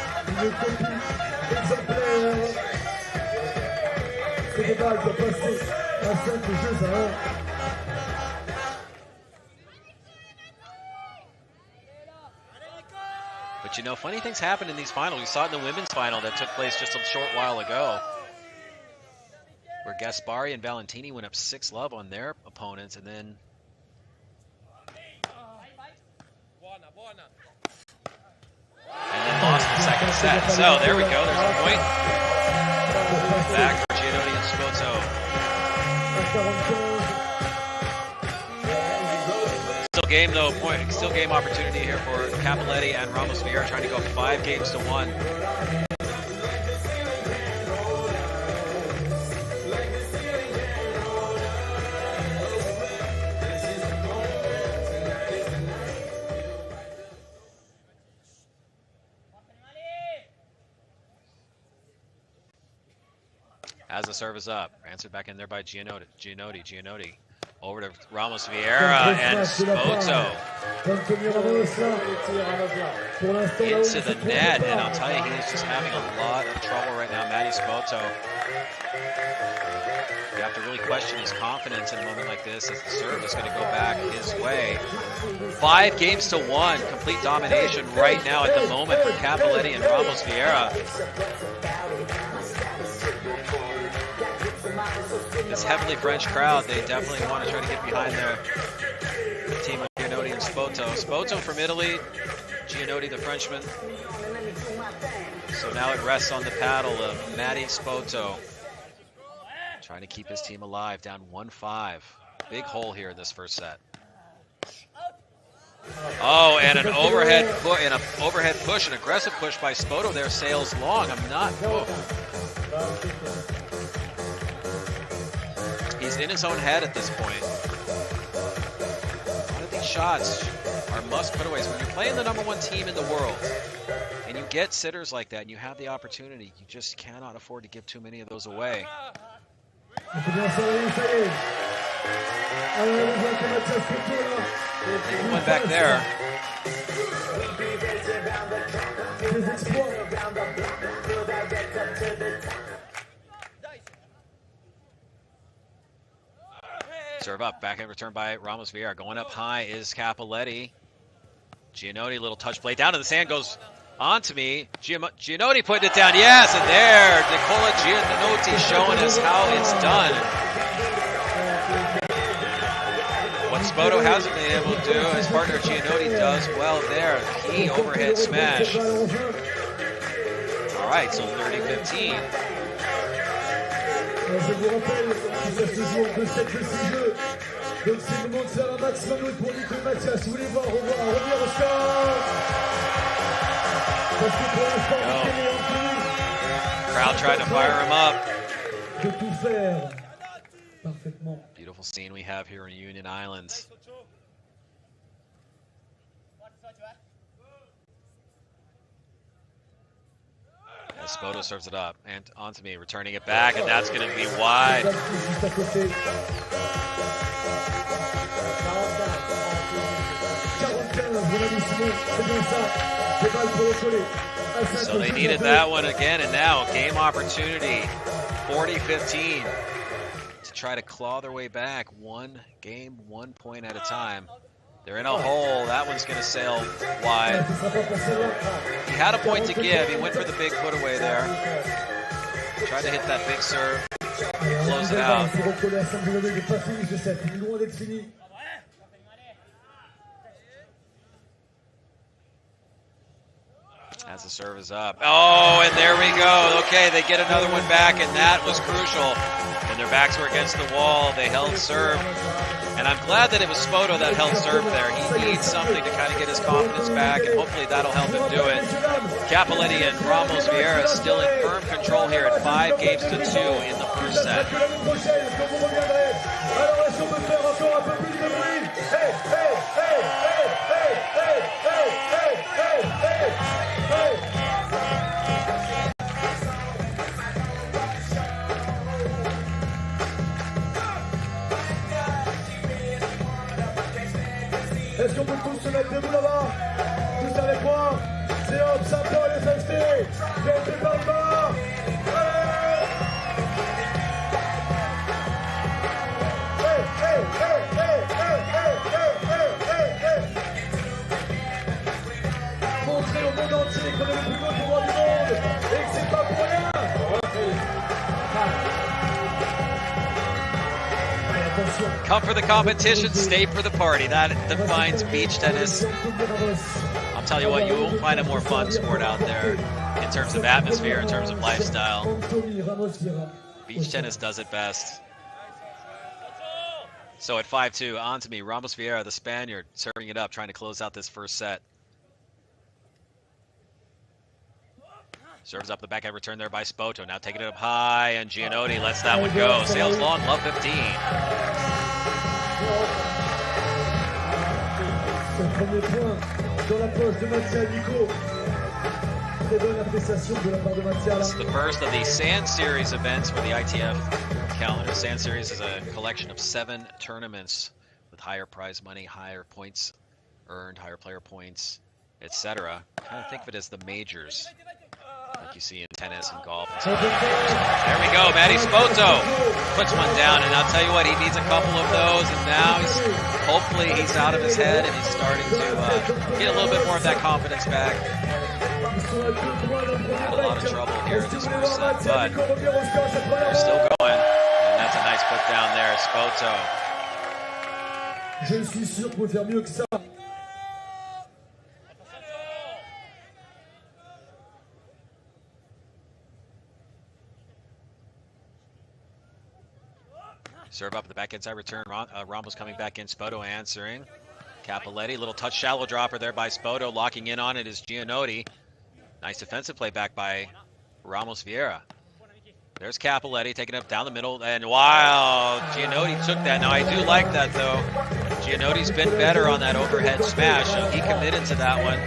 But you know, funny things happen in these finals. We saw it in the women's final that took place just a short while ago, where Gaspari and Valentini went up 6 love on their opponents, and then lost the second set. So there we go. There's a point. Back for Giannotti and Spoto. Still game though, still game opportunity here for Cappelletti and Ramos Vieira, trying to go 5 games to 1. As the serve is up, answered back in there by Gianotti over to Ramos Vieira and Spoto into the net, and I'll tell you, he is just having a lot of trouble right now, Matty Spoto. You have to really question his confidence in a moment like this, as the serve is going to go back his way. 5 games to 1, complete domination right now at the moment for Cappelletti and Ramos Vieira. This heavily French crowd, they definitely want to try to get behind their team of Gianotti and Spoto. Spoto from Italy, Gianotti the Frenchman. So now it rests on the paddle of Matty Spoto, trying to keep his team alive, down 1-5. Big hole here in this first set. Oh, and an overhead push, an aggressive push by Spoto there, sails long. He's in his own head at this point. One of these shots are must putaways. When you're playing the #1 team in the world and you get sitters like that and you have the opportunity, you just cannot afford to give too many of those away. One back there. Serve up, backhand return by Ramos Vieira. Going up high is Cappelletti. Gianotti, little touch play down to the sand, goes on to me. Gianotti putting it down, yes, and there, Nicola Gianotti showing us how it's done. What Spoto hasn't been able to do, his partner Gianotti does well there. Key overhead smash. All right, so 30-15. Je vous rappelle qu'il reste toujours 2 sets de 6 jeux. Donc c'est le moment de faire un maximum pour Nico Mathias. Vous voulez voir, revenir au score. Parce que pour l'instant, Nico est en plus. Crowd tried to fire him up. De tout faire parfaitement. Beautiful scene we have here in Union Islands. As Spoto serves it up and onto me, returning it back, and that's going to be wide. So they needed that one again, and now game opportunity, 40-15, to try to claw their way back. 1 game, 1 point at a time. They're in a hole. That one's going to sail wide. He had a point to give. He went for the big put away there. Tried to hit that big serve. Close it out. As the serve is up. Oh, and there we go. Okay, they get another one back, and that was crucial. When their backs were against the wall, they held serve. And I'm glad that it was Spoto that held serve there. He needs something to kind of get his confidence back, and hopefully that'll help him do it. Cappelletti and Ramos Vieira still in firm control here at 5 games to 2 in the first set. Est-ce qu'on peut tous se mettre debout là-bas? Tous avec moi? C'est hop, ça peut les acheter. J'ai par le bas. Montrez au monde entier qu'on est le plus beau tournoi du monde et que c'est pas pour rien. Come for the competition, stay for the party. That defines beach tennis. I'll tell you what, you won't find a more fun sport out there in terms of atmosphere, in terms of lifestyle. Beach tennis does it best. So at 5-2, on to me. Ramos Vieira, the Spaniard, serving it up, trying to close out this first set. Serves up the backhand return there by Spoto. Now taking it up high, and Giannotti lets that one go. Sails long, love 15. This is the first of the Sand Series events for the ITF calendar. Sand Series is a collection of 7 tournaments with higher prize money, higher points earned, higher player points, etc. Kind of think of it as the majors, like you see in tennis and golf. And there we go, Matty Spoto puts one down, and I'll tell you what, he needs a couple of those, and now hopefully he's out of his head and he's starting to get a little bit more of that confidence back. Had a lot of trouble here in this first set, but they're still going, and that's a nice put down there, Spoto. Je suis sûr qu'on peut faire mieux que ça. Serve up the back inside return. Ramos coming back in. Spoto answering. Capoletti, little touch shallow dropper there by Spoto. Locking in on it is Giannotti. Nice defensive play back by Ramos Vieira. There's Capoletti taking it up down the middle. And wow, Giannotti took that. Now I do like that though. Giannotti's been better on that overhead smash, so he committed to that one.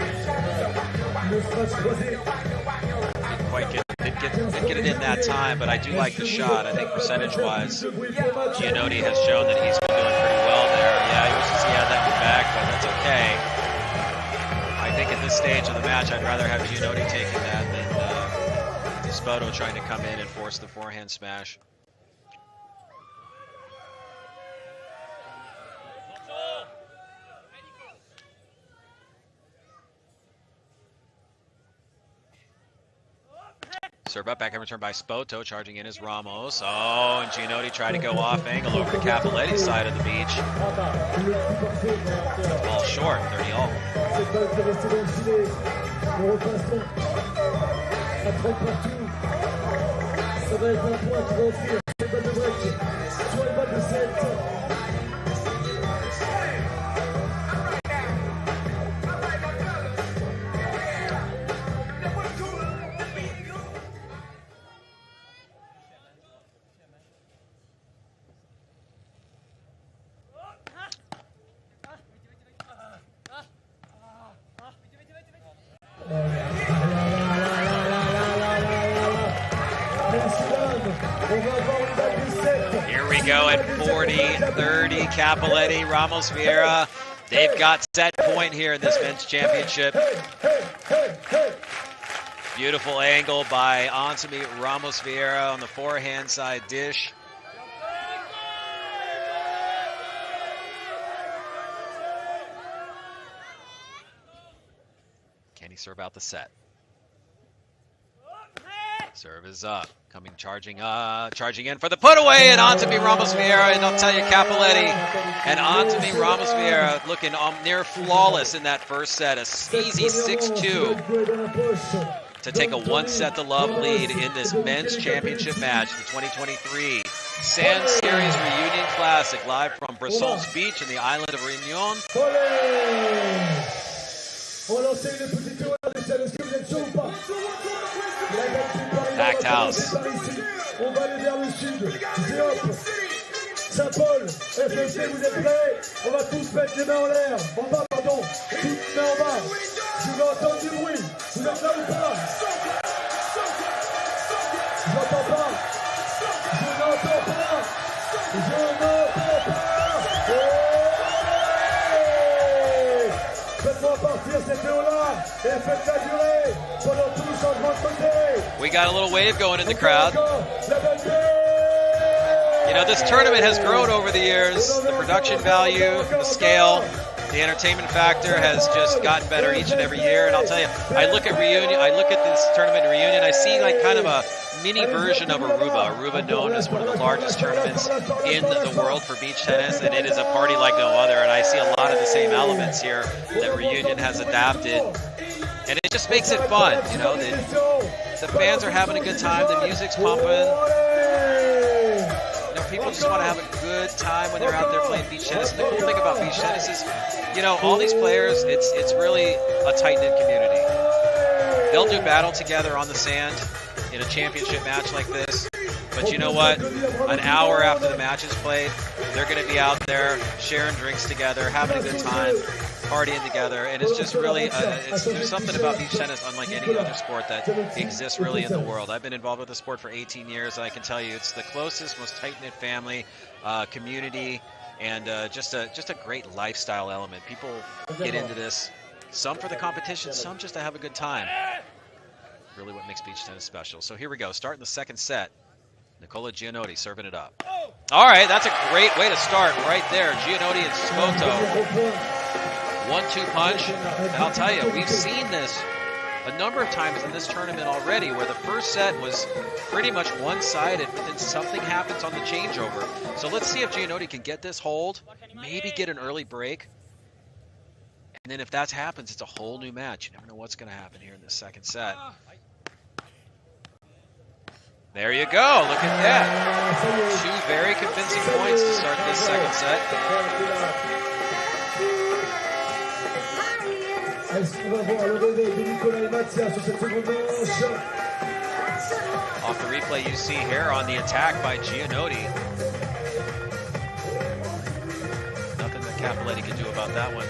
Didn't get it in that time, but I do like the shot. I think percentage-wise, Giannotti has shown that he's been doing pretty well there. Yeah, he wishes he had that one back, but that's okay. I think at this stage of the match, I'd rather have Giannotti taking that than Spoto trying to come in and force the forehand smash. Serve up, backhand return by Spoto, charging in is Ramos. Oh, and Giannotti tried to go off angle over to Capoletti's side of the beach. Ball short, 30 all. Here we go at 40-30, Capoletti, Ramos Vieira. They've got set point here in this men's championship. Beautiful angle by Antony Ramos Vieira on the forehand side dish. Can he serve out the set? Serve is up, charging in for the put away, and Antony Ramos Vieira, and I'll tell you, Capoletti and Antony Ramos Vieira looking near flawless in that first set, a easy 6-2 to take a 1-set-to-love lead in this men's championship match, the 2023 Sand Series Reunion Classic, live from Bressons Beach in the island of Réunion. Packed house. On va aller vers le sud. Zéop, Saint-Paul, FFC, vous êtes prêts? On va tous mettre les mains en l'air. En bas, pardon. Toutes les mains en bas. Je veux entendre du bruit. Vous êtes là ou pas? Je n'entends pas. Je n'entends pas. Je n'entends pas. Faites-moi partir cette eau-là et faites-la durer pendant tout le changement de côté. We got a little wave going in the crowd. You know, this tournament has grown over the years. The production value, the scale, the entertainment factor has just gotten better each and every year. And I'll tell you, I look at this tournament Reunion, I see like kind of a mini version of Aruba. Aruba known as one of the largest tournaments in the world for beach tennis, and it is a party like no other. And I see a lot of the same elements here that Reunion has adapted. And it just makes it fun, you know. The fans are having a good time. The music's pumping. You know, people just want to have a good time when they're out there playing beach tennis. And the cool thing about beach tennis is, you know, all these players, it's really a tight-knit community. They'll do battle together on the sand in a championship match like this. But you know what? An hour after the match is played, they're going to be out there sharing drinks together, having a good time, partying together, and it's just really, there's something about beach tennis unlike any other sport that exists really in the world. I've been involved with the sport for 18 years, and I can tell you it's the closest, most tight-knit family, community, and just a great lifestyle element. People get into this, some for the competition, some just to have a good time. Really what makes beach tennis special. So here we go, starting the second set. Nicola Gianotti serving it up. All right, that's a great way to start right there. Gianotti and Spoto. 1-2 punch. And I'll tell you, we've seen this a number of times in this tournament already where the first set was pretty much one-sided, but then something happens on the changeover. So let's see if Gianotti can get this hold, maybe get an early break. And then if that happens, it's a whole new match. You never know what's going to happen here in this second set. There you go. Look at that. Two very convincing points to start this second set. Off the replay you see here on the attack by Gianotti. Nothing that Cappelletti can do about that one.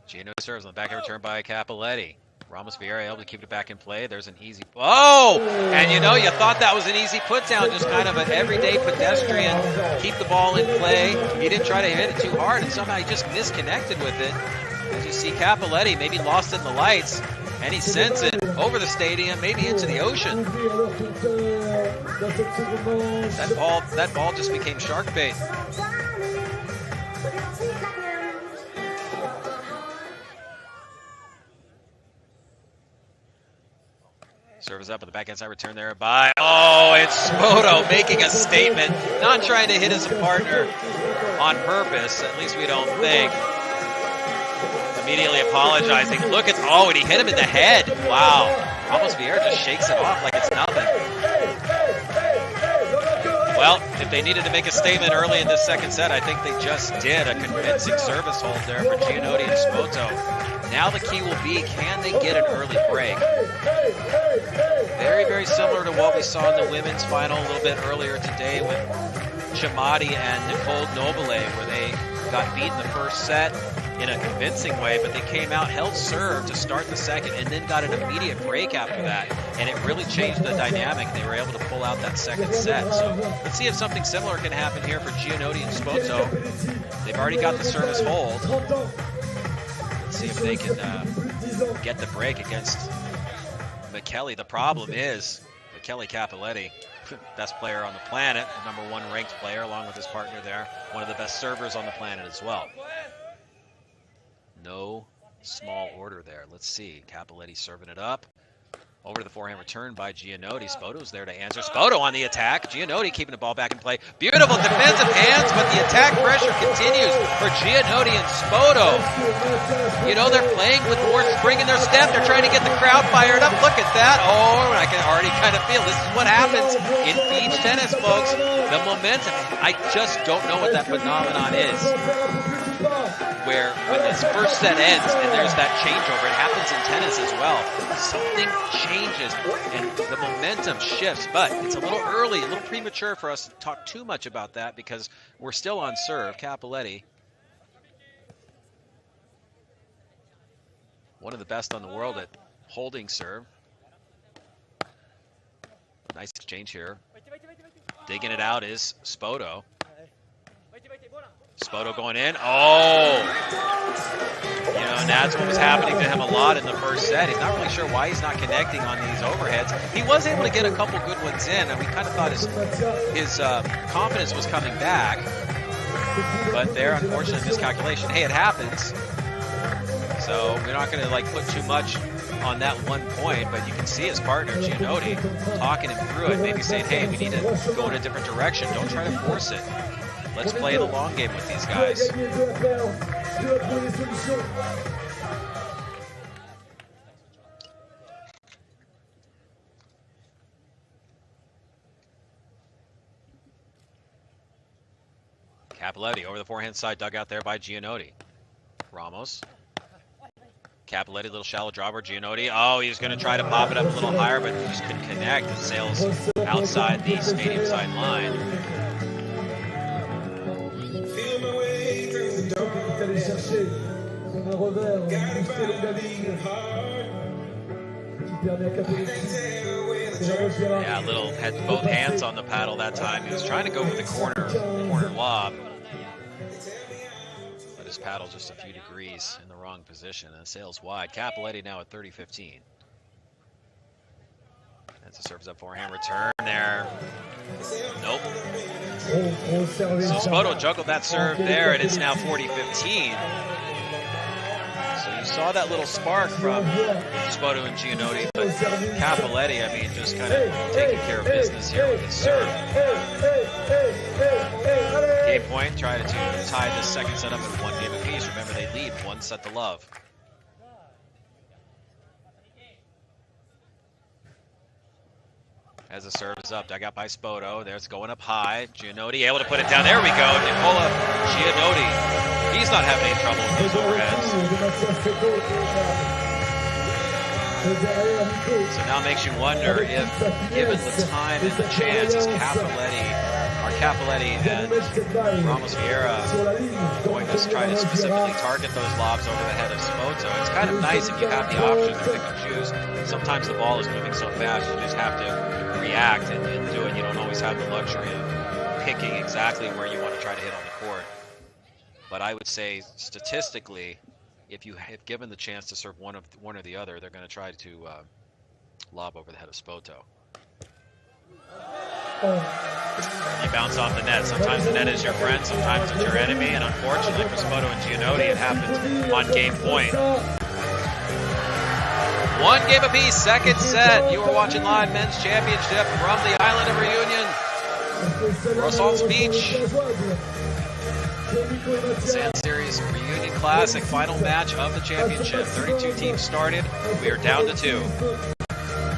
Gianotti serves on the backhand return by Cappelletti. Ramos Vieira able to keep it back in play. There's an easy... Oh! And you know, you thought that was an easy put down, just kind of an everyday pedestrian. Keep the ball in play. He didn't try to hit it too hard, and somehow he just misconnected with it. As you see, Cappelletti maybe lost in the lights, and he sends it over the stadium, maybe into the ocean. That ball just became shark bait. Serves up with the backhand side return there by, oh, it's Spoto making a statement, not trying to hit his partner on purpose, at least we don't think. Immediately apologizing. Look at, oh, and he hit him in the head. Wow. Ramos Vieira just shakes it off like it's nothing. Well, if they needed to make a statement early in this second set, I think they just did. A convincing service hold there for Gianotti and Spoto. Now the key will be, can they get an early break? Very, very similar to what we saw in the women's final a little bit earlier today with Chamati and Nicole Nobile, where they got beaten the first set in a convincing way, but they came out, held serve to start the second, and then got an immediate break after that, and it really changed the dynamic. They were able to pull out that second set. So let's see if something similar can happen here for Gianotti and Spoto. They've already got the service hold. Let's see if they can get the break against Michele. The problem is Michele Cappelletti, best player on the planet, #1 ranked player along with his partner there, one of the best servers on the planet as well. No small order there. Let's see. Cappelletti serving it up. Over to the forehand return by Gianotti. Spoto's there to answer. Spoto on the attack. Gianotti keeping the ball back in play. Beautiful defensive hands, but the attack pressure continues for Gianotti and Spoto. You know, they're playing with more spring in their step. They're trying to get the crowd fired up. Look at that. Oh, I can already kind of feel this is what happens in beach tennis, folks. The momentum. I just don't know what that phenomenon is, where when this first set ends and there's that changeover, it happens in tennis as well. Something changes and the momentum shifts, but it's a little early, a little premature for us to talk too much about that because we're still on serve. Cappelletti, one of the best on the world at holding serve. Nice exchange here. Digging it out is Spoto. Spoto going in. Oh! You know, and that's what was happening to him a lot in the first set. He's not really sure why he's not connecting on these overheads. He was able to get a couple good ones in, and we kind of thought his confidence was coming back. But there, unfortunately, miscalculation. Hey, it happens. So we're not going to like put too much on that one point, but you can see his partner, Gianotti, talking him through it, maybe saying, hey, we need to go in a different direction. Don't try to force it. Let's play the long game with these guys. Capoletti over the forehand side, dug out there by Giannotti. Ramos. Capoletti, little shallow dropper. Giannotti, oh, he was going to try to pop it up a little higher, but just couldn't connect. It sails outside the stadium side line. Yeah, little had both hands on the paddle that time. He was trying to go for the corner lob. But his paddle just a few degrees in the wrong position and sails wide. Capoletti now at 30-15. That's a serves up forehand return there. Nope. So Spoto juggled that serve there, and it's now 40-15. So you saw that little spark from Spoto and Giannotti, but Capoletti, I mean, just kind of taking care of business here with his serve. Game point, try to tie this second set up at 1 game apiece. Remember, they lead 1 set to love. As the serve is up, dug out by Spoto. There's going up high. Giannotti able to put it down. There we go. Nicola Giannotti. He's not having any trouble with those overheads. So now it makes you wonder if, given the time and the chance, is Capoletti and Ramos Vieira going to try to specifically target those lobs over the head of Spoto. It's kind of nice if you have the option to pick and choose. Sometimes the ball is moving so fast, you just have to react and do it. You don't always have the luxury of picking exactly where you want to try to hit on the court. But I would say statistically, if you have given the chance to serve one or the other, they're going to try to lob over the head of Spoto. You bounce off the net. Sometimes the net is your friend, sometimes it's your enemy, and unfortunately for Spoto and Giannotti, it happened on game point. 1 game apiece, second set. You are watching live men's championship from the island of Reunion, Rossons Beach. Sand Series Reunion Classic, final match of the championship. 32 teams started. We are down to 2.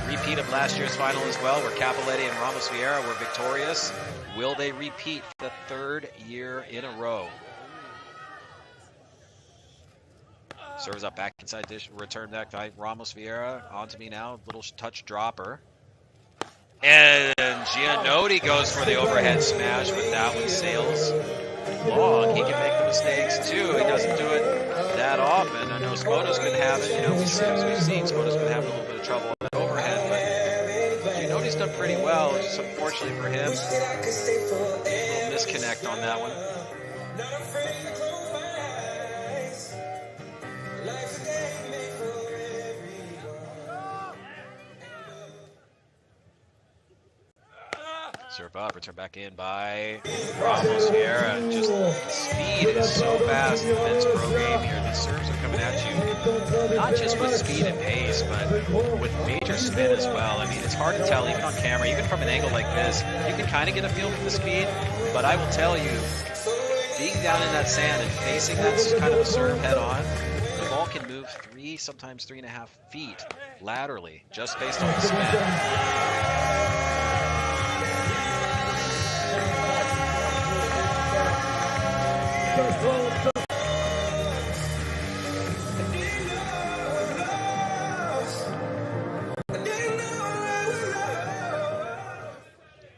Repeat of last year's final as well, where Capoletti and Ramos Vieira were victorious. Will they repeat the 3rd year in a row? Serves up back inside dish, return back by Ramos Vieira. On to me now, little touch dropper. And Giannotti goes for the overhead smash, but that one sails long. He can make the mistakes too. He doesn't do it that often. I know Spoto's been having, as we've seen, Spoto's been having a little bit of trouble on that overhead, but Giannotti's done pretty well. Just unfortunately for him, a little misconnect on that one. Serve up, return back in by Ramos Vieira. Just speed is so fast in the men's pro game here. These serves are coming at you, not just with speed and pace, but with major spin as well. I mean, it's hard to tell even on camera, even from an angle like this. You can kind of get a feel for the speed, but I will tell you, being down in that sand and facing that kind of serve head on, the ball can move 3, sometimes 3.5 feet laterally, just based on the spin.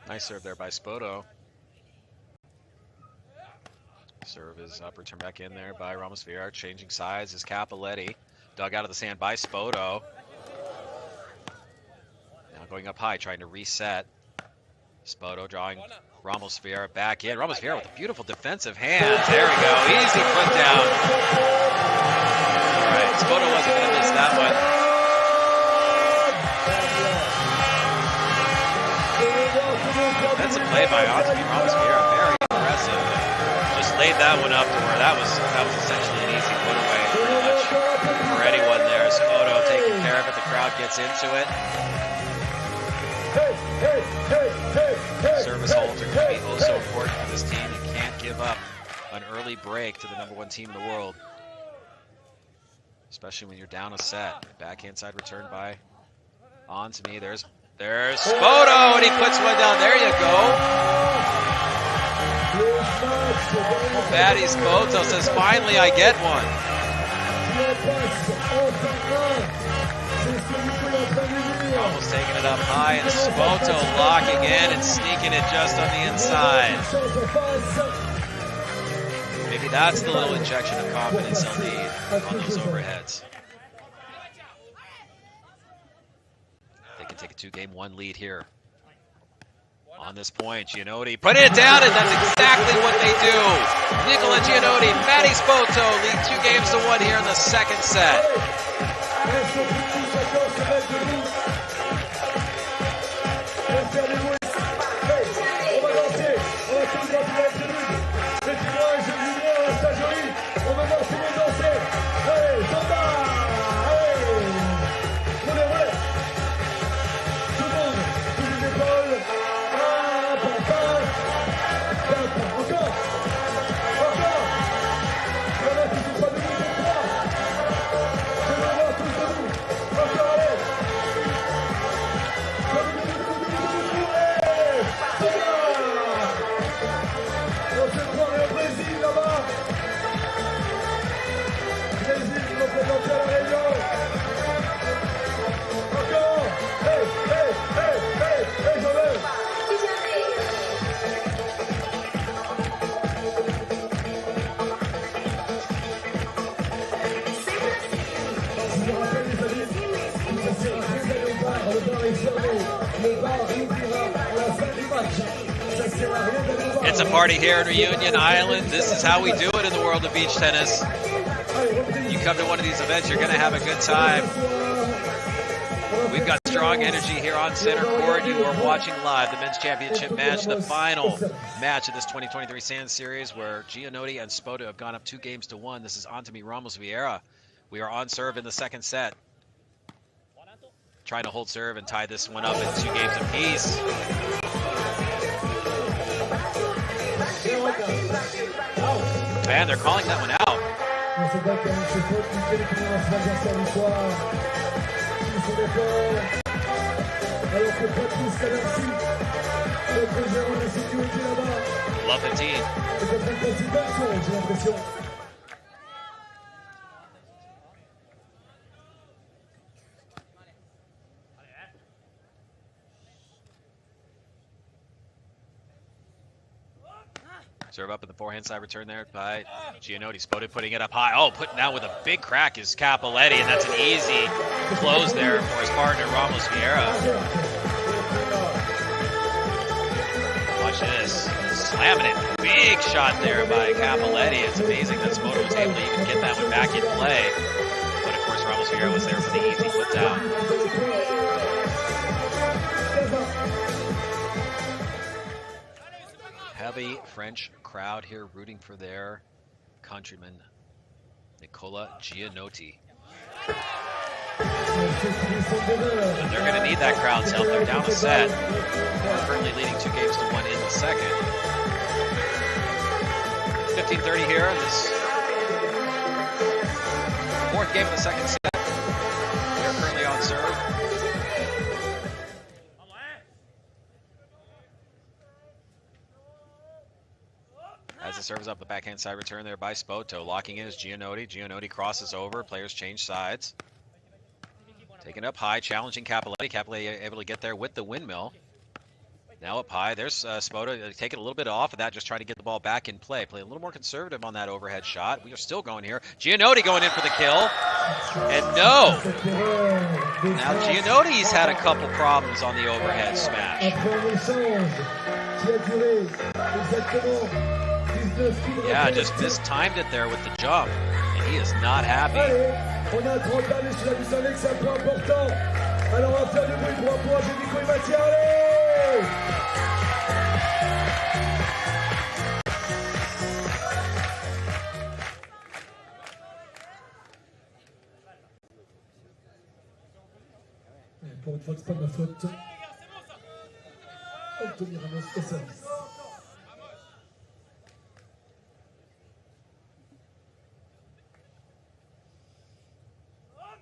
Nice serve there by Spoto. Serve is up, return back in there by Ramos Vieira. Changing sides is Capoletti. Dug out of the sand by Spoto. Now going up high, trying to reset. Spoto drawing Ramos Vieira back in. Ramos Vieira with a beautiful defensive hand. There we go. Easy put down. All right, Spoto wasn't going to miss that one. That's a play by Ramos Vieira. Very impressive. Just laid that one up to where that was essentially an easy put away pretty much for anyone there. Spoto taking care of it. The crowd gets into it. Service holds are going to be also important for this team. You can't give up an early break to the #1 team in the world, especially when you're down a set. Backhand side return by on to me. There's Spoto, and he puts one down. There you go. Maddie Spoto says, finally I get one. Almost taking it up high, and Spoto locking in and sneaking it just on the inside. Maybe that's the little injection of confidence they'll need on those overheads. They can take a 2-game-1 lead here. On this point, Giannotti putting it down, and that's exactly what they do. Nicola Giannotti, Maddie Spoto lead 2-1 here in the second set. It's a party here in Reunion Island. This is how we do it in the world of beach tennis. You come to one of these events, you're going to have a good time. We've got strong energy here on center court. You are watching live the men's championship match, the final match of this 2023 Sand Series, where Giannotti and Spoto have gone up 2-1. This is Antimi Ramos Vieira. We are on serve in the second set, trying to hold serve and tie this one up in 2 games apiece. Man, they're calling that one out. Love 15. Serve up in the forehand side return there by Giannotti. Spoto putting it up high. Oh, putting down with a big crack is Capoletti, and that's an easy close there for his partner, Ramos Vieira. Watch this. Slamming it. Big shot there by Capoletti. It's amazing that Spoto was able to even get that one back in play. But of course, Ramos Vieira was there for the easy put down. Heavy French crowd here rooting for their countryman, Nicola Giannotti. And they're going to need that crowd's help. They're down a set. They're currently leading 2-1 in the second. 15:30 here in this 4th game of the second set. They're currently on serve. As the serve is up, the backhand side return there by Spoto. Locking in is Giannotti. Giannotti crosses over. Players change sides. Taking up high, challenging Capoletti. Capoletti able to get there with the windmill. Now up high. There's Spoto taking a little bit off of that, just trying to get the ball back in play. Play a little more conservative on that overhead shot. We are still going here. Giannotti going in for the kill. And no. Now Giannotti's had a couple problems on the overhead smash. Yeah, just mistimed it there with the jump, and he is not happy. On a 30 balles sur la buse avec, c'est un point important. Alors on va faire du bruit pour encourager Nico et Mathieu. Allez! Pour une fois que c'est pas de ma faute. Antimi Ramos au service.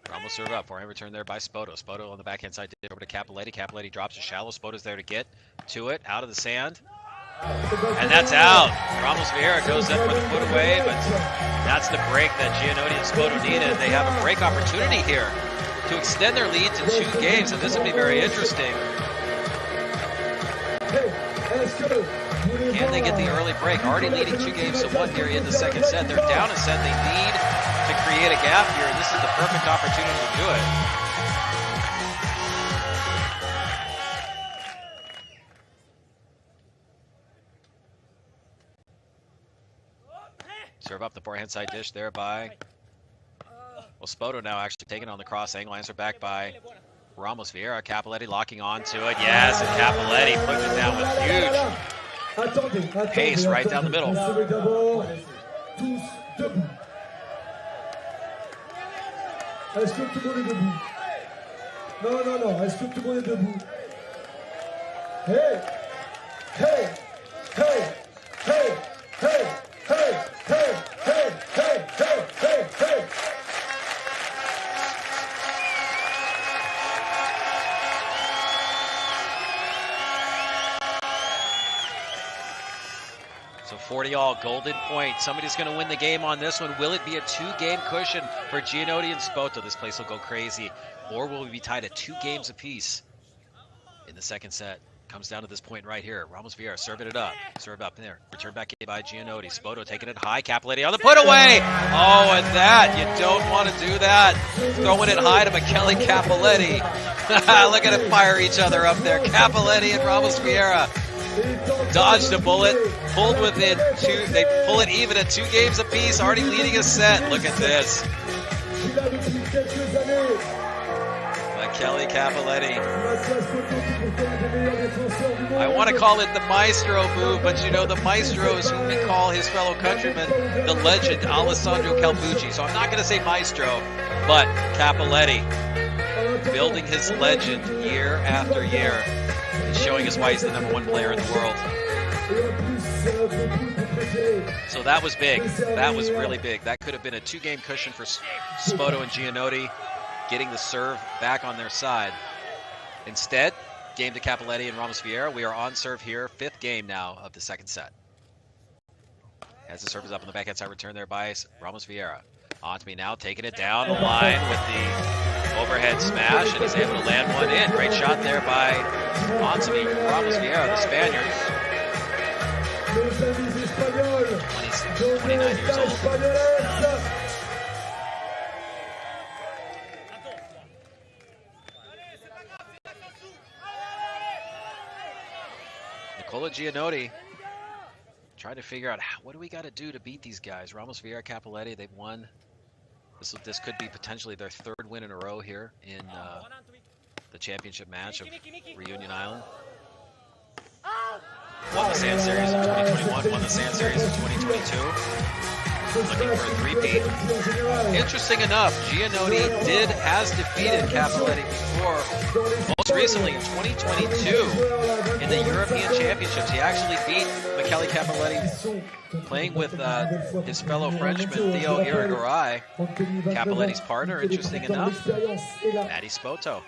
Ramos serve up. Forehand return there by Spoto. Spoto on the backhand side over to Capoletti. Capoletti drops a shallow. Spoto's there to get to it. Out of the sand. And that's out. Ramos Vieira goes up for the put away, but that's the break that Gianotti and Spoto needed. They have a break opportunity here to extend their lead to 2 games, and this will be very interesting. Can they get the early break? Already leading 2 games to 1 here in the second set. They're down a set. They need to create a gap here, and this is the perfect opportunity to do it. Serve up the forehand side dish there by, well, Spoto now actually taking on the cross angle. Answer back by Ramos Vieira. Cappelletti locking onto it. Yes, and Cappelletti putting it down with huge pace right down the middle. Est-ce que tout le monde est debout? Non, non, non. Est-ce que tout le monde est debout? Hey! Hey! Hey! Hey! Hey! Hey! Hey! Hey! Hey! Hey! Hey! Hey! So 40-all, golden point. Somebody's going to win the game on this one. Will it be a 2-game cushion for Gianotti and Spoto? This place will go crazy. Or will we be tied at 2 games apiece in the second set? Comes down to this point right here. Ramos Vieira serving it up. Serve up there. Return back in by Gianotti. Spoto taking it high. Cappelletti on the put away. Oh, and that. You don't want to do that. Throwing it high to Michele Cappelletti. Look at them fire each other up there. Cappelletti and Ramos Vieira. Dodged a bullet. Pulled within 2. They pull it even at 2 games apiece. Already leading a set. Look at this. Michele Cappelletti. I want to call it the maestro move, but you know the maestro is who we call his fellow countryman, the legend Alessandro Calbucci. So I'm not going to say maestro, but Cappelletti building his legend year after year and showing us why he's the #1 player in the world. So that was big. That was really big. That could have been a 2-game cushion for Spoto and Gianotti, getting the serve back on their side. Instead, game to Cappelletti and Ramos Vieira. We are on serve here, 5th game now of the second set. As the serve is up on the backhand side, return there by Ramos Vieira. On to me now, taking it down the line with the overhead smash, and he's able to land one in. Great shot there by Ontemi. Ramos Vieira, the Spaniard. 29 years old. Nicola Gianotti trying to figure out what do we got to do to beat these guys. Ramos Vieira, Cappelletti, they've won. This could be potentially their 3rd win in a row here in the championship match of Reunion Island. Won the Sand Series in 2021, won the Sand Series in 2022. Looking for a three-peat. Interesting enough, Gianotti has defeated Cappelletti before, most recently in 2022 in the European Championships. He actually beat Michele Cappelletti playing with his fellow Frenchman Theo Irigaray, Cappelletti's partner. Interesting enough, Matty Spoto.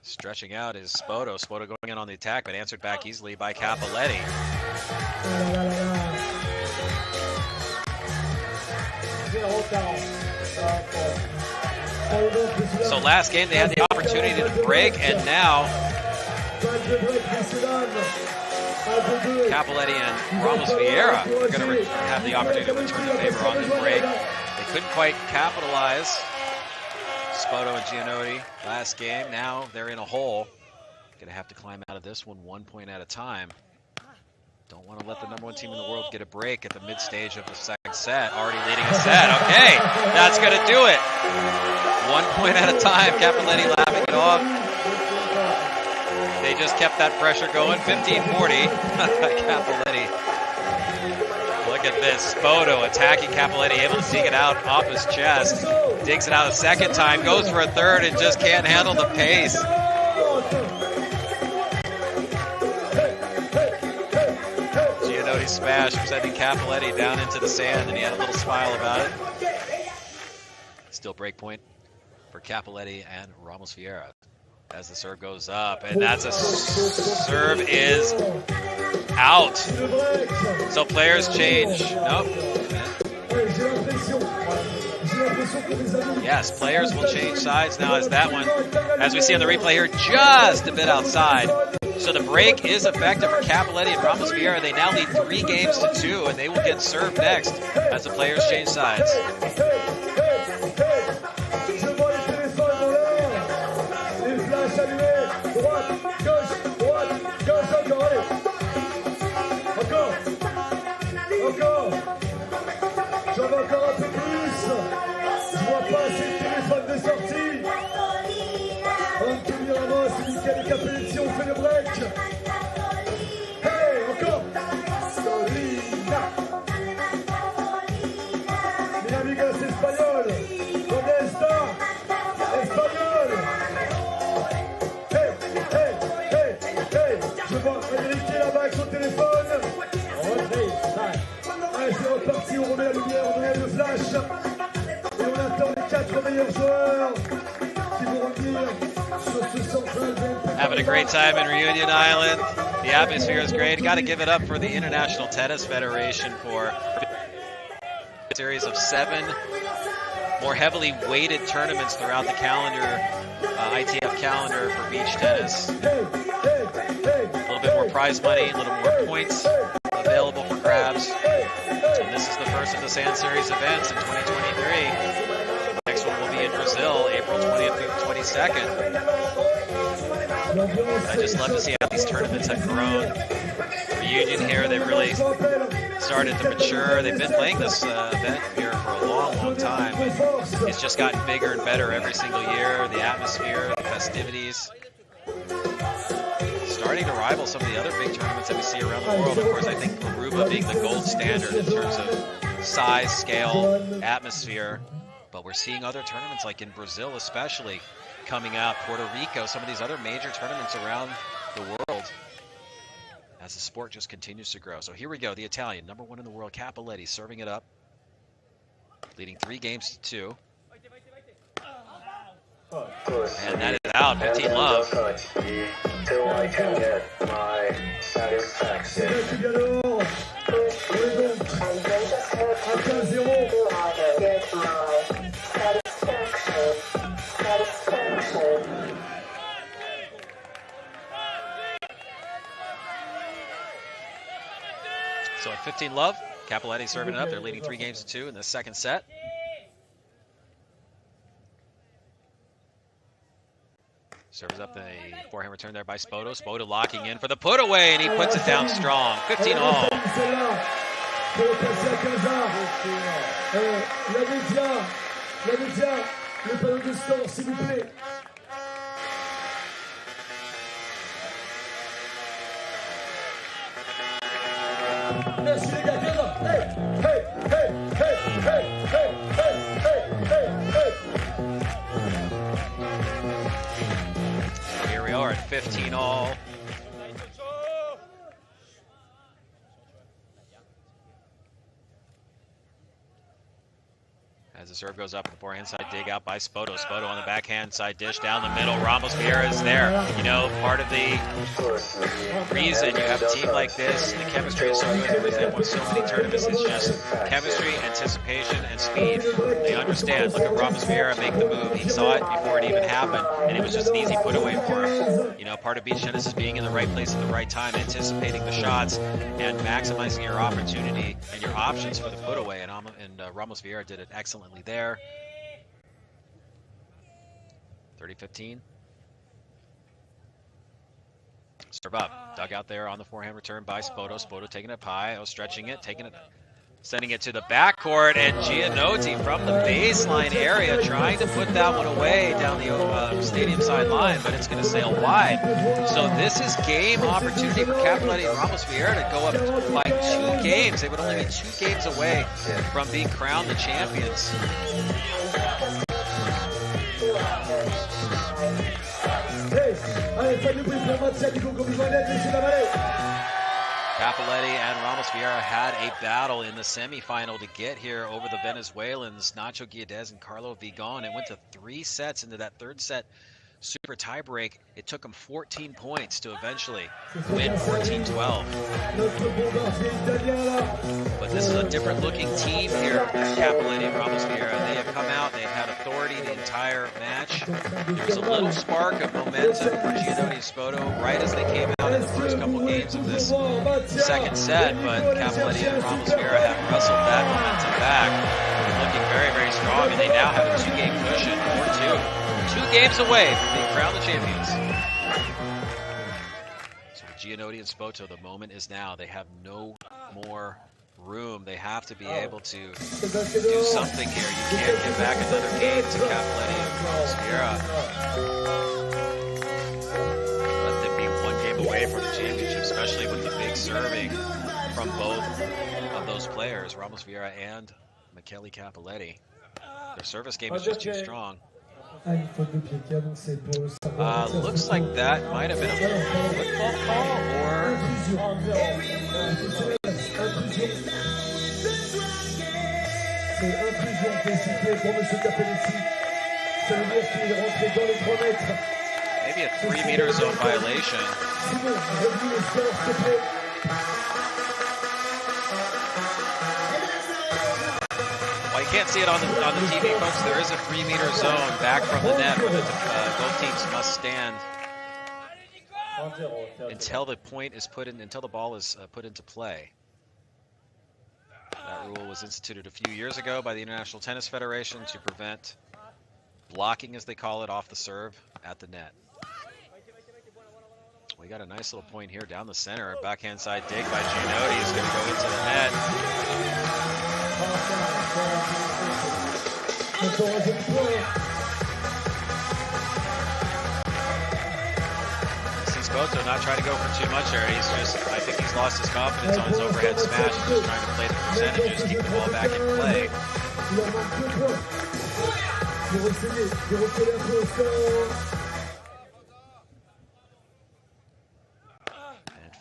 Stretching out is Spoto. Spoto going in on the attack, but answered back easily by Cappelletti. So last game they had the opportunity to break, and now Cappelletti and Ramos Vieira are going to have the opportunity to return the favor on the break. They couldn't quite capitalize. Spoto and Gianotti last game. Now they're in a hole. Gonna have to climb out of this one 1 point at a time. Don't want to let the #1 team in the world get a break at the mid-stage of the second set. Already leading a set. Okay, that's gonna do it. 1 point at a time. Cappelletti laughing it off. They just kept that pressure going. 15-40. Cappelletti. Look at this. Spoto attacking Cappelletti, able to sneak it out off his chest. Digs it out a second time, goes for a third, and just can't handle the pace. Gianotti smash, sending Cappelletti down into the sand, and he had a little smile about it. Still break point for Cappelletti and Ramos Vieira. As the serve goes up, and that's a serve is out. So players change. Nope. Yes, players will change sides now as that one, as we see on the replay here, just a bit outside. So the break is effective for Cappelletti and Ramos Vieira. They now lead 3 games to 2, and they will get served next as the players change sides. Having a great time in Reunion Island. The atmosphere is great. Got to give it up for the International Tennis Federation for a series of 7 more heavily weighted tournaments throughout the calendar, ITF calendar for beach tennis. A little bit more prize money, a little more points available for grabs. And this is the first of the Sand Series events in 2023. Next one will be in Brazil, April 20th through 22nd. I just love to see how these tournaments have grown. Reunion here, they've really started to mature. They've been playing this event here for a long, long time. It's just gotten bigger and better every single year. The atmosphere, the festivities, starting to rival some of the other big tournaments that we see around the world. Of course, I think Aruba being the gold standard in terms of size, scale, atmosphere. But we're seeing other tournaments, like in Brazil especially, coming out, Puerto Rico, some of these other major tournaments around the world, as the sport just continues to grow. So here we go, the Italian, #1 in the world, Cappelletti, serving it up, leading 3 games to 2. And that is out, 15 love. Till I can get my satisfaction. So at 15 love, Cappelletti serving it up. They're leading 3 games to 2 in the second set. Serves up the forehand return there by Spoto. Spoto locking in for the put away, and he puts it down strong. 15 all. Merci les gars, viens là. Hey, hey, hey, hey, hey, hey, hey, hey, hey, hey. Here we are at 15 all. As the serve goes up, the forehand side dig out by Spoto. Spoto on the backhand side dish down the middle. Ramos Vieira is there. You know, part of the reason you have a team like this, the chemistry is so good, the reason they've won so many tournaments is just chemistry, anticipation, and speed. They understand. Look at Ramos Vieira make the move. He saw it before it even happened, and it was just an easy put away for him. You know, part of beach tennis is being in the right place at the right time, anticipating the shots, and maximizing your opportunity and your options for the put away. And Ramos Vieira did it excellently there. 30-15. Serve up. Dug out there on the forehand return by Spoto. Spoto taking it up high. Stretching it. Taking it. Sending it to the backcourt. And Gianotti from the baseline area trying to put that one away down the stadium side line. But it's going to sail wide. So this is game opportunity for Cappelletti and Ramos Vieira to go up by 2 games. They would only be 2 games away from being crowned the champions. Cappelletti and Ramos Vieira had a battle in the semifinal to get here over the Venezuelans, Nacho Guedes and Carlo Vigon. It went to 3 sets into that third set super tiebreak. It took them 14 points to eventually win 14-12. But this is a different looking team here at Cappelletti and Ramos Vieira. They have come out, they've had authority the entire match. There was a little spark of momentum for Gianotti and Spoto right as they came out in the first couple games of this second set, but Cappelletti and Ramos Vieira have wrestled that momentum back. They're looking very, very strong, and they now have a 2-game cushion, 4-2. 2 games away from being crowned the champions. So for Gianotti and Spoto, the moment is now. They have no more room. They have to be able to do something here. You can't give back another game to Cappelletti and Ramos Vieira. Let them be 1 game away from the championship, especially with the big serving from both of those players, Ramos Vieira and Michele Cappelletti. Their service game is just too strong. Looks like that might have been a football call or... Maybe a 3-meter zone violation. Well, you can't see it on the TV, folks. There is a 3-meter zone back from the net where both teams must stand until the point is put in, until the ball is put into play. That rule was instituted a few years ago by the International Tennis Federation to prevent blocking, as they call it, off the serve at the net. We got a nice little point here down the center. A backhand side dig by Gianotti is going to go into the net. Spoto not trying to go for too much here. He's just, I think he's lost his confidence on his overhead smash. He's just trying to play the percentages, keep the ball back in play. And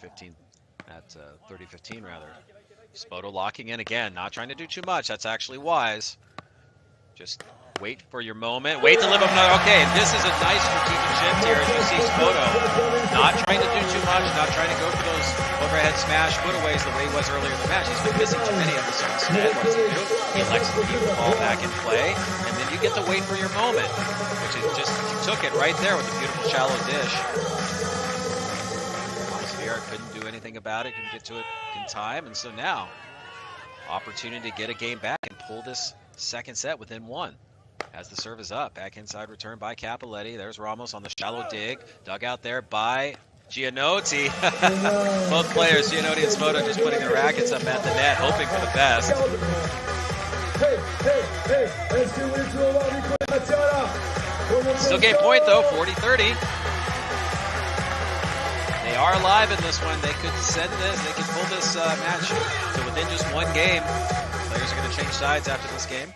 30-15 rather. Spoto locking in again, not trying to do too much. That's actually wise. Just wait for your moment. Wait to live up another. Okay, and this is a nice strategic shift here. As you see Spoto not trying to do too much, not trying to go for those overhead smash foot-aways the way he was earlier in the match. He's been missing too many of them. So instead, what does he do? He elects to keep the ball back in play, and then you get to wait for your moment, which is just, you took it right there with a beautiful shallow dish. Ramos Vieira couldn't do anything about it, couldn't get to it in time, and so now, opportunity to get a game back and pull this second set within 1. As the serve is up, back inside return by Cappelletti. There's Ramos on the shallow dig, dug out there by Gianotti. Both players, Gianotti and Spoto, just putting their rackets up at the net, hoping for the best. Still game point though, 40-30. They are alive in this one. They could send this, they could pull this match to within just 1 game. Players are going to change sides after this game.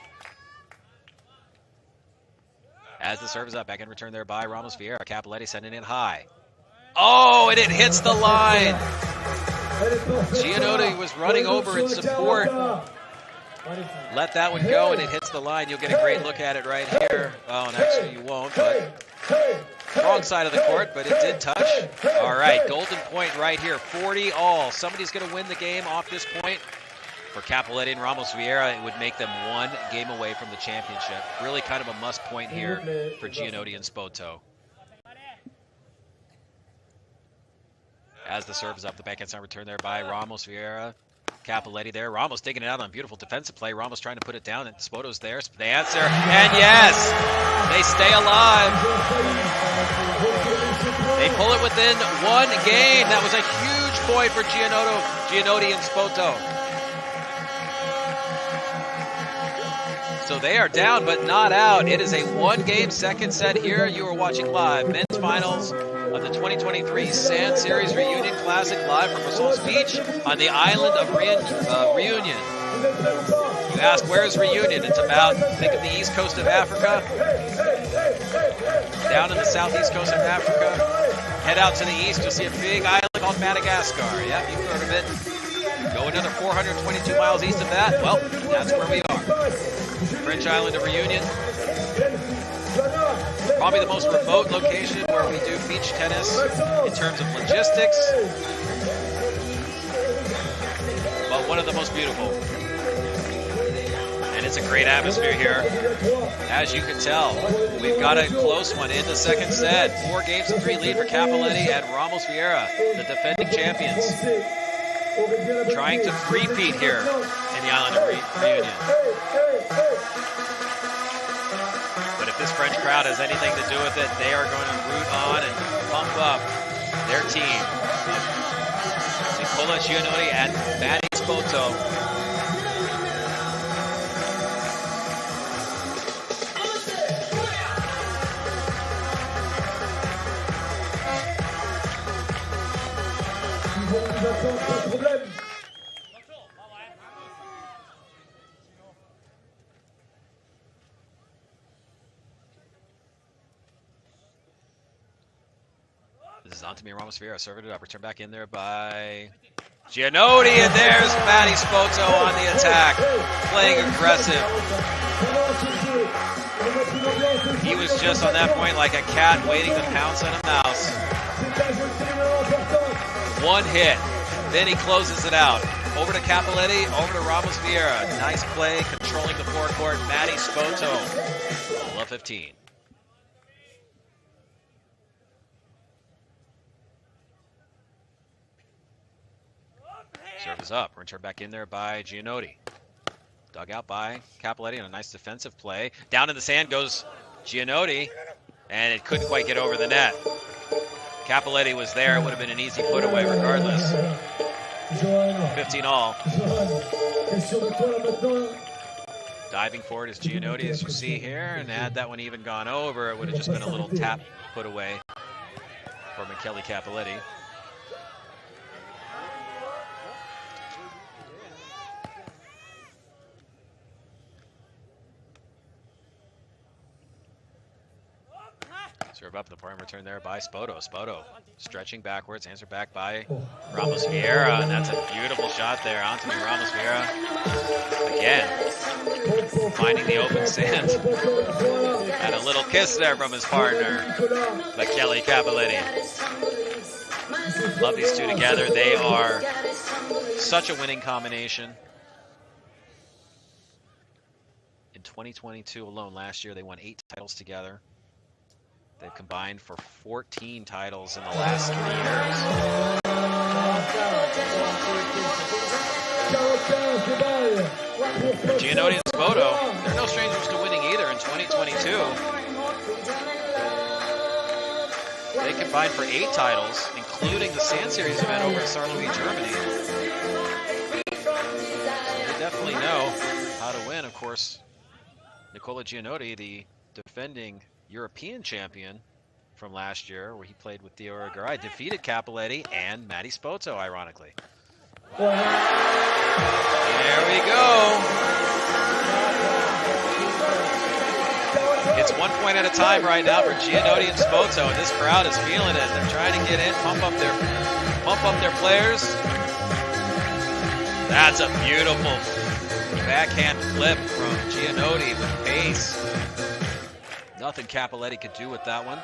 As the serve is up, back in return there by Ramos Vieira. Cappelletti sending it high. Oh, and it hits the line. Gianotti was running over in support. Let that one go, and it hits the line. You'll get a great look at it right here. Oh, and actually you won't, but wrong side of the court, but it did touch. All right, golden point right here, 40-all. Somebody's going to win the game off this point. For Cappelletti and Ramos Vieira, it would make them 1 game away from the championship. Really kind of a must point here for Gianotti and Spoto. As the serve is up, the backhand side return there by Ramos Vieira. Cappelletti there. Ramos digging it out on a beautiful defensive play. Ramos trying to put it down, and Spoto's there. The answer, and yes! They stay alive. They pull it within 1 game. That was a huge point for Gianotti and Spoto. So they are down but not out. It is a 1-game second set here. You are watching live men's finals of the 2023 Sand Series Reunion Classic live from Ressorts Beach on the island of Reunion. You ask, where's Reunion? It's about, think of the east coast of Africa. Down in the southeast coast of Africa. Head out to the east, you'll see a big island called Madagascar. Yeah, you've heard of it. Go another 422 miles east of that. Well, that's where we are. French island of Reunion. Probably the most remote location where we do beach tennis in terms of logistics. But one of the most beautiful. And it's a great atmosphere here. As you can tell, we've got a close one in the second set. 4-3 lead for Capoletti and Ramos Vieira, the defending champions. Trying to three-peat here in the island of Reunion. But if this French crowd has anything to do with it, they are going to root on and pump up their team. Nicola Gianotti and Matti Spoto. This is Anthony Ramos Vieira, served it up, returned back in there by Gianotti, and there's Matti Spoto on the attack, playing aggressive. He was just on that point like a cat waiting to pounce on a mouse. One hit, then he closes it out. Over to Capoletti, over to Ramos Vieira. Nice play, controlling the forecourt. Matti Spoto, 12-15. Serve is up. Returned back in there by Gianotti. Dug out by Capoletti on a nice defensive play. Down in the sand goes Gianotti, and it couldn't quite get over the net. Capoletti was there. It would have been an easy put away regardless. 15-all. Diving forward is Gianotti, as you see here, and had that one even gone over, it would have just been a little tap put away for Michele Capoletti. Serve up the point return there by Spoto. Spoto stretching backwards, answered back by Ramos Vieira, and that's a beautiful shot there. Anthony Ramos Vieira again finding the open sand. And a little kiss there from his partner, Michele Capoletti. Love these two together. They are such a winning combination. In 2022 alone, last year, they won 8 titles together. They've combined for 14 titles in the last 3 years. For Gianotti and Spoto, they're no strangers to winning either in 2022. They combined for 8 titles, including the Sand Series event over in Saarlouis, Germany. So they definitely know how to win. Of course, Nicola Gianotti, the defending European champion from last year, where he played with Theo Irigaray, defeated Capoletti and Matti Spoto, ironically. There we go. It's 1 point at a time right now for Gianotti and Spoto, and this crowd is feeling it. They're trying to get in, pump up their players. That's a beautiful backhand flip from Gianotti with pace. Nothing Capoletti could do with that one.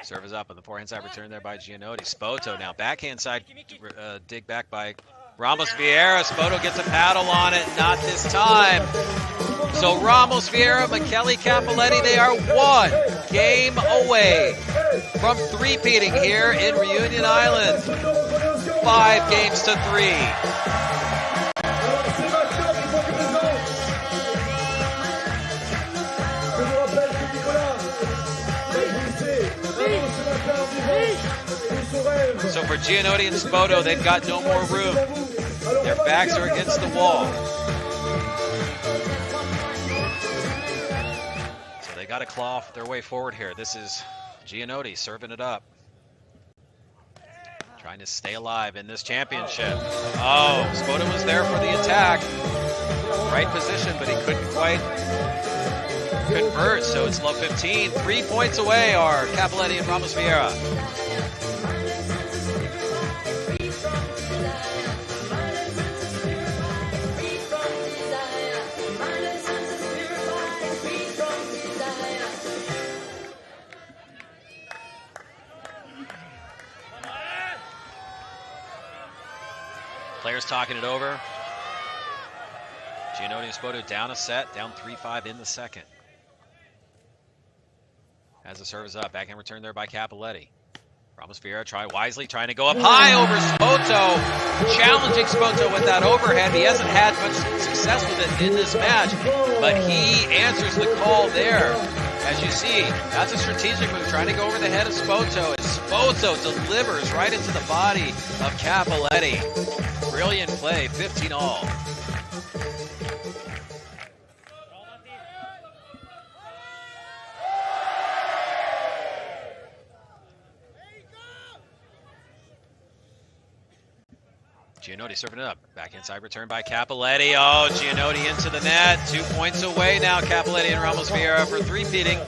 Serve is up on the forehand side, return there by Gianotti. Spoto now backhand side, dig back by Ramos Vieira. Spoto gets a paddle on it, not this time. So Ramos Vieira, Michele Capoletti, they are 1 game away from three-peating here in Reunion Island. 5 games to 3. So for Gianotti and Spoto, they've got no more room. Their backs are against the wall. So they got to claw their way forward here. This is Gianotti serving it up. trying to stay alive in this championship. Oh, Spoto was there for the attack. Right position, but he couldn't quite convert, so it's love 15. 3 points away are Cappelletti and Ramos Vieira. Players talking it over. Giannotti and Spoto down a set, down 3-5 in the second. As the serve is up, backhand return there by Cappelletti. Ramos Vieira try wisely, trying to go up high over Spoto. Challenging Spoto with that overhead. He hasn't had much success with it in this match, but he answers the call there. As you see, that's a strategic move, trying to go over the head of Spoto, and Spoto delivers right into the body of Cappelletti. Brilliant play, 15-all. Giannotti serving it up. Backhand side return by Cappelletti. Oh, Giannotti into the net. 2 points away now, Cappelletti and Ramos Vieira for three-peating.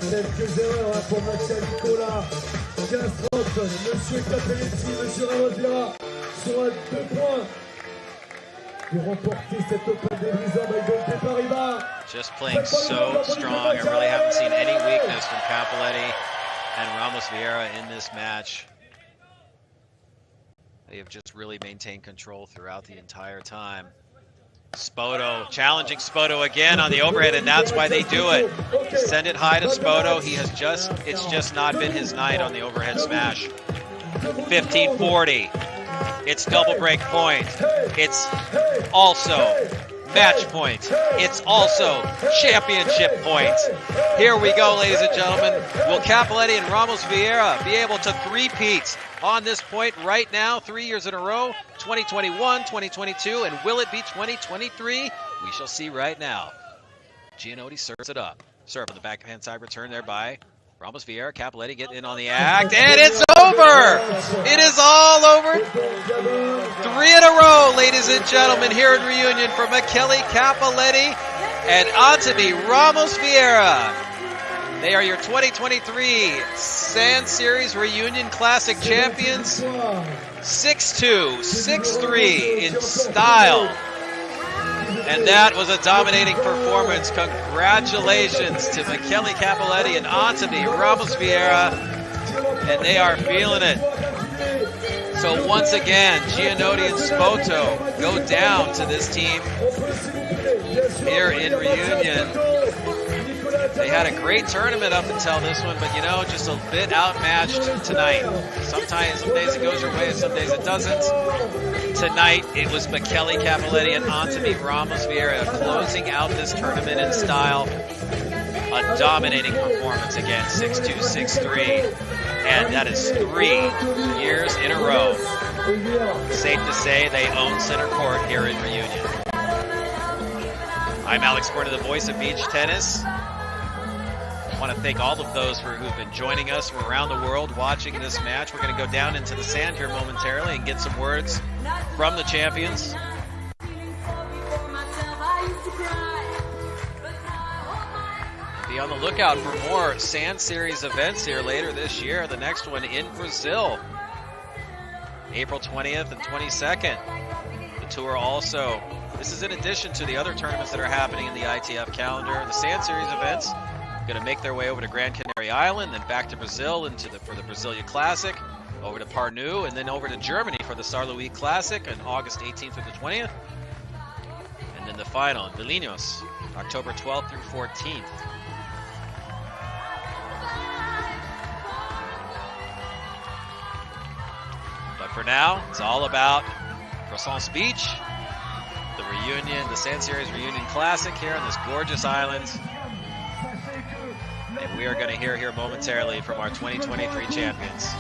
Just playing so strong. I really haven't seen any weakness from Cappelletti and Ramos Vieira in this match. They have just really maintained control throughout the entire time. Spoto challenging Spoto again on the overhead, and that's why they do it. Send it high to Spoto. It's just not been his night on the overhead smash. 15-40. It's double break point. It's also match point. It's also championship point. Here we go, ladies and gentlemen. Will Cappelletti and Ramos Vieira be able to three-peat on this point right now, 3 years in a row, 2021, 2022, and will it be 2023? We shall see right now. Giannotti serves it up. Serve on the backhand side return there by Ramos Vieira. Cappelletti getting in on the act, and it's over! It is all over. 3 in a row, ladies and gentlemen, here in Reunion for Michele Cappelletti and Antony Ramos Vieira. They are your 2023 Sand Series Reunion Classic champions. 6-2, 6-3 in style. And that was a dominating performance. Congratulations to Michele Cappelletti and Antony Ramos Vieira. And they are feeling it. So once again, Giannotti and Spoto go down to this team here in Reunion. They had a great tournament up until this one, but just a bit outmatched tonight. Some days it goes your way, some days it doesn't. Tonight, it was Michele Cappelletti and Antony Ramos Vieira closing out this tournament in style. A dominating performance again, 6-2, 6-3, and that is 3 years in a row. Safe to say they own center court here in Reunion. I'm Alex Porter, the voice of beach tennis. I want to thank all of those who've been joining us from around the world watching this match. We're going to go down into the sand here momentarily and get some words from the champions. Be on the lookout for more Sand Series events here later this year. The next one in Brazil, April 20th and 22nd. The tour also, this is in addition to the other tournaments that are happening in the ITF calendar. The Sand Series events going to make their way over to Gran Canary Island, then back to Brazil for the Brasilia Classic, over to Parnu, and then over to Germany for the Saarlouis Classic on August 18th through the 20th. And then the final in Vilnius, October 12th through 14th. But for now, it's all about Croissants Beach, the Reunion, the Sand Series Reunion Classic here on this gorgeous island. And we are going to hear here momentarily from our 2023 champions.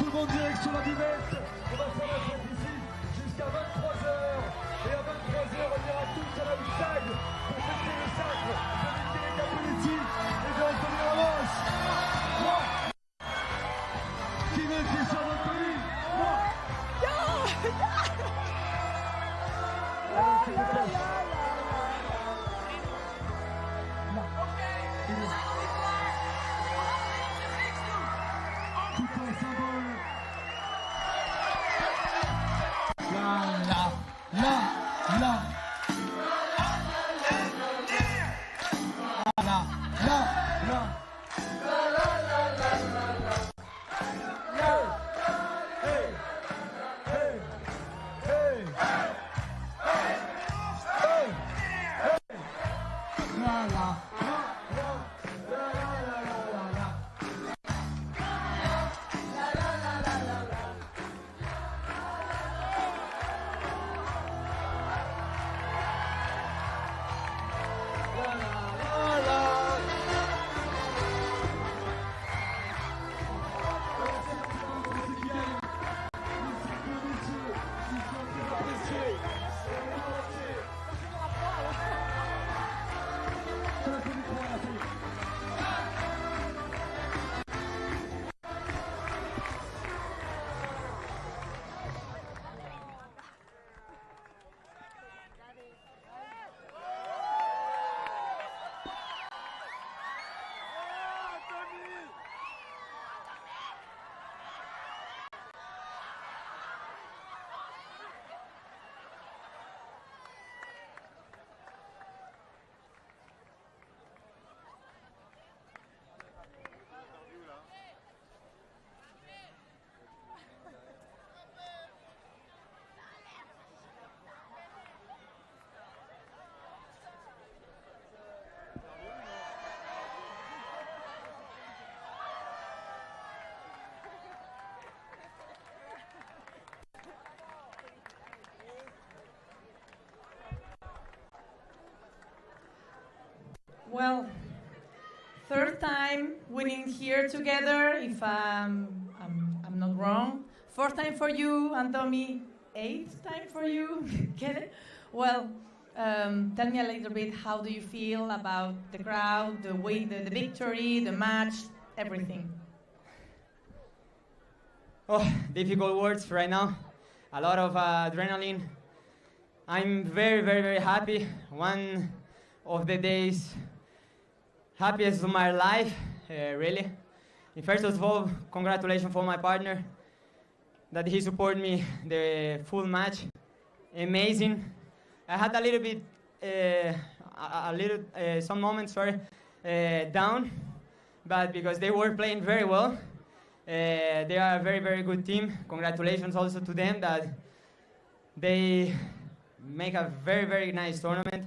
Tout un symbole. La. Well, third time winning here together, if I'm not wrong. Fourth time for you, Antomi. Eighth time for you. Get it? Well, tell me a little bit, how do you feel about the crowd, the victory, the match, everything? Oh, difficult words right now. A lot of adrenaline. I'm very, very, very happy. One of the days happiest of my life, really. And first of all, congratulations for my partner that he supported me the full match. Amazing. I had a little bit, some moments, down, but because they were playing very well. They are a very, very good team. Congratulations also to them that they make a very, very nice tournament,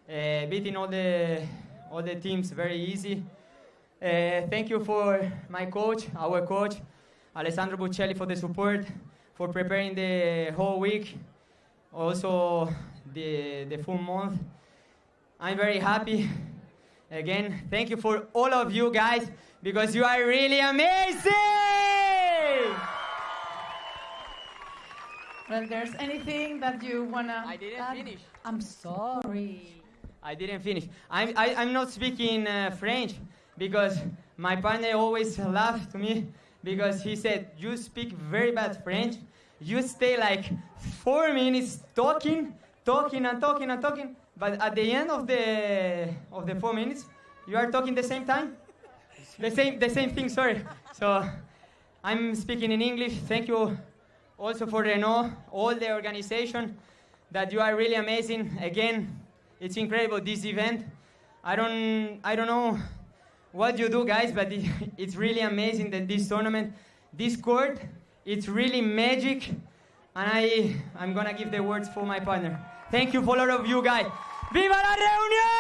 beating all the teams very easy. Thank you for my coach, our coach, Alessandro Buccelli, for the support, for preparing the whole week, also the full month. I'm very happy. Again, thank you for all of you guys, because you are really amazing! Well, there's anything that you wanna... I didn't finish. I'm sorry. I didn't finish. I'm not speaking French, because my partner always laughed to me, because he said, you speak very bad French. You stay like 4 minutes talking, but at the end of the 4 minutes, you are talking the same time? The same thing, sorry. So I'm speaking in English. Thank you also for Renault, all the organization, that you are really amazing. Again, it's incredible, this event. I don't know what you do, guys, but it's really amazing that this tournament, this court, it's really magic. And I'm gonna give the words for my partner. Thank you for all of you guys. Viva la reunión!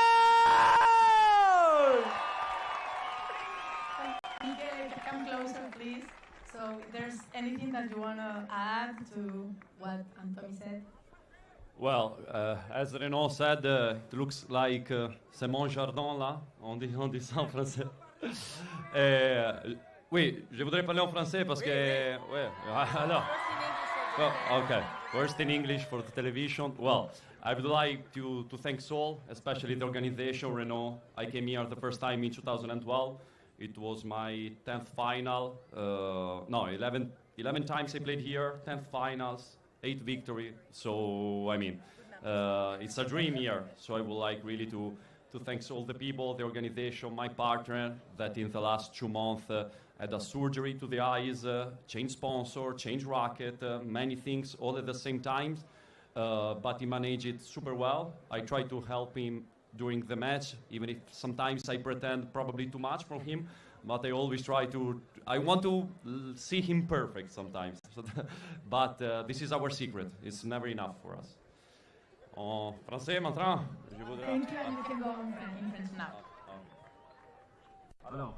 Miguel, come closer, please. So, if there's anything that you want to add to what Anthony said? Well, as Renaud said, it looks like c'est mon jardin là, on dit ça en français. Oui, je voudrais parler en français parce que... Ouais, alors... Well, okay, first in English for the television. Well, I would like to thank Sol, especially the organization, Renault. I came here the first time in 2012. It was my 10th final. 11 times I played here, 10th finals, 8 victory. So, I mean, it's a dream here. So I would like really to to thank all the people, the organization, my partner, that in the last 2 months had a surgery to the eyes, change sponsor, change racket, many things all at the same time. But he managed it super well. I try to help him during the match, even if sometimes I pretend probably too much from him. But I always try to, I want to see him perfect sometimes. But this is our secret. It's never enough for us. En français maintenant, je voudrais... Thank you, and you can go in French now. Alors,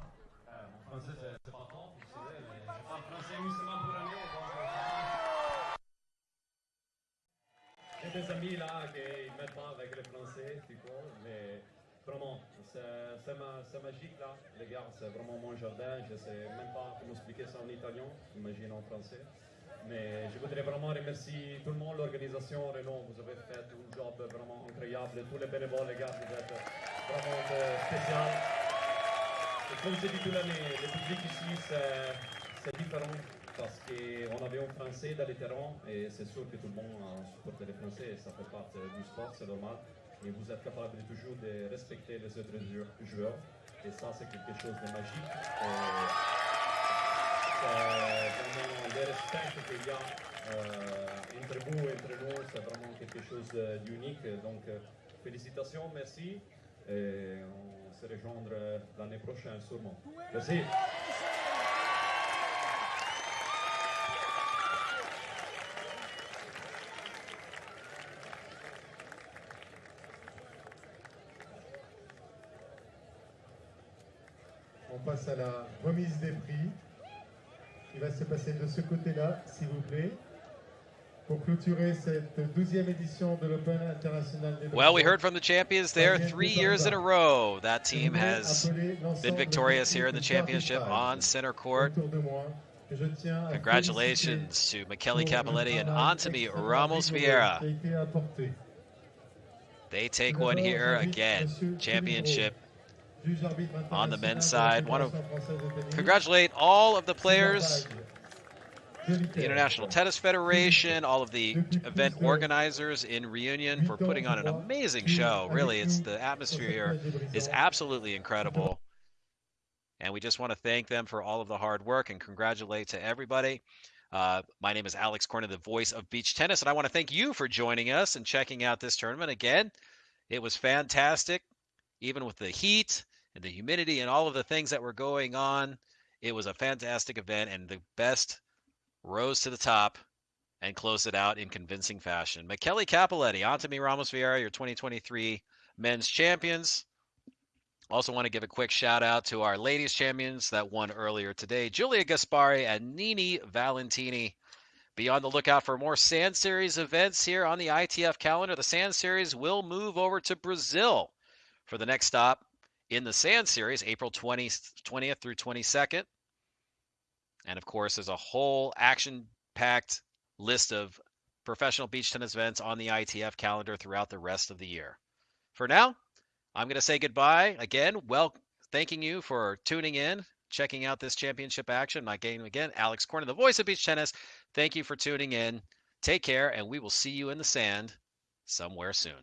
mon français c'est pas trop, vous savez, mais je parle français uniquement pour un jour. J'ai des amis là qui ne m'aident pas avec le français, tu vois, mais vraiment, c'est magique là, les gars, c'est vraiment mon jardin, je ne sais même pas comment expliquer ça en italien, imagine en français. Mais je voudrais vraiment remercier tout le monde, l'organisation, Renault, vous avez fait un job vraiment incroyable, tous les bénévoles, les gars, vous êtes vraiment spécial. Et comme je dis toute l'année, le public ici, c'est différent parce qu'on avait un Français dans les terrains et c'est sûr que tout le monde supporte les Français, ça fait partie du sport, c'est normal. Et vous êtes capable toujours de respecter les autres joueurs et ça, c'est quelque chose de magique. Vraiment, le respect qu'il y a entre vous et entre nous, c'est vraiment quelque chose d'unique. Donc, félicitations, merci. Et on se rejoindra l'année prochaine, sûrement. Merci. On passe à la remise des prix. Il va se passer de ce côté-là, s'il vous plaît, pour clôturer cette 12e édition de l'Open International des Well, we heard from the champions there 3 years in a row. That team has been victorious here in the championship on center court. Congratulations to Michele Cappelletti and Antimi Ramos Vieira. They take one here again, championship on the men's side. Want to congratulate all of the players, the International Tennis Federation, all of the event organizers in Reunion for putting on an amazing show. Really, the atmosphere here is absolutely incredible. And we just want to thank them for all of the hard work and congratulate to everybody. My name is Alex Corner, the voice of beach tennis, and I want to thank you for joining us and checking out this tournament. Again, it was fantastic, even with the heat and the humidity and all of the things that were going on. It was a fantastic event, and the best rose to the top and closed it out in convincing fashion. Michele Cappelletti, Antimi Ramos Vieira, your 2023 men's champions. Also want to give a quick shout out to our ladies champions that won earlier today, Giulia Gaspari and Nini Valentini. Be on the lookout for more Sand Series events here on the ITF calendar. The Sand Series will move over to Brazil for the next stop in the Sand Series, April 20th through 22nd. And of course, there's a whole action-packed list of professional beach tennis events on the ITF calendar throughout the rest of the year. For now, I'm going to say goodbye. Again, thanking you for tuning in, checking out this championship action. My game again, Alex Corner, the voice of beach tennis. Thank you for tuning in. Take care, and we will see you in the sand somewhere soon.